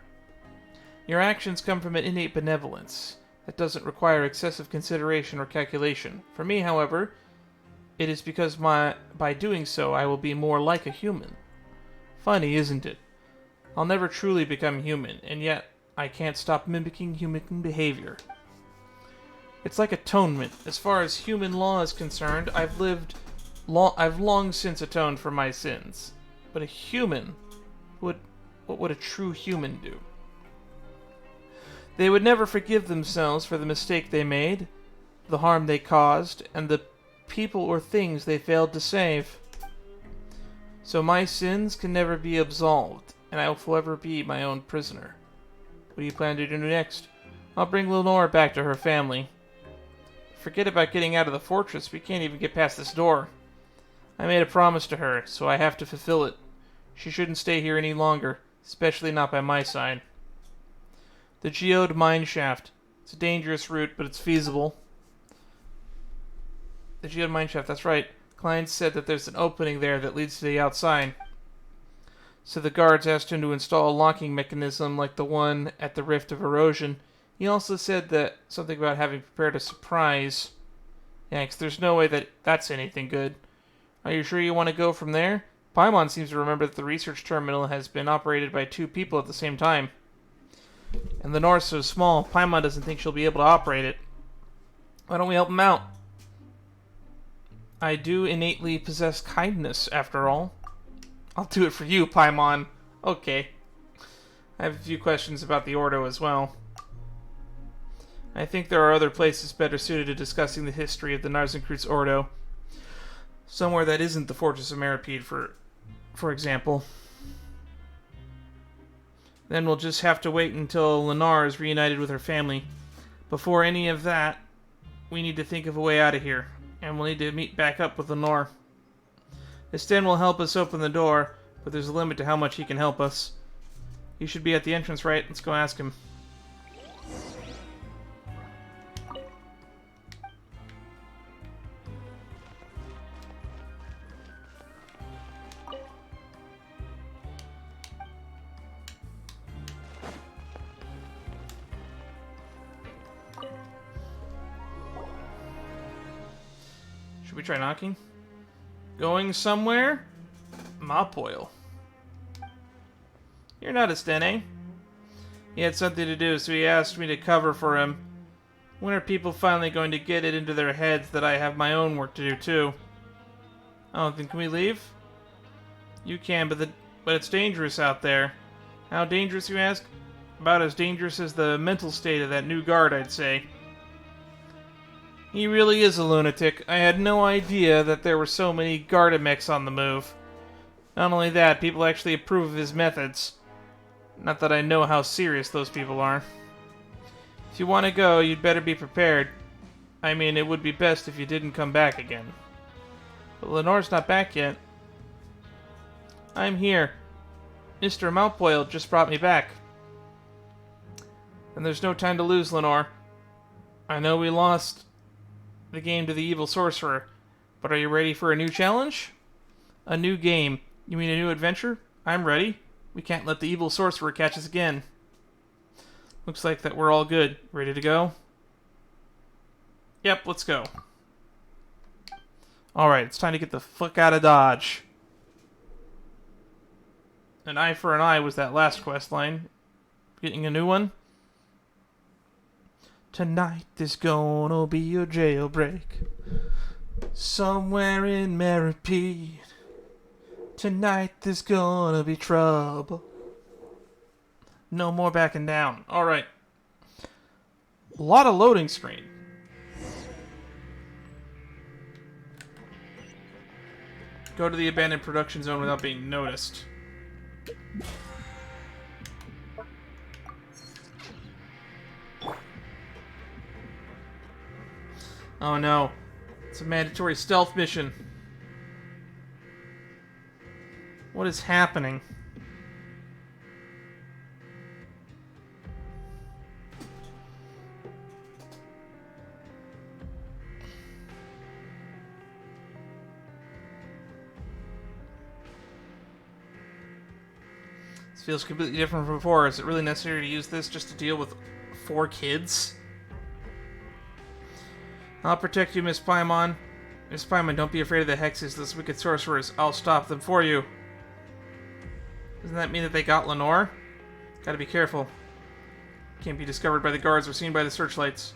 A: Your actions come from an innate benevolence that doesn't require excessive consideration or calculation. For me, however, it is because by doing so I will be more like a human. Funny, isn't it? I'll never truly become human, and yet I can't stop mimicking human behavior. It's like atonement. As far as human law is concerned, I've long since atoned for my sins. But a human what would a true human do? They would never forgive themselves for the mistake they made, the harm they caused, and the people or things they failed to save. So my sins can never be absolved, and I will forever be my own prisoner. What do you plan to do next? I'll bring Lenore back to her family. Forget about getting out of the fortress. We can't even get past this door. I made a promise to her, so I have to fulfill it. She shouldn't stay here any longer, especially not by my side. The geode mine shaft. It's a dangerous route, but it's feasible. The geode mine shaft, that's right. Klein said that there's an opening there that leads to the outside. So the guards asked him to install a locking mechanism like the one at the Rift of Erosion. He also said that something about having prepared a surprise. Yanks, there's no way that that's anything good. Are you sure you want to go from there? Paimon seems to remember that the research terminal has been operated by 2 people at the same time. And the North's so small, Paimon doesn't think she'll be able to operate it. Why don't we help him out? I do innately possess kindness, after all. I'll do it for you, Paimon. Okay. I have a few questions about the Ordo as well. I I think there are other places better suited to discussing the history of the Narzenkreuz Ordo. Somewhere that isn't the Fortress of Meropide, for example. Then we'll just have to wait until Lennar is reunited with her family. Before any of that, we need to think of a way out of here, and we'll need to meet back up with Lennar. Esten will help us open the door, but there's a limit to how much he can help us. He should be at the entrance, right? Let's go ask him. Should we try knocking? Going somewhere? Mop oil. You're not Esten, eh? He had something to do, so he asked me to cover for him. When are people finally going to get it into their heads that I have my own work to do, too? Oh, then can we leave? You can, but it's dangerous out there. How dangerous, you ask? About as dangerous as the mental state of that new guard, I'd say. He really is a lunatic. I had no idea that there were so many Gardamex on the move. Not only that, people actually approve of his methods. Not that I know how serious those people are. If you want to go, you'd better be prepared. I mean, it would be best if you didn't come back again. But Lennar's not back yet. I'm here. Mr. Malpoil just brought me back. And there's no time to lose, Lennar. I know we lost the game to the evil sorcerer, but are you ready for a new challenge? A new game. You mean a new adventure? I'm ready. We can't let the evil sorcerer catch us again. Looks like that we're all good. Ready to go? Yep, let's go. Alright, it's time to get the fuck out of Dodge. An eye for an eye was that last quest line. Getting a new one? Tonight is gonna be a jailbreak. Somewhere in Meropide. Tonight there's gonna be trouble. No more backing down. Alright. A lot of loading screen. Go to the abandoned production zone without being noticed. Oh no. It's a mandatory stealth mission. What is happening? This feels completely different from before. Is it really necessary to use this just to deal with 4 kids? I'll protect you, Miss Paimon. Miss Paimon, don't be afraid of the hexes, those wicked sorcerers. I'll stop them for you. Doesn't that mean that they got Lennar? Gotta be careful. Can't be discovered by the guards or seen by the searchlights.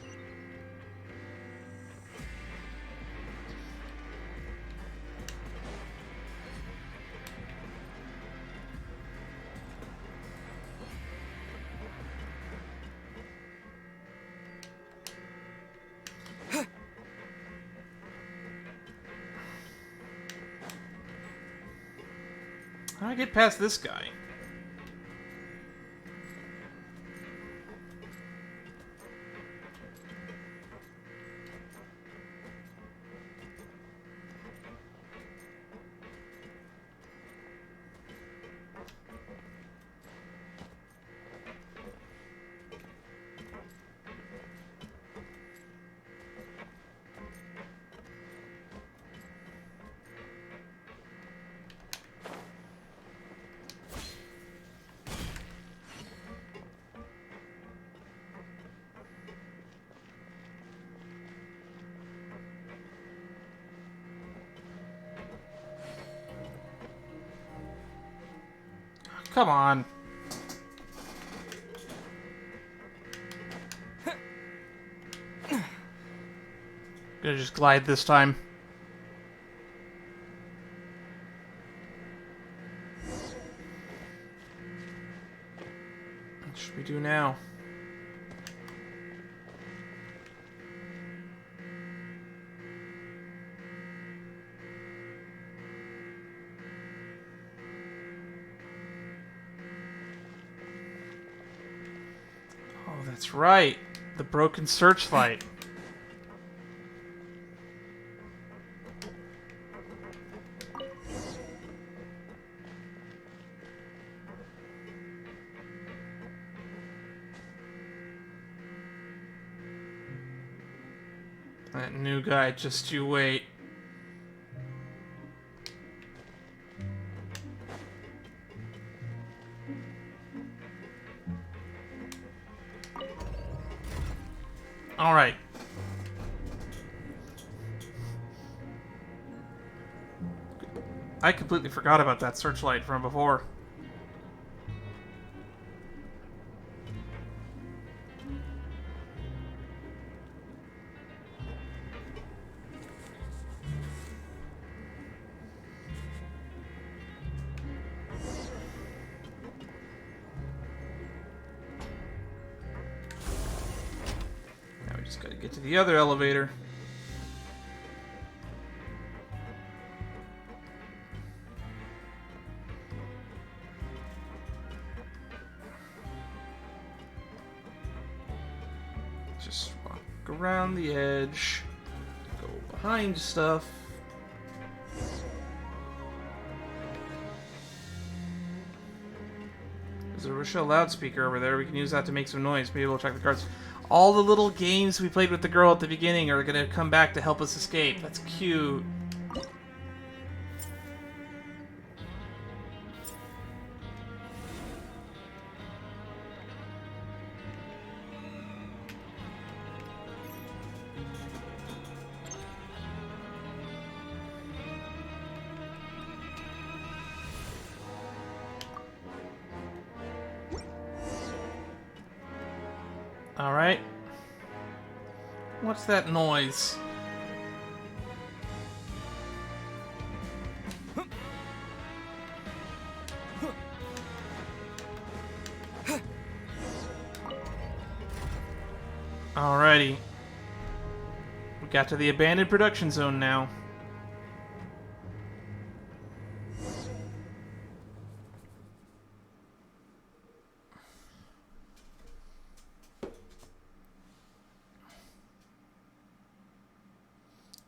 A: How do I get past this guy? Come on. Gonna just glide this time. What should we do now? that's right. The broken searchlight. That new guy, just you wait. Alright. I completely forgot about that searchlight from before. Now we just gotta get to the other elevator. Just walk around the edge, go behind stuff. There's a Rochelle loudspeaker over there. We can use that to make some noise. Maybe we'll check the cards. All the little games we played with the girl at the beginning are gonna come back to help us escape. That's cute. Alright. What's that noise? Alrighty. We got to the abandoned production zone now.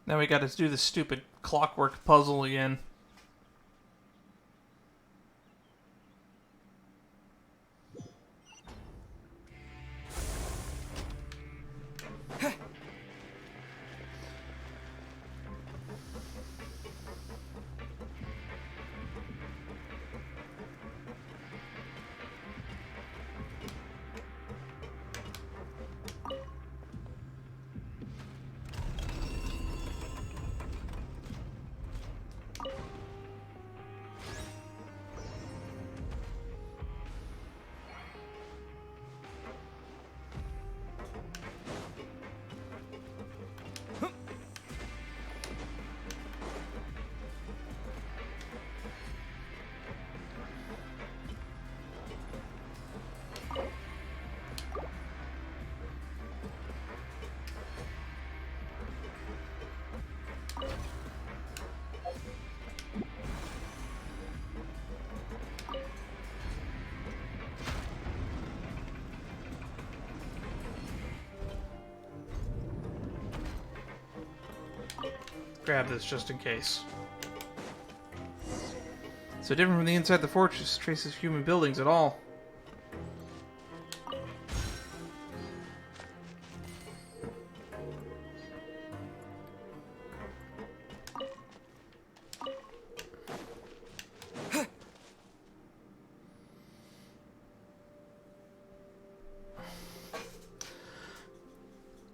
A: Now we gotta do the stupid clockwork puzzle again. Grab this just in case. So different from the inside the fortress, traces human buildings at all.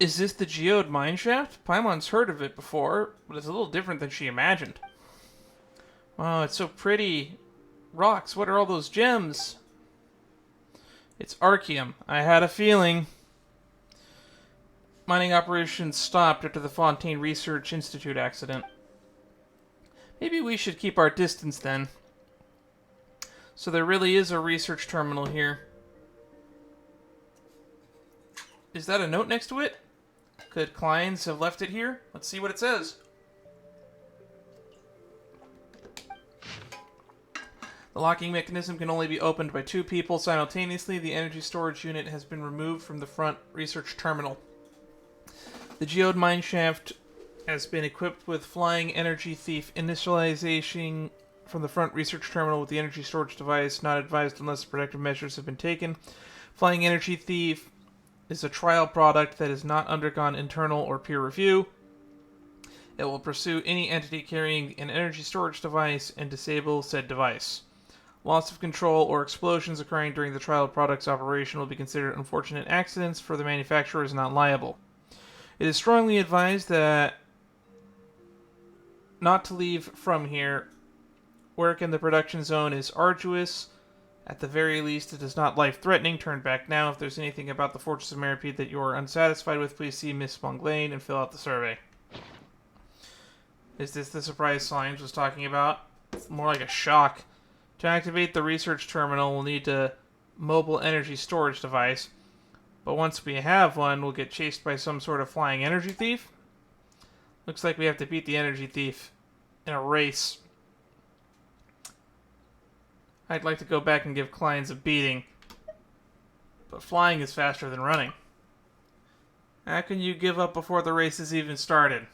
A: Is this the geode mineshaft? Paimon's heard of it before, but it's a little different than she imagined. Oh, it's so pretty. Rocks, what are all those gems? It's Archeum. I had a feeling. Mining operations stopped after the Fontaine Research Institute accident. Maybe we should keep our distance then. So there really is a research terminal here. Is that a note next to it? Could Kleins have left it here? Let's see what it says. The locking mechanism can only be opened by 2 people simultaneously. The energy storage unit has been removed from the front research terminal. The geode mineshaft has been equipped with flying energy thief initialization from the front research terminal with the energy storage device. Not advised unless protective measures have been taken. Flying energy thief is a trial product that has not undergone internal or peer review. It will pursue any entity carrying an energy storage device and disable said device. Loss of control or explosions occurring during the trial product's operation will be considered unfortunate accidents, for the manufacturer is not liable. It is strongly advised that not to leave from here. Work in the production zone is arduous. At the very least, it is not life-threatening. Turn back now. If there's anything about the Fortress of Meropide that you are unsatisfied with, please see Miss Monglane and fill out the survey. Is this the surprise Slimes was talking about? It's more like a shock. To activate the research terminal, we'll need a mobile energy storage device. But once we have one, we'll get chased by some sort of flying energy thief. Looks like we have to beat the energy thief in a race. I'd like to go back and give clients a beating. But flying is faster than running. How can you give up before the race has even started?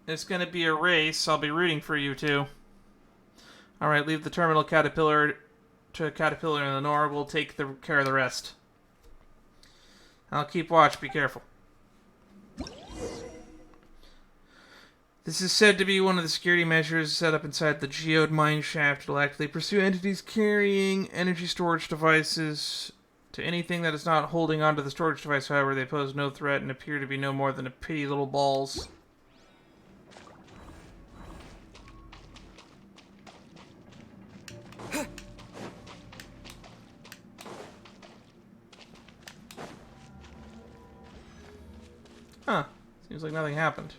A: It's going to be a race. I'll be rooting for you two. Alright, leave the terminal caterpillar to Caterpillar and Lenore. We'll take care of the rest. I'll keep watch. Be careful. This is said to be one of the security measures set up inside the geode mine shaft. It'll actively pursue entities carrying energy storage devices. To anything that is not holding onto the storage device, however, they pose no threat and appear to be no more than a petty little balls. Huh. Seems like nothing happened.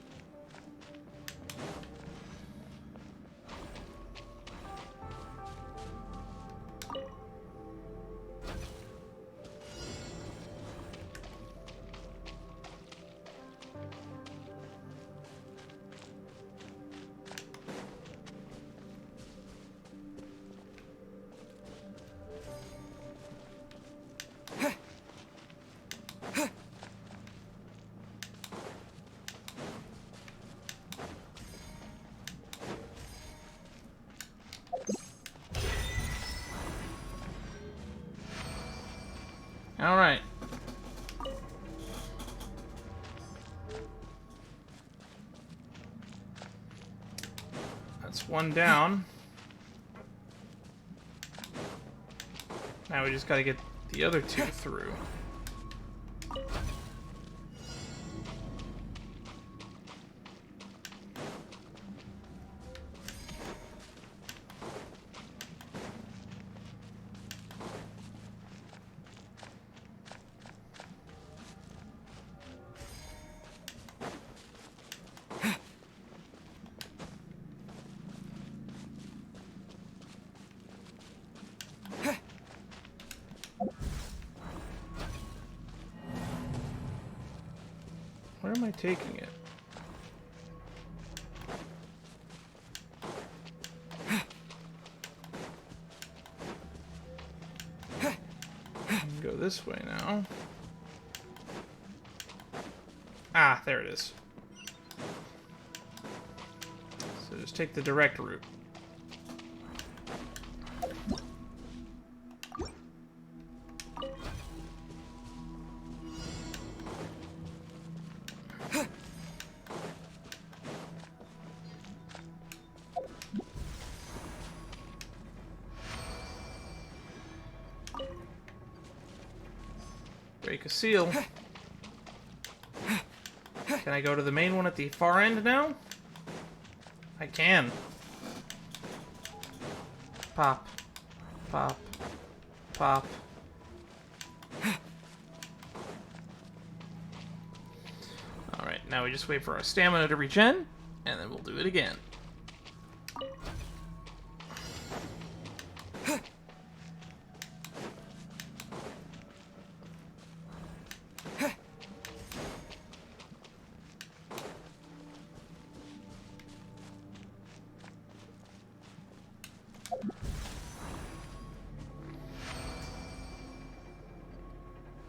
A: Alright. That's one down. Now we just gotta get the other 2 through. Where am I taking it? Go this way now. Ah, there it is. So just take the direct route. Break a seal. Can I go to the main one at the far end now? I can. Pop. Pop. Pop. Alright, now we just wait for our stamina to regen, and then we'll do it again.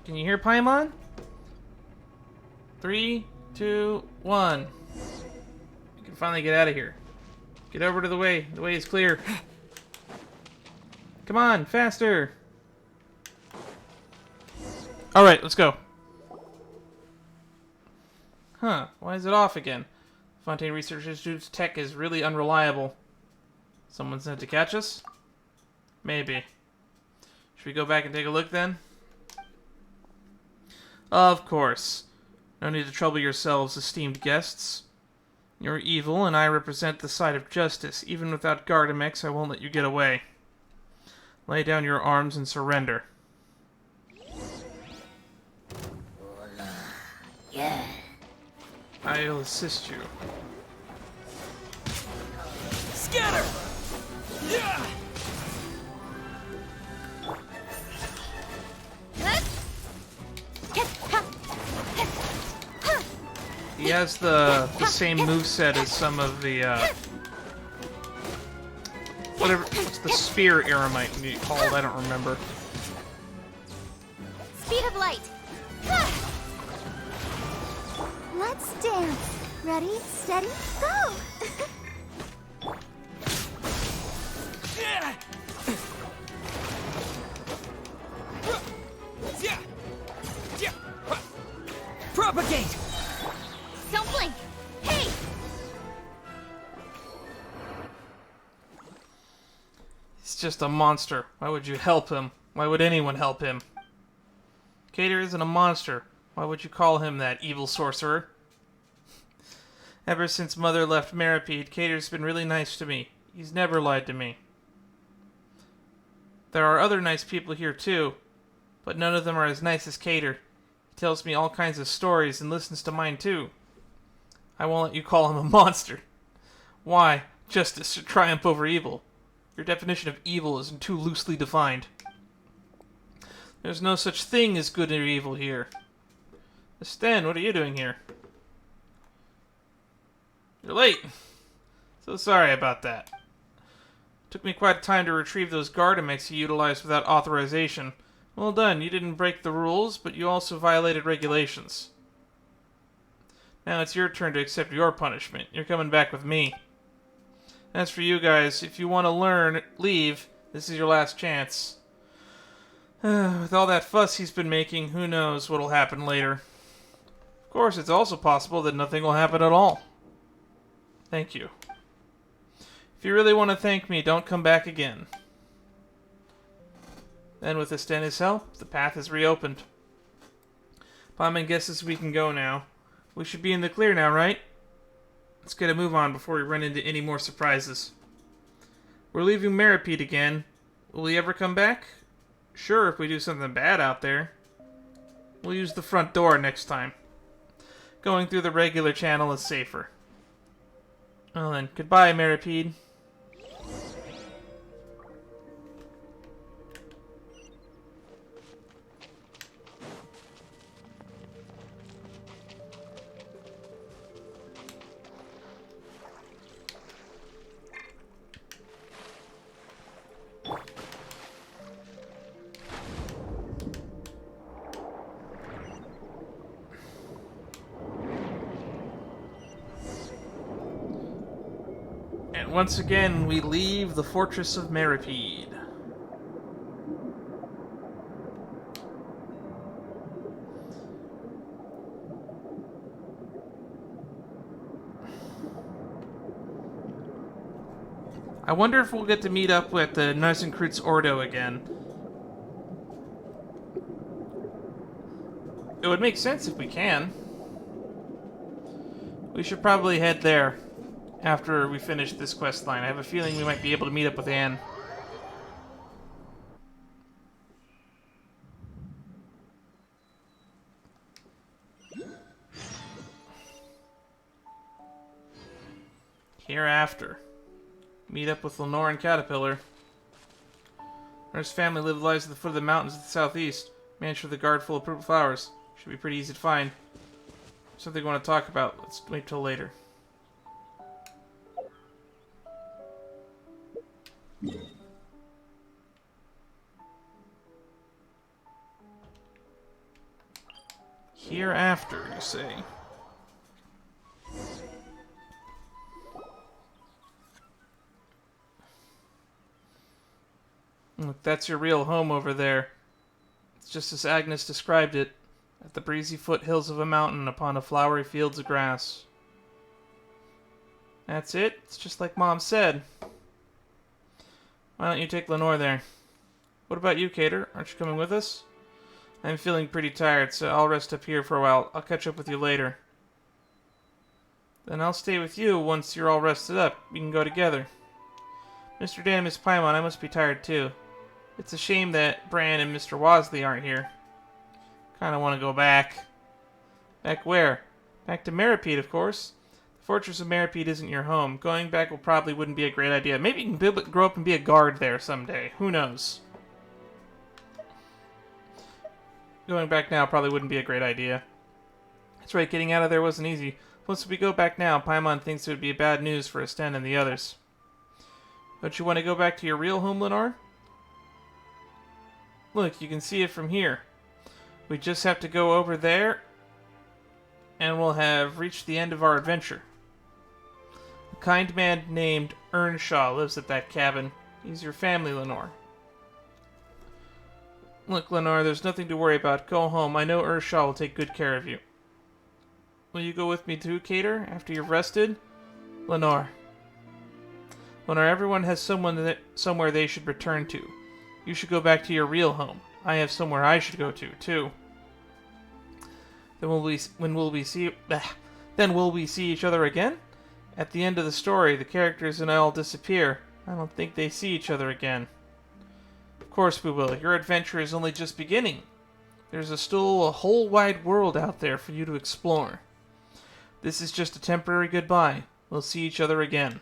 A: Can you hear Paimon? 3, 2, 1. You can finally get out of here. Get over to the way. The way is clear. Come on, faster. Alright, let's go. Huh, why is it off again? Fontaine Research Institute's tech is really unreliable. Someone sent to catch us? Maybe. Should we go back and take a look then? Of course. No need to trouble yourselves, esteemed guests. You're evil, and I represent the side of justice. Even without Gardamex, I won't let you get away. Lay down your arms and surrender.
C: Yeah.
A: I'll assist you.
B: Scatter! Yeah!
A: He has the same moveset as some of the what's the spear Eremite called? I don't remember.
C: Speed of light. Let's dance. Ready, steady, go!
B: Propagate!
C: Don't blink. Hey!
A: He's just a monster. Why would you help him? Why would anyone help him? Cater isn't a monster. Why would you call him that, evil sorcerer? Ever since Mother left Meropide, Cater's been really nice to me. He's never lied to me. There are other nice people here too, but none of them are as nice as Cater. He tells me all kinds of stories and listens to mine too. I won't let you call him a monster. Why? Justice should triumph over evil. Your definition of evil isn't too loosely defined. There's no such thing as good or evil here. Sten, what are you doing here? You're late. So sorry about that. Took me quite a time to retrieve those Gardamex you utilized without authorization. Well done, you didn't break the rules, but you also violated regulations. Now it's your turn to accept your punishment. You're coming back with me. As for you guys, if you want to leave, this is your last chance. With all that fuss he's been making, who knows what'll happen later. Of course, it's also possible that nothing will happen at all. Thank you. If you really want to thank me, don't come back again. Then with Sten's help, the path is reopened. Paimon guesses we can go now. We should be in the clear now, right? Let's get a move on before we run into any more surprises. We're leaving Meropide again. Will he ever come back? Sure, if we do something bad out there. We'll use the front door next time. Going through the regular channel is safer. Well then, goodbye, Meropide. And once again, we leave the fortress of Meropide. I wonder if we'll get to meet up with the Narsenkreutz Ordo again. It would make sense if we can. We should probably head there after we finish this quest line. I have a feeling we might be able to meet up with Anne. Hereafter. Meet up with Lenore and Caterpillar. Nurse's family lived lives at the foot of the mountains at the southeast. Mansion with a garden full of purple flowers. Should be pretty easy to find. Something we want to talk about. Let's wait till later. Hereafter, you say? Look, that's your real home over there. It's just as Agnes described it, at the breezy foothills of a mountain upon a flowery fields of grass. That's it? It's just like Mom said. Why don't you take Lenore there? What about you, Cater? Aren't you coming with us? I'm feeling pretty tired, so I'll rest up here for a while. I'll catch up with you later. Then I'll stay with you once you're all rested up. We can go together. Mr. Dan and Miss Paimon, I must be tired too. It's a shame that Bran and Mr. Wosley aren't here. Kinda want to go back. Back where? Back to Meropide, of course. The Fortress of Meropide isn't your home. Going back wouldn't be a great idea. Maybe you can grow up and be a guard there someday. Who knows? Going back now probably wouldn't be a great idea. That's right, getting out of there wasn't easy. Once we go back now, Paimon thinks it would be bad news for Esten and the others. Don't you want to go back to your real home, Lenore? Look, you can see it from here. We just have to go over there, and we'll have reached the end of our adventure. A kind man named Earnshaw lives at that cabin. He's your family, Lenore. Look, Lenore, there's nothing to worry about. Go home. I know Earnshaw will take good care of you. Will you go with me too, Cater, after you've rested? Lenore. Lenore, everyone has somewhere they should return to. You should go back to your real home. I have somewhere I should go to, too. Then will we see each other again? At the end of the story, the characters and I all disappear. I don't think they see each other again. Of course we will. Your adventure is only just beginning. There's still a whole wide world out there for you to explore. This is just a temporary goodbye. We'll see each other again.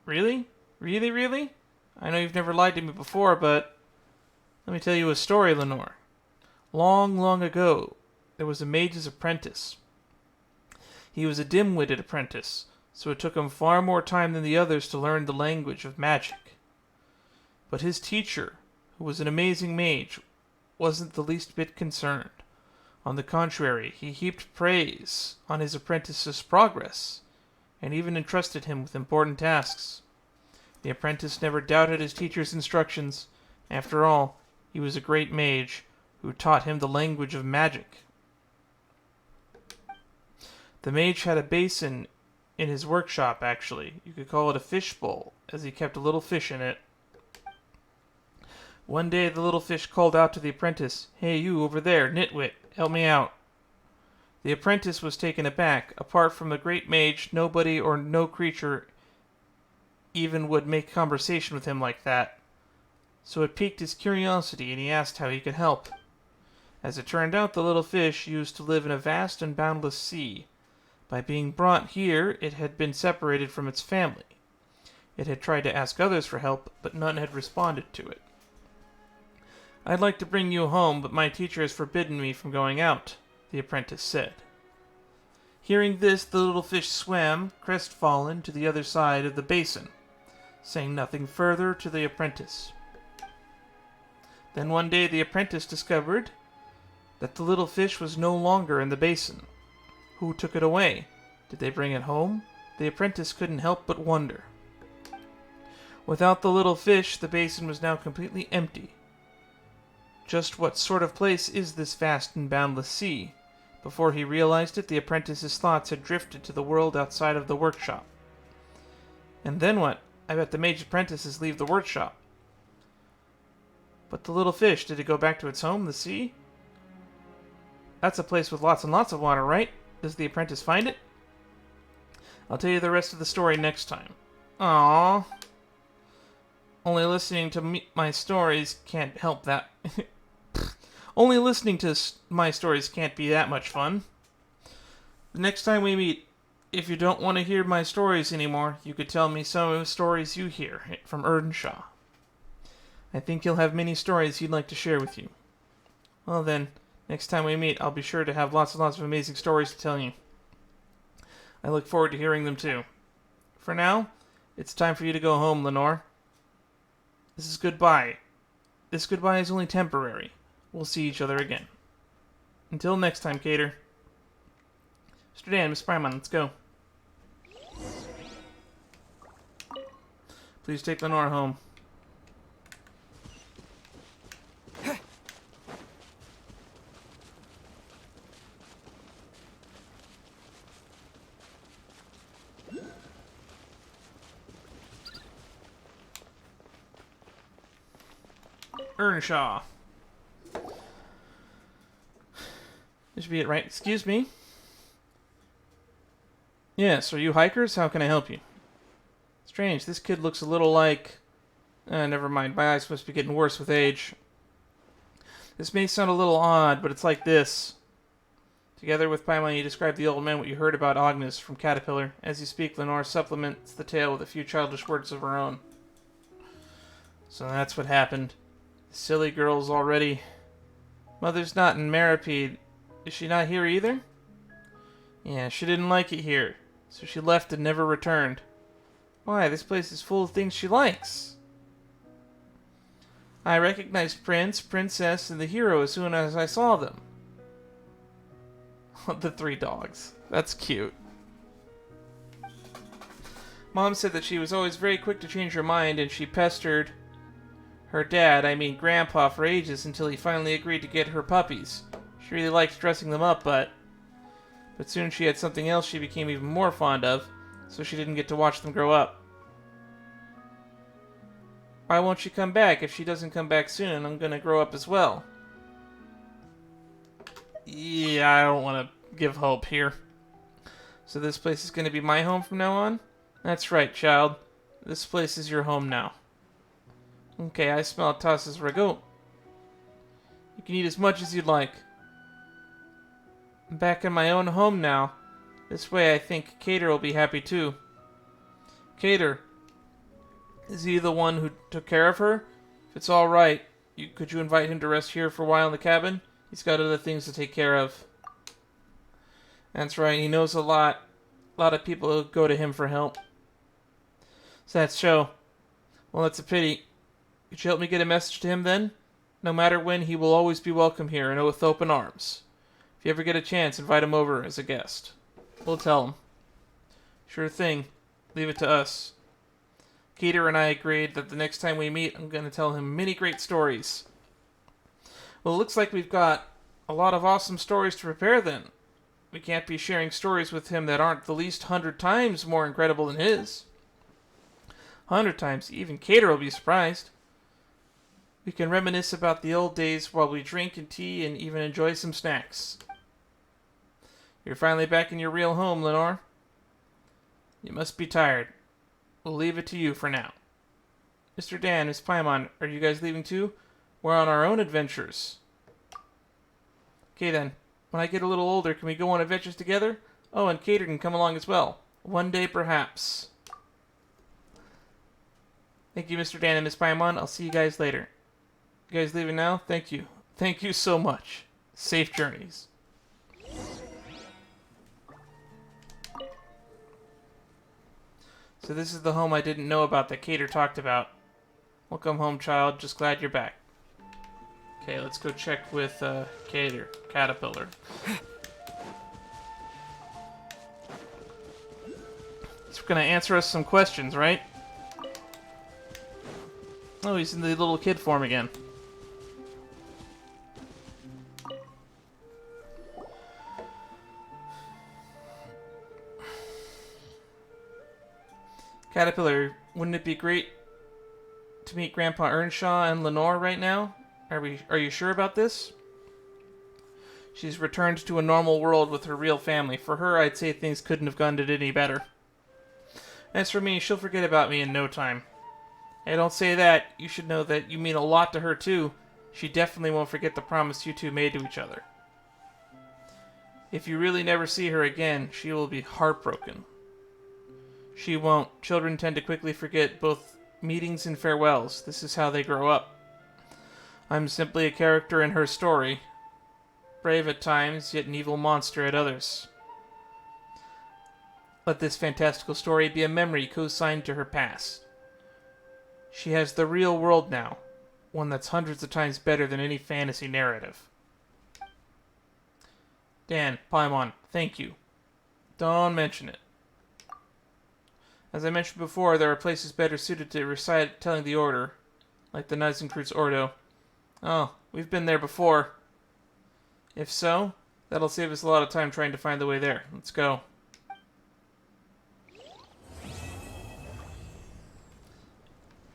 A: Really? Really, really? I know you've never lied to me before, but let me tell you a story, Lenore. Long, long ago, there was a mage's apprentice. He was a dim-witted apprentice, so it took him far more time than the others to learn the language of magic. But his teacher, who was an amazing mage, wasn't the least bit concerned. On the contrary, he heaped praise on his apprentice's progress, and even entrusted him with important tasks. The apprentice never doubted his teacher's instructions. After all, he was a great mage who taught him the language of magic. The mage had a basin in his workshop, actually. You could call it a fishbowl, as he kept a little fish in it. One day the little fish called out to the apprentice, "Hey, you over there, nitwit, help me out." The apprentice was taken aback. Apart from the great mage, nobody or no creature even would make conversation with him like that. So it piqued his curiosity, and he asked how he could help. As it turned out, the little fish used to live in a vast and boundless sea. By being brought here, it had been separated from its family. It had tried to ask others for help, but none had responded to it. "I'd like to bring you home, but my teacher has forbidden me from going out," the apprentice said. Hearing this, the little fish swam, crestfallen, to the other side of the basin, saying nothing further to the apprentice. Then one day the apprentice discovered that the little fish was no longer in the basin. Who took it away? Did they bring it home? The apprentice couldn't help but wonder. Without the little fish, the basin was now completely empty. Just what sort of place is this vast and boundless sea? Before he realized it, the apprentice's thoughts had drifted to the world outside of the workshop. And then what? I bet the mage apprentices leave the workshop. But the little fish, did it go back to its home, the sea? That's a place with lots and lots of water, right? Does the apprentice find it? I'll tell you the rest of the story next time. Aww. Only listening to my stories can't help that. Only listening to my stories can't be that much fun. The next time we meet, if you don't want to hear my stories anymore, you could tell me some of the stories you hear from Earnshaw. I think you'll have many stories he'd like to share with you. Well then, next time we meet, I'll be sure to have lots and lots of amazing stories to tell you. I look forward to hearing them too. For now, it's time for you to go home, Lenore. This is goodbye. This goodbye is only temporary. We'll see each other again. Until next time, Cater. Mr. Dan, Miss Paimon, let's go. Please take Lenore home. Earnshaw. This should be it, right? Excuse me? Yes, are you hikers? How can I help you? Strange, this kid looks a little like... never mind, my eyes must be getting worse with age. This may sound a little odd, but it's like this. Together with Paimon, you describe the old man what you heard about Agnes from Caterpillar. As you speak, Lenore supplements the tale with a few childish words of her own. So that's what happened. The silly girl's already... Mother's not in Meropide. Is she not here either? Yeah, she didn't like it here, so she left and never returned. Why, this place is full of things she likes. I recognized Prince, Princess, and the hero as soon as I saw them. The 3 dogs. That's cute. Mom said that she was always very quick to change her mind, and she pestered her dad, I mean Grandpa, for ages until he finally agreed to get her puppies. She really liked dressing them up, but soon she had something else she became even more fond of, so she didn't get to watch them grow up. Why won't she come back? If she doesn't come back soon, I'm gonna grow up as well. Yeah, I don't want to give hope here. So this place is gonna be my home from now on? That's right, child. This place is your home now. Okay, I smell Tassa's ragout. You can eat as much as you'd like. I'm back in my own home now. This way I think Cater will be happy too. Cater, is he the one who took care of her? If it's alright, could you invite him to rest here for a while in the cabin? He's got other things to take care of. That's right, he knows a lot. A lot of people go to him for help. So that's so. Well, that's a pity. Could you help me get a message to him then? No matter when, he will always be welcome here and with open arms. If you ever get a chance, invite him over as a guest. We'll tell him. Sure thing. Leave it to us. Cater and I agreed that the next time we meet, I'm going to tell him many great stories. Well, it looks like we've got a lot of awesome stories to prepare then. We can't be sharing stories with him that aren't the least 100 times more incredible than his. 100 times. Even Cater will be surprised. We can reminisce about the old days while we drink and tea and even enjoy some snacks. You're finally back in your real home, Lenore. You must be tired. We'll leave it to you for now. Mr. Dan, Miss Paimon, are you guys leaving too? We're on our own adventures. Okay then. When I get a little older, can we go on adventures together? Oh, and Cater can come along as well. One day, perhaps. Thank you, Mr. Dan and Miss Paimon. I'll see you guys later. You guys leaving now? Thank you. Thank you so much. Safe journeys. So this is the home I didn't know about that Cater talked about. Welcome home, child. Just glad you're back. Okay, let's go check with Cater, Caterpillar. He's gonna answer us some questions, right? Oh, he's in the little kid form again. Caterpillar, wouldn't it be great to meet Grandpa Earnshaw and Lenore right now? Are you sure about this? She's returned to a normal world with her real family. For her, I'd say things couldn't have gone any better. As for me, she'll forget about me in no time. Hey, don't say that. You should know that you mean a lot to her, too. She definitely won't forget the promise you two made to each other. If you really never see her again, she will be heartbroken. She won't. Children tend to quickly forget both meetings and farewells. This is how they grow up. I'm simply a character in her story. Brave at times, yet an evil monster at others. Let this fantastical story be a memory co-signed to her past. She has the real world now, one that's hundreds of times better than any fantasy narrative. Dan, Paimon, thank you. Don't mention it. As I mentioned before, there are places better suited to recite telling the Order, like the Neisenkreuz Ordo. Oh, we've been there before. If so, that'll save us a lot of time trying to find the way there. Let's go.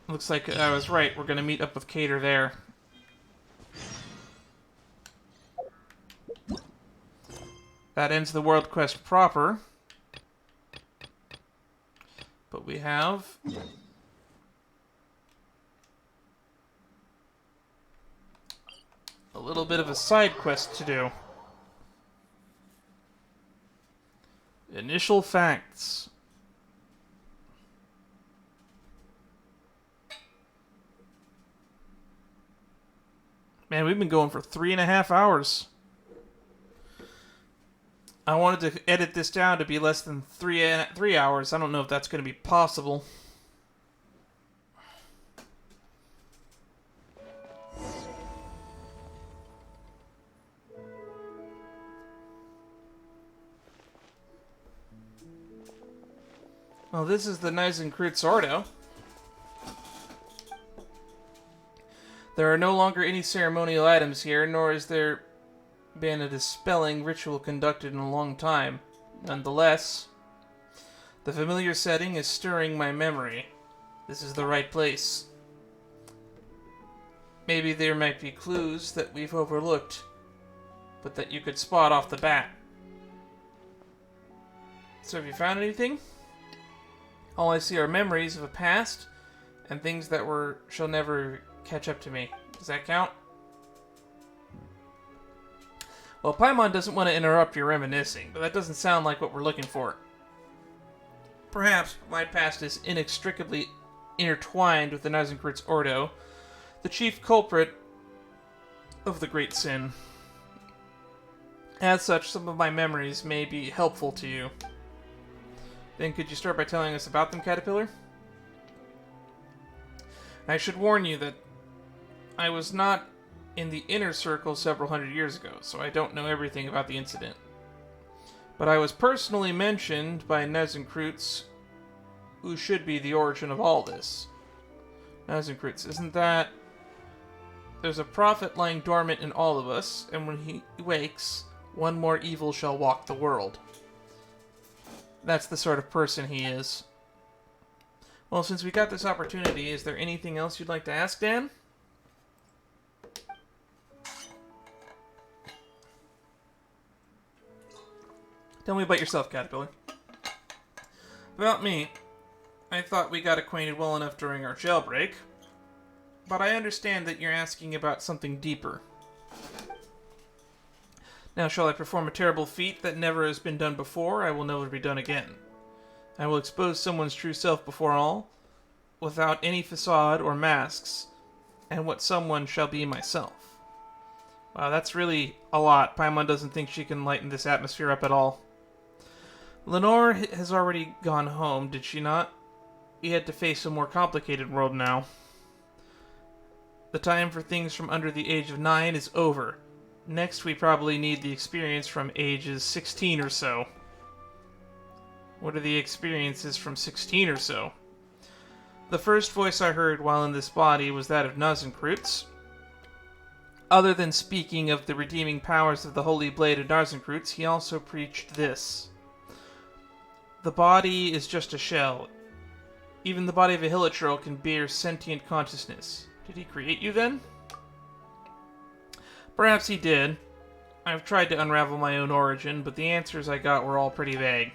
A: Looks like I was right. We're going to meet up with Cater there. That ends the world quest proper. But we have a little bit of a side quest to do. Initial facts. Man, we've been going for 3.5 hours. I wanted to edit this down to be less than 3 hours. I don't know if that's going to be possible. Well, this is the Neisenkreuz Ordo. There are no longer any ceremonial items here, nor has there been a dispelling ritual conducted in a long time. Nonetheless, the familiar setting is stirring my memory. This is the right place. Maybe there might be clues that we've overlooked, but that you could spot off the bat. So have you found anything? All I see are memories of a past, and things that shall never catch up to me. Does that count? Well, Paimon doesn't want to interrupt your reminiscing, but that doesn't sound like what we're looking for. Perhaps my past is inextricably intertwined with the Neisenkreuz Ordo, the chief culprit of the great sin. As such, some of my memories may be helpful to you. Then could you start by telling us about them, Caterpillar? I should warn you that I was not in the inner circle several hundred years ago, so I don't know everything about the incident. But I was personally mentioned by Neisenkreuz, who should be the origin of all this. Neisenkreuz, isn't that... There's a prophet lying dormant in all of us, and when he wakes, one more evil shall walk the world. That's the sort of person he is. Well, since we got this opportunity, is there anything else you'd like to ask, Dan? Tell me about yourself, Caterpillar. About me, I thought we got acquainted well enough during our jailbreak, but I understand that you're asking about something deeper. Now, shall I perform a terrible feat that never has been done before? I will never be done again. I will expose someone's true self before all, without any facade or masks, and what someone shall be myself. Wow, that's really a lot. Paimon doesn't think she can lighten this atmosphere up at all. Lenore has already gone home, did she not? We had to face a more complicated world now. The time for things from under the age of 9 is over. Next, we probably need the experience from ages 16 or so. What are the experiences from 16 or so? The first voice I heard while in this body was that of Neisenkreuz. Other than speaking of the redeeming powers of the Holy Blade of Neisenkreuz, he also preached this. The body is just a shell. Even the body of a hilichurl can bear sentient consciousness. Did he create you then? Perhaps he did. I've tried to unravel my own origin, but the answers I got were all pretty vague.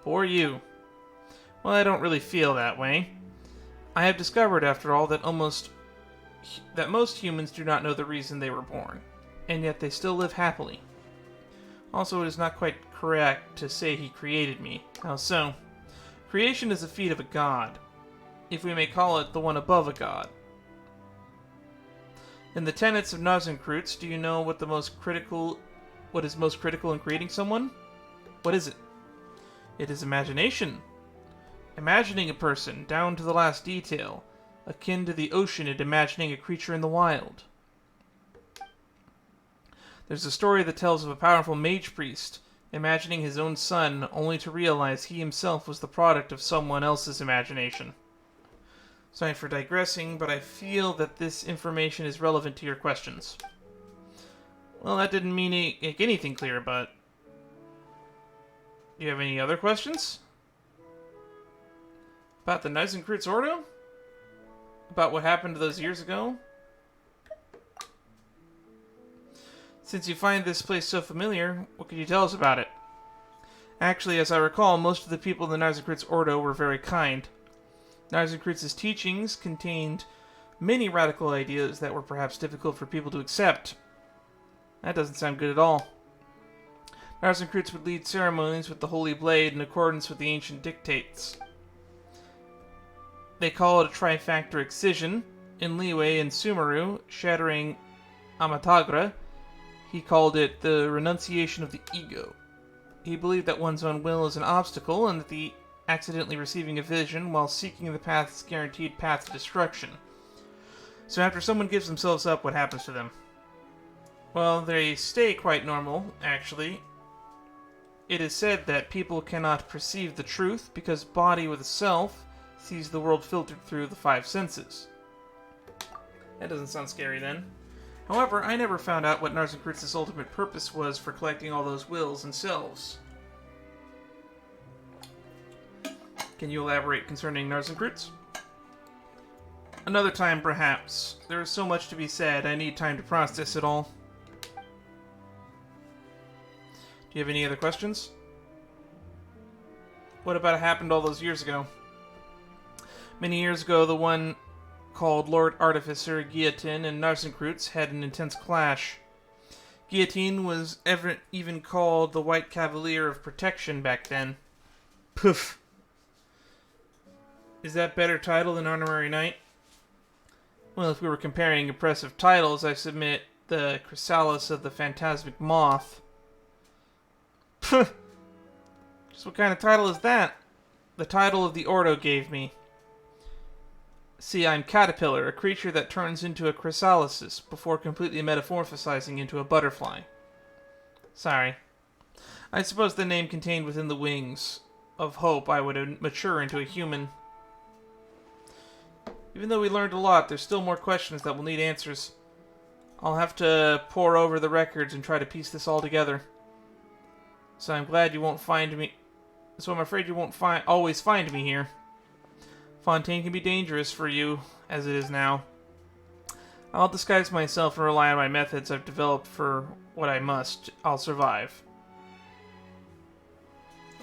A: Poor you. Well, I don't really feel that way. I have discovered, after all, that most humans do not know the reason they were born, and yet they still live happily. Also, it is not quite correct to say he created me. How so? Creation is a feat of a god, if we may call it the one above a god. In the tenets of Neisenkreuz, do you know what is most critical in creating someone? What is it? It is imagination. Imagining a person, down to the last detail, akin to the ocean in imagining a creature in the wild. There's a story that tells of a powerful mage priest imagining his own son, only to realize he himself was the product of someone else's imagination. Sorry for digressing, but I feel that this information is relevant to your questions. Well, that didn't make anything clear, but... Do you have any other questions? About the Knights Ordo? About what happened those years ago? Since you find this place so familiar, what can you tell us about it? Actually, as I recall, most of the people in the Knights Ordo were very kind. Knights' teachings contained many radical ideas that were perhaps difficult for people to accept. That doesn't sound good at all. Knights would lead ceremonies with the Holy Blade in accordance with the ancient dictates. They call it a trifactor excision. In Liyue and Sumeru, shattering Amatagra, he called it the renunciation of the ego. He believed that one's own will is an obstacle, and that the accidentally receiving a vision while seeking the path is guaranteed path to destruction. So after someone gives themselves up, what happens to them? Well, they stay quite normal, actually. It is said that people cannot perceive the truth because body with a self sees the world filtered through the five senses. That doesn't sound scary then. However, I never found out what Narzenkreutz's ultimate purpose was for collecting all those wills and selves. Can you elaborate concerning Narzenkreutz? Another time, perhaps. There is so much to be said, I need time to process it all. Do you have any other questions? What about what happened all those years ago? Many years ago, the one called Lord Artificer Guillotine and Narzenkreutz had an intense clash. Guillotine was even called the White Cavalier of Protection back then. Poof. Is that better title than Honorary Knight? Well, if we were comparing impressive titles, I submit the Chrysalis of the Phantasmic Moth. Pfft. Just what kind of title is that? The title of the Ordo gave me. See, I'm Caterpillar, a creature that turns into a chrysalis before completely metamorphosizing into a butterfly. Sorry. I suppose the name contained within the wings of hope I would mature into a human. Even though we learned a lot, there's still more questions that will need answers. I'll have to pore over the records and try to piece this all together. So I'm glad you won't find me... So I'm afraid you won't always find me here. Fontaine can be dangerous for you, as it is now. I'll disguise myself and rely on my methods I've developed for what I must. I'll survive.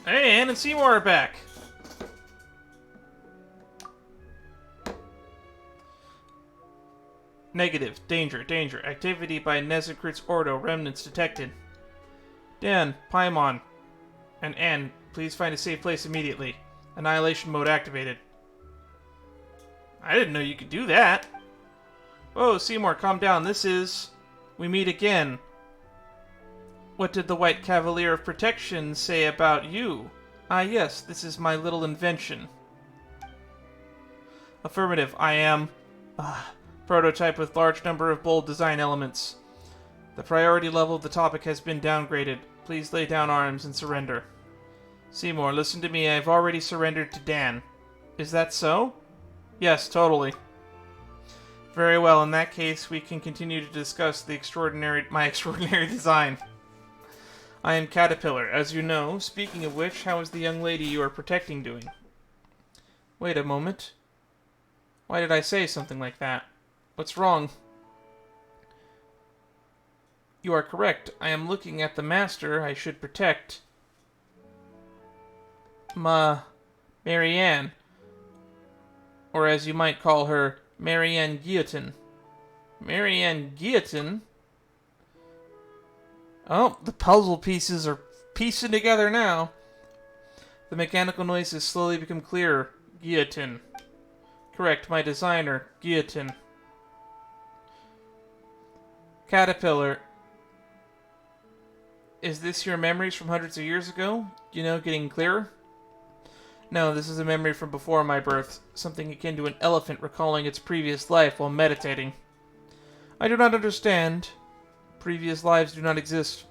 A: Hey, Anne and Seymour are back! Negative. Danger. Danger. Activity by Narzenkreutz's Ordo. Remnants detected. Dan, Paimon, and Anne, please find a safe place immediately. Annihilation mode activated. I didn't know you could do that. Whoa, Seymour, calm down. This is... We meet again. What did the White Cavalier of Protection say about you? Ah, yes, this is my little invention. Affirmative, I am... prototype with large number of bold design elements. The priority level of the topic has been downgraded. Please lay down arms and surrender. Seymour, listen to me. I've already surrendered to Dan. Is that so? Yes, totally. Very well. In that case, we can continue to discuss my extraordinary design. I am Caterpillar, as you know. Speaking of which, how is the young lady you are protecting doing? Wait a moment. Why did I say something like that? What's wrong? You are correct. I am looking at the master I should protect. Marianne. Or as you might call her, Marianne Guillotine. Marianne Guillotine? Oh, the puzzle pieces are piecing together now. The mechanical noises slowly become clearer. Guillotine. Correct, my designer, Guillotine. Caterpillar. Is this your memories from hundreds of years ago? You know, getting clearer? No, this is a memory from before my birth, something akin to an elephant recalling its previous life while meditating. I do not understand. Previous lives do not exist.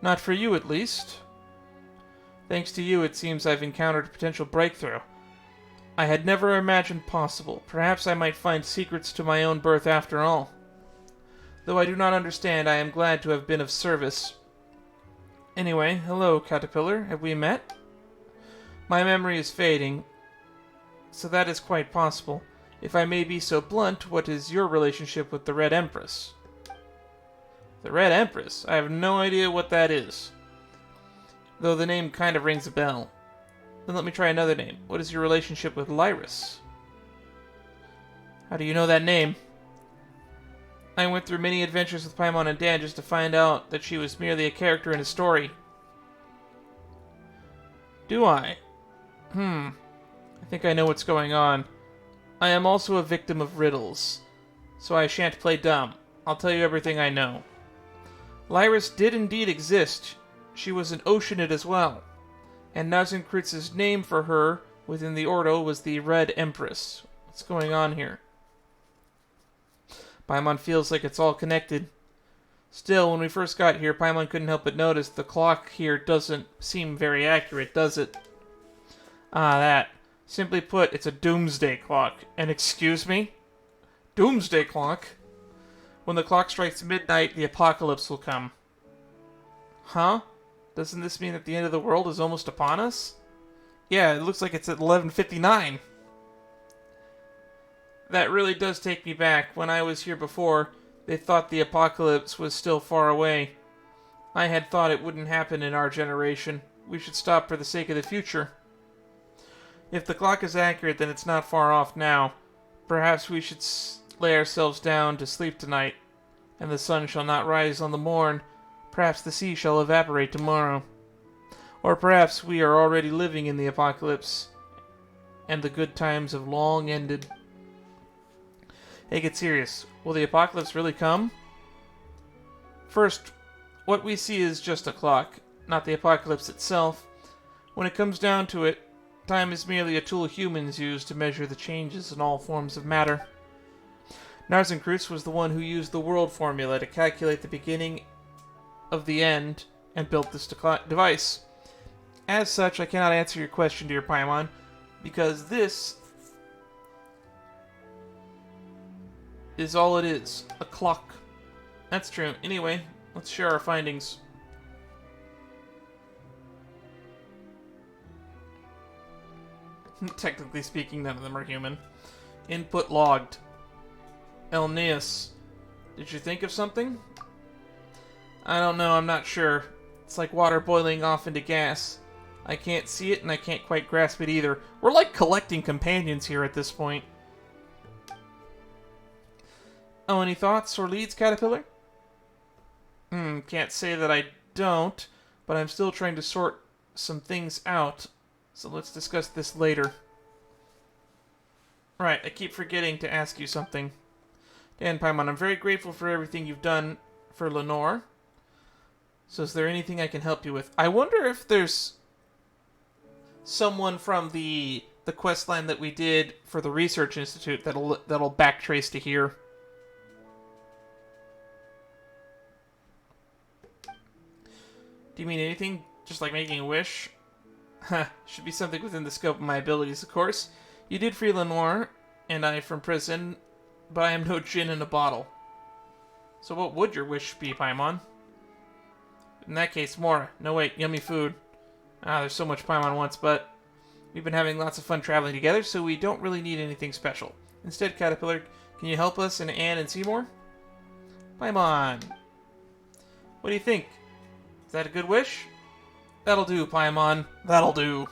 A: Not for you, at least. Thanks to you, it seems I've encountered a potential breakthrough. I had never imagined possible. Perhaps I might find secrets to my own birth after all. Though I do not understand, I am glad to have been of service. Anyway, hello, Caterpillar. Have we met? My memory is fading, so that is quite possible. If I may be so blunt, what is your relationship with the Red Empress? The Red Empress? I have no idea what that is. Though the name kind of rings a bell. Then let me try another name. What is your relationship with Lyris? How do you know that name? I went through many adventures with Paimon and Dan just to find out that she was merely a character in a story. Do I? I think I know what's going on. I am also a victim of riddles, so I shan't play dumb. I'll tell you everything I know. Lyris did indeed exist. She was an Oceanid as well, and Nazenkrutz's name for her within the Ordo was the Red Empress. What's going on here? Paimon feels like it's all connected. Still, when we first got here, Paimon couldn't help but notice the clock here doesn't seem very accurate, does it? Ah, that. Simply put, it's a doomsday clock. And excuse me? Doomsday clock? When the clock strikes midnight, the apocalypse will come. Huh? Doesn't this mean that the end of the world is almost upon us? Yeah, it looks like it's at 11:59. That really does take me back. When I was here before, they thought the apocalypse was still far away. I had thought it wouldn't happen in our generation. We should stop for the sake of the future. If the clock is accurate, then it's not far off now. Perhaps we should lay ourselves down to sleep tonight, and the sun shall not rise on the morn. Perhaps the sea shall evaporate tomorrow. Or perhaps we are already living in the apocalypse, and the good times have long ended. Hey, get serious. Will the apocalypse really come? First, what we see is just a clock, not the apocalypse itself. When it comes down to it, time is merely a tool humans use to measure the changes in all forms of matter. Nazenkreuz was the one who used the world formula to calculate the beginning of the end and built this device. As such, I cannot answer your question, dear Paimon, because this is all it is, a clock. That's true. Anyway, let's share our findings. Technically speaking, none of them are human. Input logged. Elneus, did you think of something? I don't know, I'm not sure. It's like water boiling off into gas. I can't see it, and I can't quite grasp it either. We're like collecting companions here at this point. Oh, any thoughts or leads, Caterpillar? Can't say that I don't, but I'm still trying to sort some things out. So let's discuss this later. Right, I keep forgetting to ask you something. Dan Paimon, I'm very grateful for everything you've done for Lenore. So is there anything I can help you with? I wonder if there's someone from the quest line that we did for the Research Institute that'll backtrace to here. Do you mean anything? Just like making a wish? Should be something within the scope of my abilities, of course. You did free Lenore and I from prison, but I am no gin in a bottle. So what would your wish be, Paimon? In that case, more. No, wait, yummy food. Ah, there's so much Paimon wants, but we've been having lots of fun traveling together, so we don't really need anything special. Instead, Caterpillar, can you help us and Anne and Seymour? Paimon! What do you think? Is that a good wish? That'll do, Paimon. That'll do.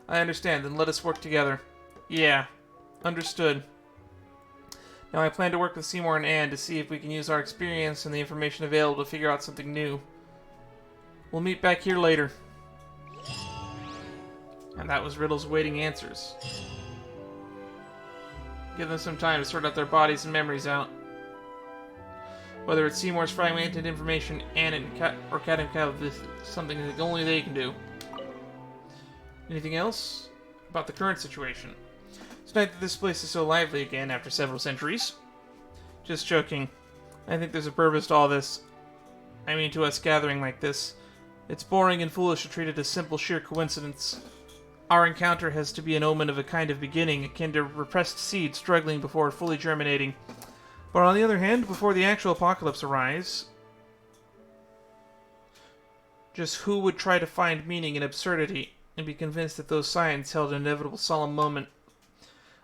A: I understand, then let us work together. Yeah, understood. Now I plan to work with Seymour and Anne to see if we can use our experience and the information available to figure out something new. We'll meet back here later. And that was Riddle's waiting answers. Give them some time to sort out their bodies and memories out. Whether it's Seymour's fragmented information, Anne and Cat and Cat, this is something that only they can do. Anything else about the current situation? It's nice that this place is so lively again after several centuries. Just joking. I think there's a purpose to all this. I mean, to us gathering like this. It's boring and foolish to treat it as simple sheer coincidence. Our encounter has to be an omen of a kind of beginning, akin to repressed seed struggling before fully germinating. But on the other hand, before the actual apocalypse arrives, just who would try to find meaning in absurdity and be convinced that those signs held an inevitable solemn moment?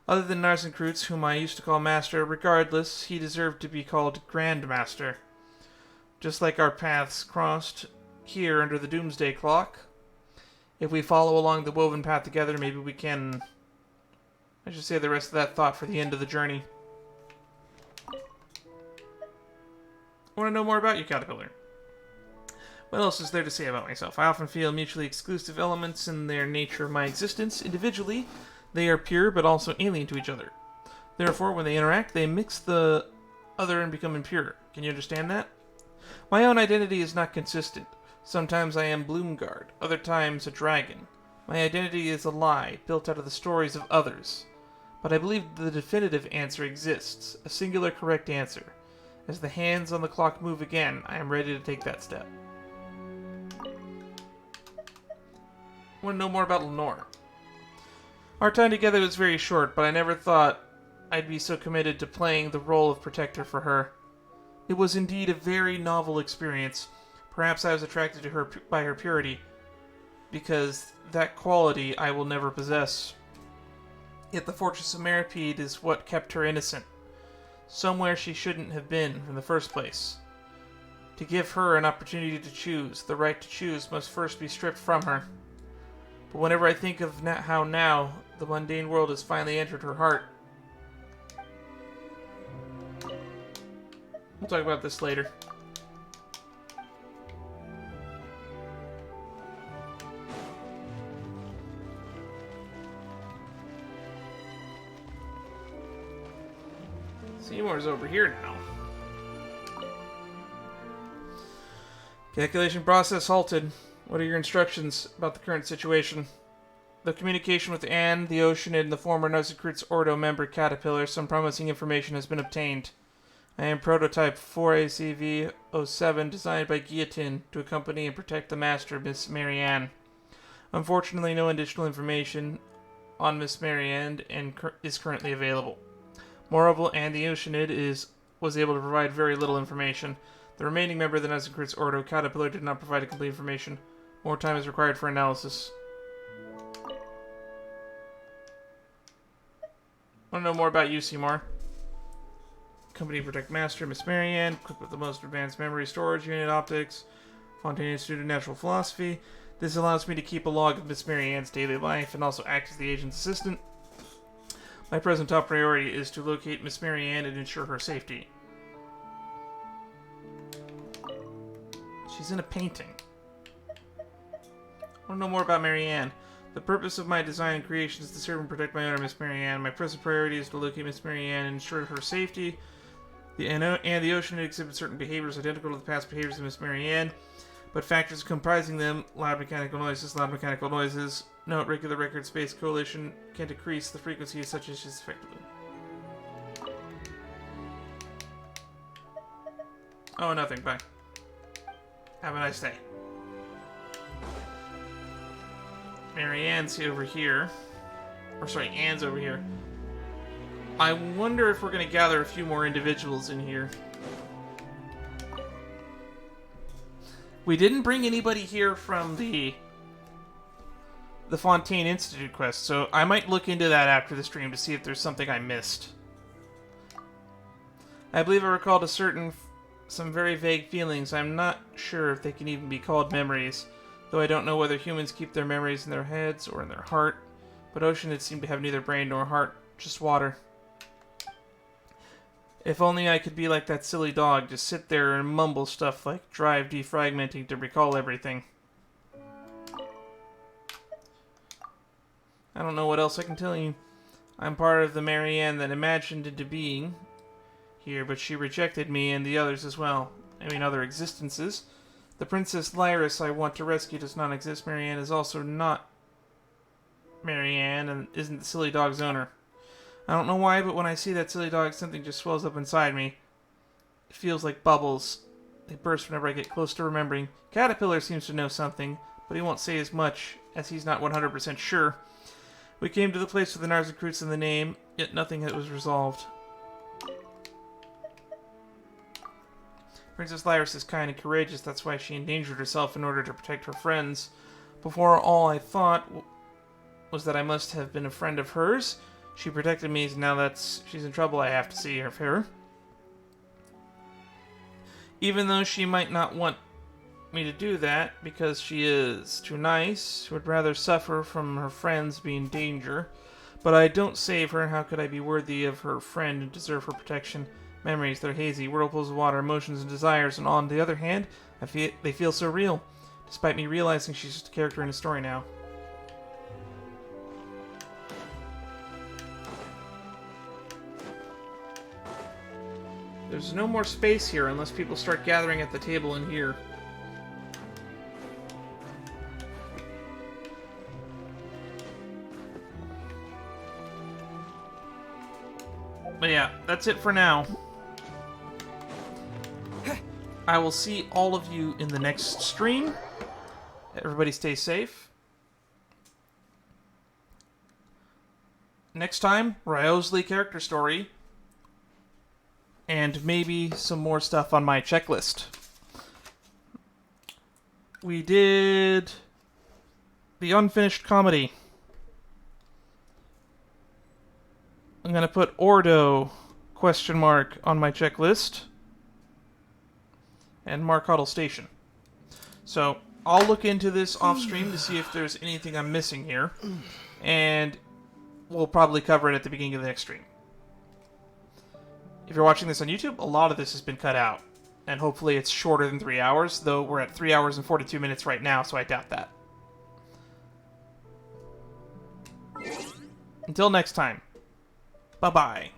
A: Other than Narsenkreutz, whom I used to call Master, regardless, he deserved to be called Grandmaster. Just like our paths crossed here under the Doomsday Clock. If we follow along the woven path together, maybe we can... I should say the rest of that thought for the end of the journey. I want to know more about you, Caterpillar. What else is there to say about myself? I often feel mutually exclusive elements in their nature of my existence. Individually, they are pure but also alien to each other. Therefore, when they interact, they mix the other and become impure. Can you understand that? My own identity is not consistent. Sometimes I am Bloomguard, other times a dragon. My identity is a lie, built out of the stories of others. But I believe the definitive answer exists, a singular correct answer. As the hands on the clock move again, I am ready to take that step. I want to know more about Lenore. Our time together was very short, but I never thought I'd be so committed to playing the role of protector for her. It was indeed a very novel experience. Perhaps I was attracted to her by her purity, because that quality I will never possess. Yet the fortress of Meropide is what kept her innocent. Somewhere she shouldn't have been in the first place. To give her an opportunity to choose, the right to choose must first be stripped from her. But whenever I think of how now the mundane world has finally entered her heart... We'll talk about this later. Seymour's over here now. Calculation process halted. What are your instructions about the current situation? The communication with Anne, the Oceanid, and the former Narsenkreutz Ordo member Caterpillar, some promising information has been obtained. I am prototype 4ACV-07, designed by Guillotine to accompany and protect the Master, Miss Marianne. Unfortunately, no additional information on Miss Marianne is currently available. Moreover, and the Oceanid was able to provide very little information. The remaining member of the Narsenkreutz Ordo, Caterpillar, did not provide complete information. More time is required for analysis. Want to know more about you, Seymour? Company Protect Master, Miss Marianne, equipped with the most advanced memory storage unit optics, Fontaine Institute of Natural Philosophy. This allows me to keep a log of Miss Marianne's daily life and also act as the agent's assistant. My present top priority is to locate Miss Marianne and ensure her safety. She's in a painting. I want to know more about Marianne. The purpose of my design and creation is to serve and protect my owner, Miss Marianne. My present priority is to locate Miss Marianne and ensure her safety. The Ocean exhibits certain behaviors identical to the past behaviors of Miss Marianne, but factors comprising them, loud mechanical noises. Note, regular record space coalition can decrease the frequency of such issues effectively. Oh, nothing. Bye. Have a nice day. Marianne's over here. Or sorry, Anne's over here. I wonder if we're going to gather a few more individuals in here. We didn't bring anybody here from the Fontaine Institute quest, so I might look into that after the stream to see if there's something I missed. I believe I recalled some very vague feelings. I'm not sure if they can even be called memories, though I don't know whether humans keep their memories in their heads or in their heart, but Oceanids seem to have neither brain nor heart, just water. If only I could be like that silly dog, just sit there and mumble stuff like drive defragmenting to recall everything. I don't know what else I can tell you. I'm part of the Marianne that imagined into being here, but she rejected me and the others as well. I mean, other existences. The Princess Lyris I want to rescue does not exist. Marianne is also not Marianne and isn't the silly dog's owner. I don't know why, but when I see that silly dog, something just swells up inside me. It feels like bubbles. They burst whenever I get close to remembering. Caterpillar seems to know something, but he won't say as much, as he's not 100% sure. We came to the place with the Nars recruits in the name, yet nothing was resolved. Princess Lyris is kind and courageous, that's why she endangered herself in order to protect her friends. Before, all I thought was that I must have been a friend of hers. She protected me, and now that she's in trouble, I have to see her. Even though she might not want me to do that, because she is too nice, she would rather suffer from her friends being in danger. But I don't save her, how could I be worthy of her friend and deserve her protection? Memories, they're hazy, whirlpools of water, emotions and desires, and on the other hand, they feel so real, despite me realizing she's just a character in a story now. There's no more space here unless people start gathering at the table in here. But yeah, that's it for now. I will see all of you in the next stream. Everybody stay safe. Next time, Ryosley character story. And maybe some more stuff on my checklist. We did the unfinished comedy. I'm going to put Ordo, ? On my checklist. And Marcoddle Station. So, I'll look into this off-stream to see if there's anything I'm missing here. And we'll probably cover it at the beginning of the next stream. If you're watching this on YouTube, a lot of this has been cut out. And hopefully it's shorter than 3 hours, though we're at 3 hours and 42 minutes right now, so I doubt that. Until next time, bye-bye.